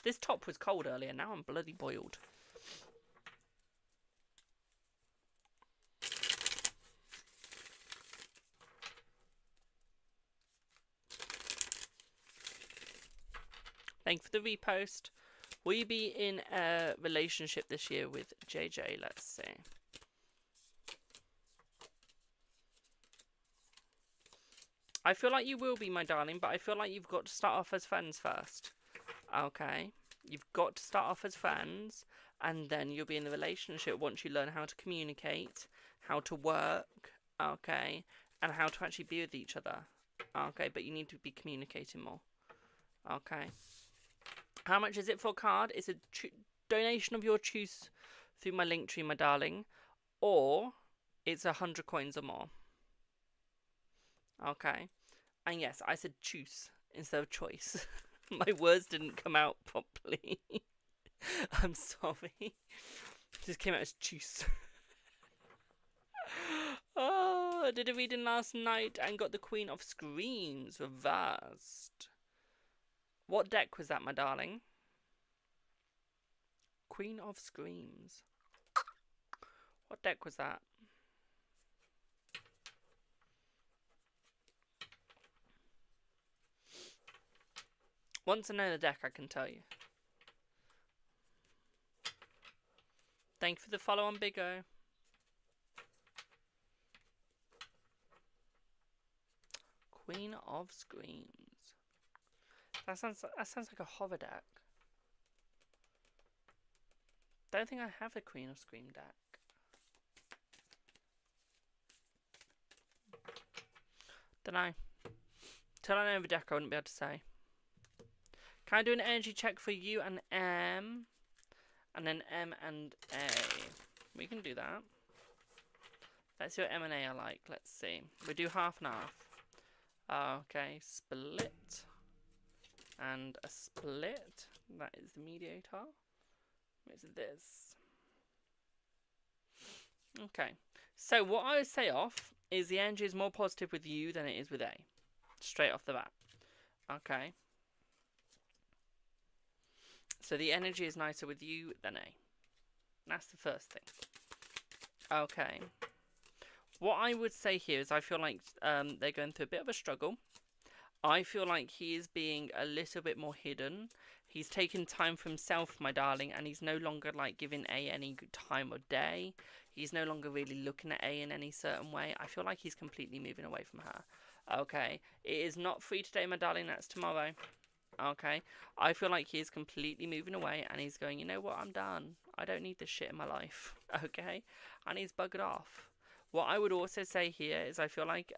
This top was cold earlier, now I'm bloody boiled. Thank you for the repost. Will you be in a relationship this year with JJ? Let's see. I feel like you will be, my darling, but I feel like you've got to start off as friends first. Okay? You've got to start off as friends, and then you'll be in the relationship once you learn how to communicate, how to work, okay, and how to actually be with each other. Okay, but you need to be communicating more. Okay. How much is it for a card? It's a donation of your choice through my link tree, my darling, or it's 100 coins or more. Okay. And yes, I said choose instead of choice. My words didn't come out properly. I'm sorry. It just came out as choose. Oh, I did a reading last night and got the Queen of Screams reversed. What deck was that, my darling? Queen of Screams. What deck was that? Once I know the deck, I can tell you. Thank you for the follow on Big O. Queen of Screams. That sounds like a horror deck. Don't think I have a Queen of Scream deck. Don't know. Till I know the deck, I wouldn't be able to say. Can I do an energy check for you and M? And then M and A. We can do that. Let's see what M and A are like. Let's see. We do half and half. Okay, split. And a split. That is the mediator. What's this? Okay. So what I would say off is the energy is more positive with you than it is with A. Straight off the bat. Okay. So the energy is nicer with you than A. That's the first thing. Okay. What I would say here is I feel like they're going through a bit of a struggle. I feel like he is being a little bit more hidden. He's taken time for himself, my darling, and he's no longer like giving A any time or day. He's no longer really looking at A in any certain way. I feel like he's completely moving away from her. Okay. It is not free today, my darling. That's tomorrow. Okay, I feel like he is completely moving away and he's going, you know what, I'm done. I don't need this shit in my life. Okay, and he's buggered off. What I would also say here is I feel like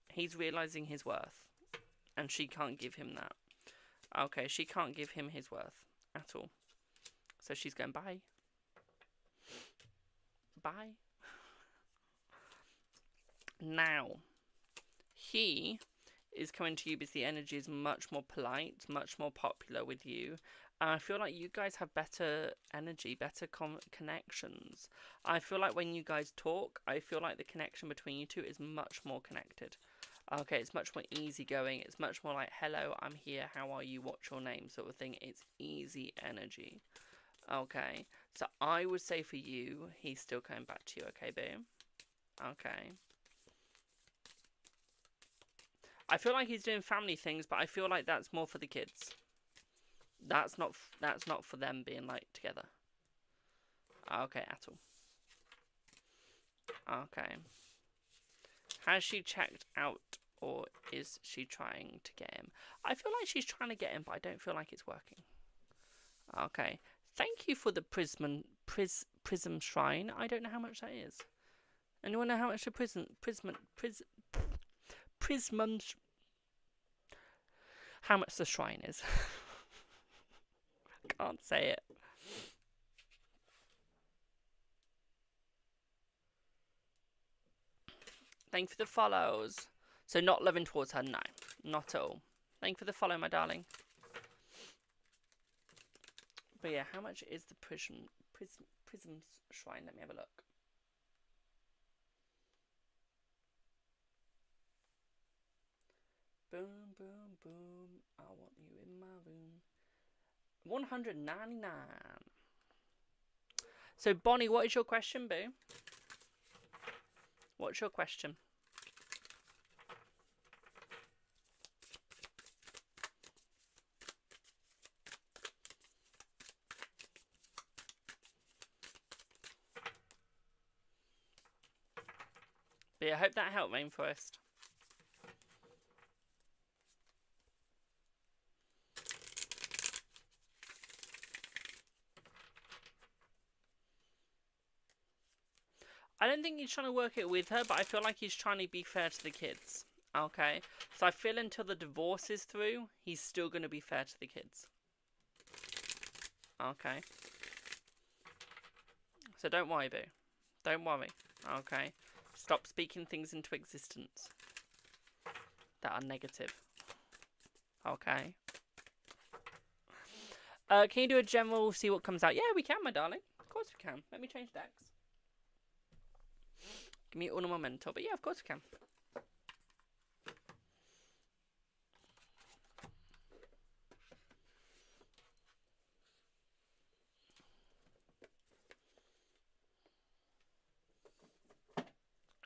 he's realising his worth and she can't give him that. Okay, she can't give him his worth at all. So she's going, bye. Bye. Now, he is coming to you because the energy is much more polite, much more popular with you. And I feel like you guys have better energy, better connections. I feel like when you guys talk, I feel like the connection between you two is much more connected. Okay, it's much more easygoing. It's much more like, hello, I'm here, how are you, what's your name, sort of thing. It's easy energy. Okay, so I would say for you, he's still coming back to you, okay, boo? Okay. I feel like he's doing family things, but I feel like that's more for the kids. That's not for them being like together. Okay, at all. Okay. Has she checked out, or is she trying to get him? I feel like she's trying to get him, but I don't feel like it's working. Okay. Thank you for the prism shrine. I don't know how much that is. Anyone know how much the how much the shrine is? I can't say it. Thank you for the follows. So not loving towards her, no, not at all. Thank you for the follow, my darling. But yeah, how much is the prism's shrine? Let me have a look. Boom, boom, boom. I want you in my room. 199. So, Bonnie, what is your question, boo? What's your question? But yeah, I hope that helped, Rainforest. I don't think he's trying to work it with her, but I feel like he's trying to be fair to the kids. Okay? So I feel until the divorce is through, he's still going to be fair to the kids. Okay? So don't worry, boo. Don't worry. Okay? Stop speaking things into existence that are negative. Okay? Can you do a general, see what comes out? Yeah, we can, my darling. Of course we can. Let me change decks. Give me un momento. But yeah, of course we can.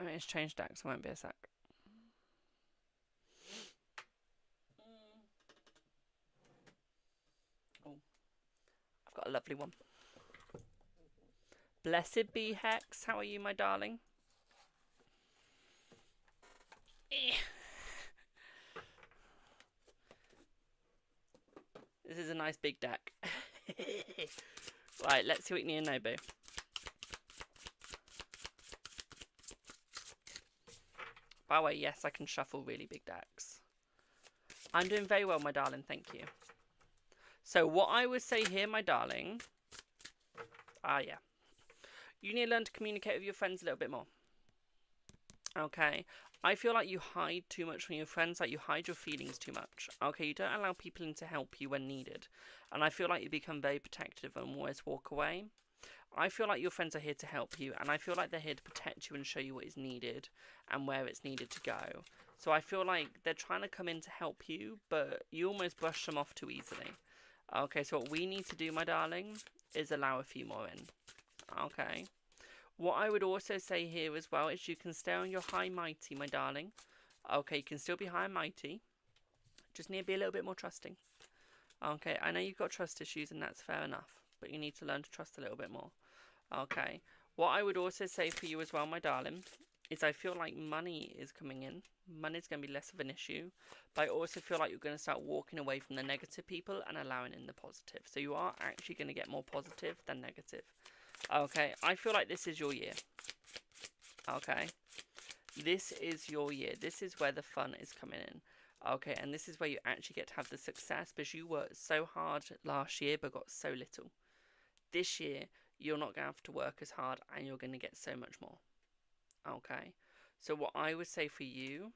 Let's change decks. I won't be a sec. Oh, I've got a lovely one. Blessed be Hex. How are you, my darling? This is a nice big deck. Right, let's see what you need to know, boo. By the way, yes, I can shuffle really big decks. I'm doing very well, my darling, thank you. So what I would say here, my darling, yeah, you need to learn to communicate with your friends a little bit more. Okay, I feel like you hide too much from your friends, like you hide your feelings too much. Okay, you don't allow people in to help you when needed. And I feel like you become very protective and always walk away. I feel like your friends are here to help you, and I feel like they're here to protect you and show you what is needed and where it's needed to go. So I feel like they're trying to come in to help you, but you almost brush them off too easily. Okay, so what we need to do, my darling, is allow a few more in. Okay. What I would also say here as well is you can stay on your high mighty, my darling. Okay, you can still be high and mighty. Just need to be a little bit more trusting. Okay, I know you've got trust issues and that's fair enough. But you need to learn to trust a little bit more. Okay. What I would also say for you as well, my darling, is I feel like money is coming in. Money's going to be less of an issue. But I also feel like you're going to start walking away from the negative people and allowing in the positive. So you are actually going to get more positive than negative. Okay, I feel like this is your year. Okay, this is your year. This is where the fun is coming in. Okay, and this is where you actually get to have the success because you worked so hard last year but got so little. This year, you're not going to have to work as hard and you're going to get so much more. Okay, so what I would say for you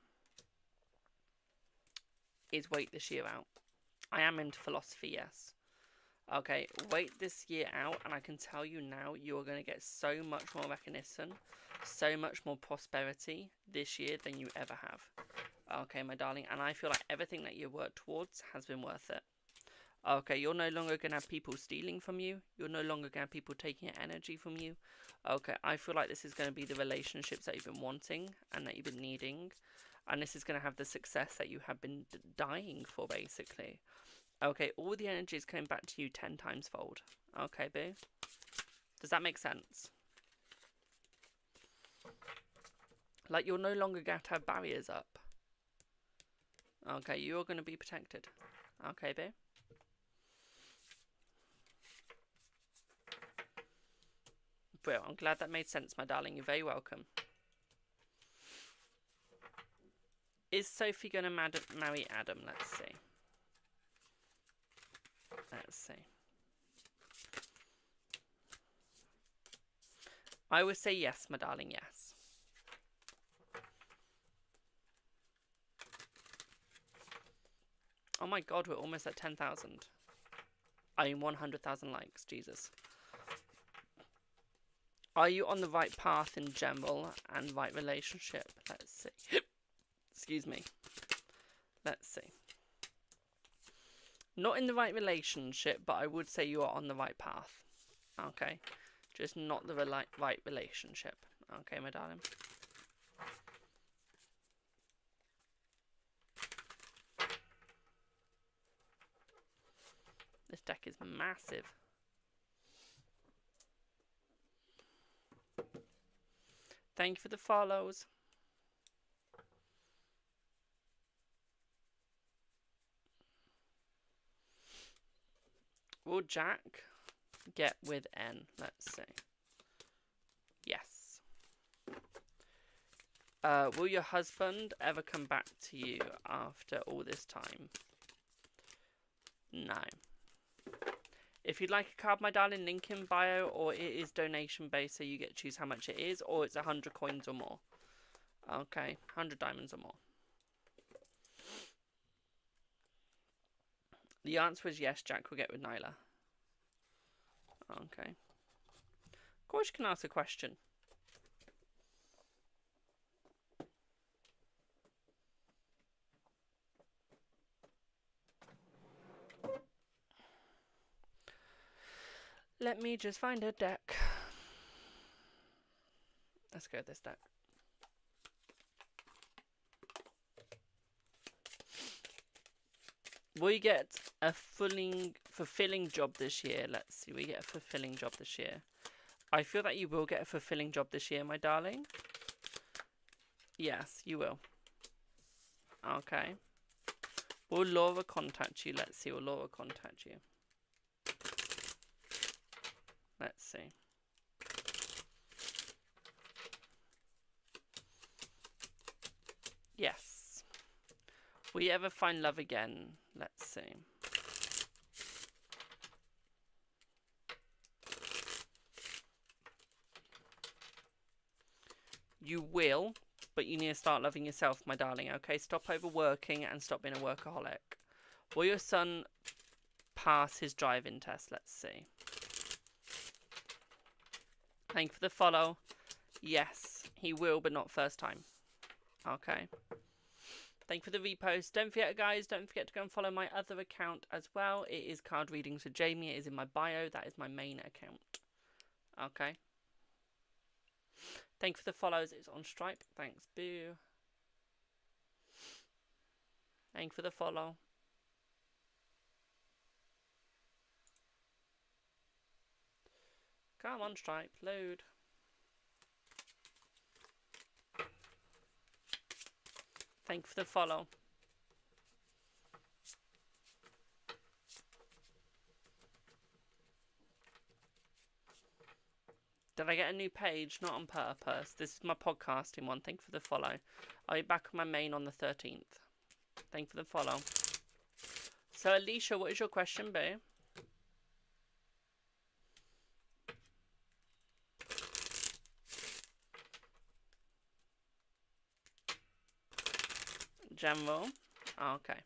is wait this year out. I am into philosophy, yes. Okay, wait this year out, and I can tell you now, you're going to get so much more recognition, so much more prosperity this year than you ever have. Okay, my darling, and I feel like everything that you worked towards has been worth it. Okay, you're no longer going to have people stealing from you. You're no longer going to have people taking your energy from you. Okay, I feel like this is going to be the relationships that you've been wanting and that you've been needing. And this is going to have the success that you have been dying for, basically. Okay, all the energy is coming back to you 10 times fold. Okay, boo? Does that make sense? Like, you're no longer going to have barriers up. Okay, you're going to be protected. Okay, boo? Bro, I'm glad that made sense, my darling. You're very welcome. Is Sophie going to marry Adam? Let's see. Let's see. I would say yes, my darling, yes. Oh my god, we're almost at 10,000. I mean 100,000 likes, Jesus. Are you on the right path in general and right relationship? Let's see. Excuse me. Let's see. Not in the right relationship, but I would say you are on the right path. Okay. Just not the right relationship. Okay, my darling. This deck is massive. Thank you for the follows. Will Jack get with N? Let's see. Yes. Will your husband ever come back to you after all this time? No. If you'd like a card, my darling, link in bio, or it is donation based, so you get to choose how much it is, or it's 100 coins or more. Okay, 100 diamonds or more. The answer is yes, Jack will get with Nyla. Okay. Of course you can ask a question. Let me just find a deck. Let's go with this deck. We get a fulfilling job this year. Let's see, we get a fulfilling job this year. I feel that you will get a fulfilling job this year, my darling. Yes, you will. Okay. Will Laura contact you? Let's see, will Laura contact you? Let's see. Yes. Will you ever find love again? Let's see. You will, but you need to start loving yourself, my darling, okay? Stop overworking and stop being a workaholic. Will your son pass his driving test? Let's see. Thank you for the follow. Yes, he will, but not first time. Okay. Thank you for the repost. Don't forget, guys, don't forget to go and follow my other account as well. It is Card Readings with Jamie. It is in my bio. That is my main account. Okay. Thank you for the follows. It's on Stripe. Thanks, Boo. Thank you for the follow. Come on, Stripe. Load. Thank you for the follow. Did I get a new page? Not on purpose. This is my podcasting one. Thank you for the follow. I'll be back on my main on the 13th. Thank you for the follow. So, Alicia, what is your question, babe? General. Oh, okay.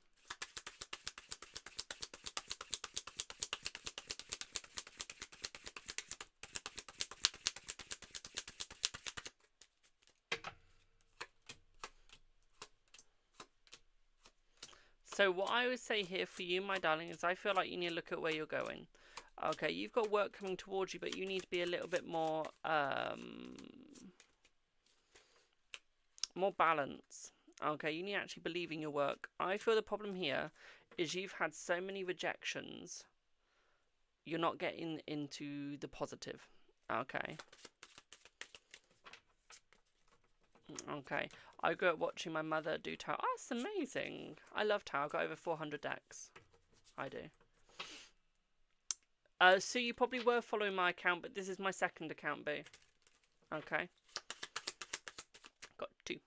So what I would say here for you, my darling, is I feel like you need to look at where you're going. Okay, you've got work coming towards you, but you need to be a little bit more more balanced. Okay, you need to actually believe in your work. I feel the problem here is you've had so many rejections, you're not getting into the positive. Okay. Okay. I grew up watching my mother do tarot. Oh, that's amazing. I love tarot. I've got over 400 decks. I do. So you probably were following my account, but this is my second account, boo. Okay. Got two.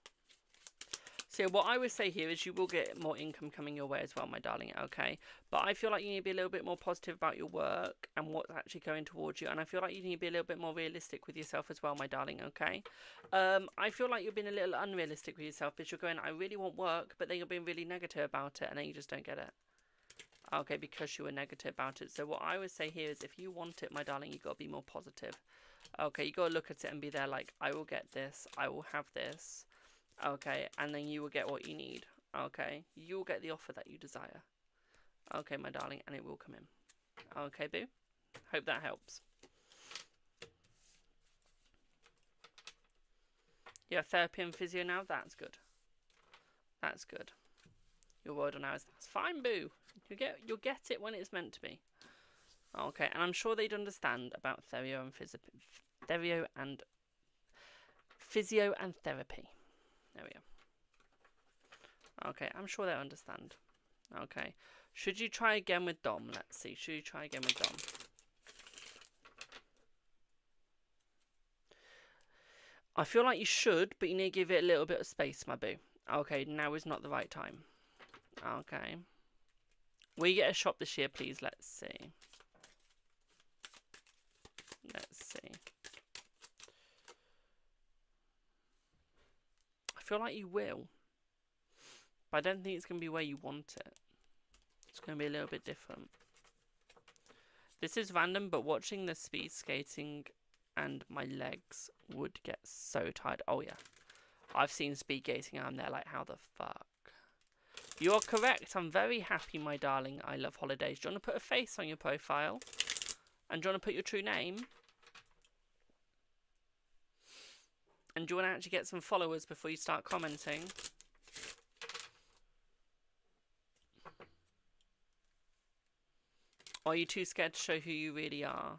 So what I would say here is you will get more income coming your way as well, my darling, okay? But I feel like you need to be a little bit more positive about your work and what's actually going towards you. And I feel like you need to be a little bit more realistic with yourself as well, my darling, okay? I feel like you're being a little unrealistic with yourself because you're going, I really want work, but then you're being really negative about it and then you just don't get it. Okay, because you were negative about it. So what I would say here is if you want it, my darling, you've got to be more positive. Okay, you got to look at it and be there like, I will get this, I will have this. Okay, and then you will get what you need. Okay, you will get the offer that you desire. Okay, my darling, and it will come in. Okay, boo. Hope that helps. Yeah, therapy and physio now. That's good. That's good. Your word on ours. That's fine, boo. You'll get it when it's meant to be. Okay, and I'm sure they'd understand about physio and therapy. There we go. Okay, I'm sure they'll understand. Okay. Should you try again with Dom? Let's see. Should you try again with Dom? I feel like you should, but you need to give it a little bit of space, my boo. Okay, now is not the right time. Okay. Will you get a shop this year, please? Let's see. Let's see. I feel like you will. But I don't think it's going to be where you want it. It's going to be a little bit different. This is random, but watching the speed skating and my legs would get so tired. Oh, yeah. I've seen speed skating and I'm there like, how the fuck? You are correct. I'm very happy, my darling. I love holidays. Do you want to put a face on your profile? And do you want to put your true name? And do you want to actually get some followers before you start commenting? Or are you too scared to show who you really are?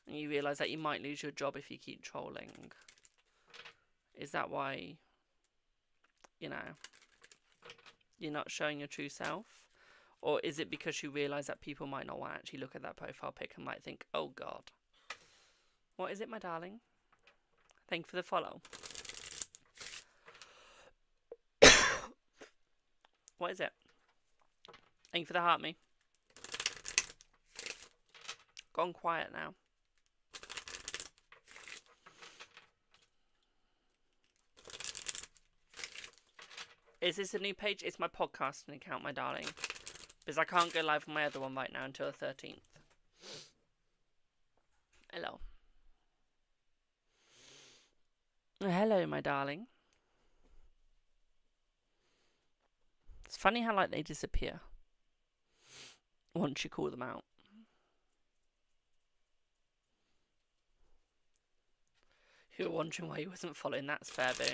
And you realise that you might lose your job if you keep trolling? Is that why, you know, you're not showing your true self? Or is it because you realise that people might not want to actually look at that profile pic and might think, oh God. What is it, my darling? Thank you for the follow. What is it? Thank you for the heart me. Gone quiet now. Is this a new page? It's my podcasting account, my darling. Because I can't go live on my other one right now until the 13th. Hello. Hello, my darling. It's funny how, like, they disappear once you call them out. You were wondering why you wasn't following. That's fair, boo.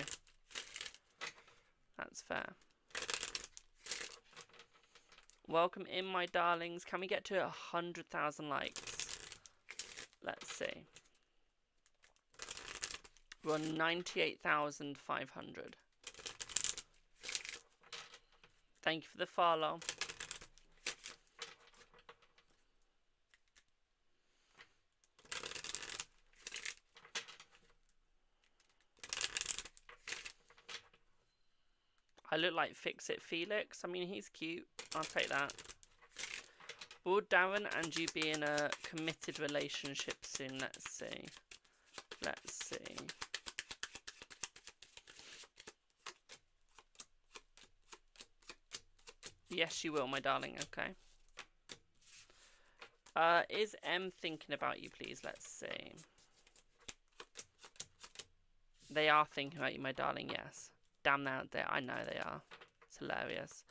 That's fair. Welcome in, my darlings. Can we get to 100,000 likes? Let's see. We're on 98,500. Thank you for the follow. I look like Fix It Felix. I mean, he's cute. I'll take that. Will Darren and you be in a committed relationship soon? Let's see. Let's see. Yes, you will, my darling. Okay. Is M thinking about you, please? Let's see. They are thinking about you, my darling. Yes. Damn, they I know they are. It's hilarious.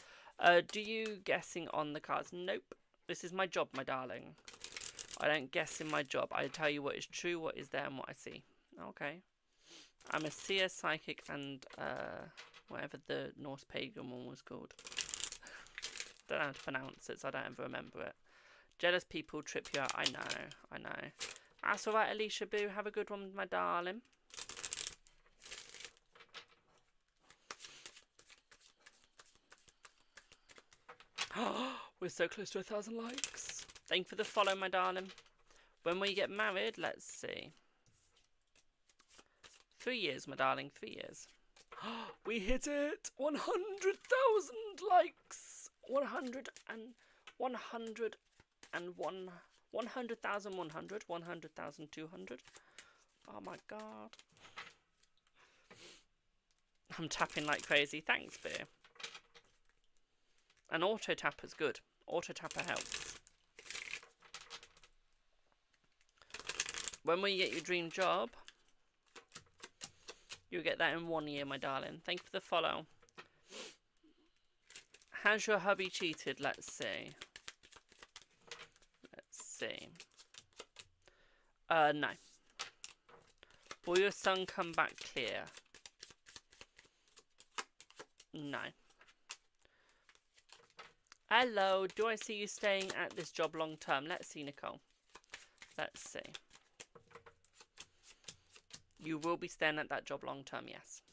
Do you guessing on the cards? Nope. This is my job, my darling. I don't guess in my job. I tell you what is true, what is there, and what I see. Okay. I'm a seer, psychic, and whatever the Norse pagan one was called. Don't know how to pronounce it, so I don't ever remember it. Jealous people trip you out. I know. That's alright, Alicia Boo. Have a good one, my darling. We're so close to 1,000 likes. Thank you for the follow, my darling. When will you get married? Let's see. 3 years, my darling. 3 years. We hit it! 100,000 likes! 100,100, 100,200. Oh my god. I'm tapping like crazy. Thanks, Beer. An auto tapper's good. Auto tapper helps. When will you get your dream job? You'll get that in 1 year, my darling. Thank you for the follow. Has your hubby cheated? Let's see. Let's see. No. Will your son come back clear? No. Hello, do I see you staying at this job long term? Let's see, Nicole. Let's see. You will be staying at that job long term, yes.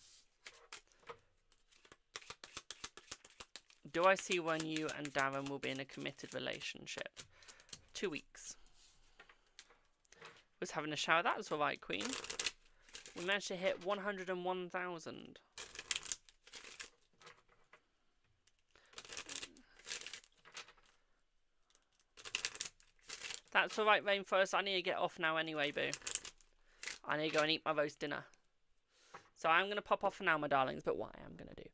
Do I see when you and Darren will be in a committed relationship? 2 weeks. Was having a shower. That's alright, Queen. We managed to hit 101,000. That's alright, Rainforest. I need to get off now anyway, boo. I need to go and eat my roast dinner. So I'm going to pop off for now, my darlings. But what I am going to do...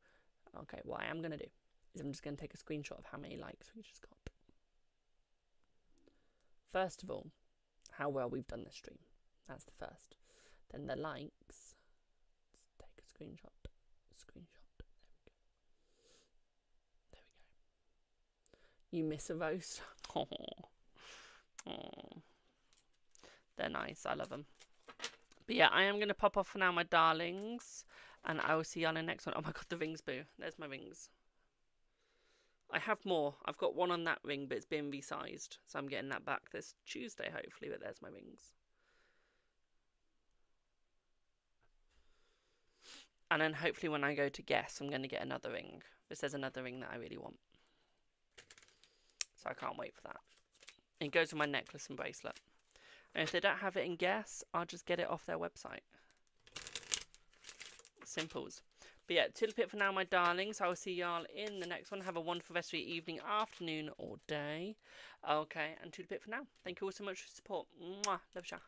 Okay, what I am going to do is I'm just going to take a screenshot of how many likes we just got. First of all, how well we've done this stream. That's the first. Then the likes. Let's take a screenshot. Screenshot. There we go. You miss a roast? Oh. They're nice. I love them. But yeah, I am going to pop off for now, my darlings. And I will see you on the next one. Oh my god, the rings, boo. There's my rings. I have more. I've got one on that ring, but it's been resized. So I'm getting that back this Tuesday, hopefully. But there's my rings. And then hopefully when I go to guess, I'm going to get another ring. This is another ring that I really want. So I can't wait for that. It goes with my necklace and bracelet. And if they don't have it in guess, I'll just get it off their website. Simples. But yeah, toodle pip for now, my darlings. I will see y'all in the next one. Have a wonderful rest of your evening, afternoon, or day. Okay, and toodle pip for now. Thank you all so much for your support. Mwah. Love ya.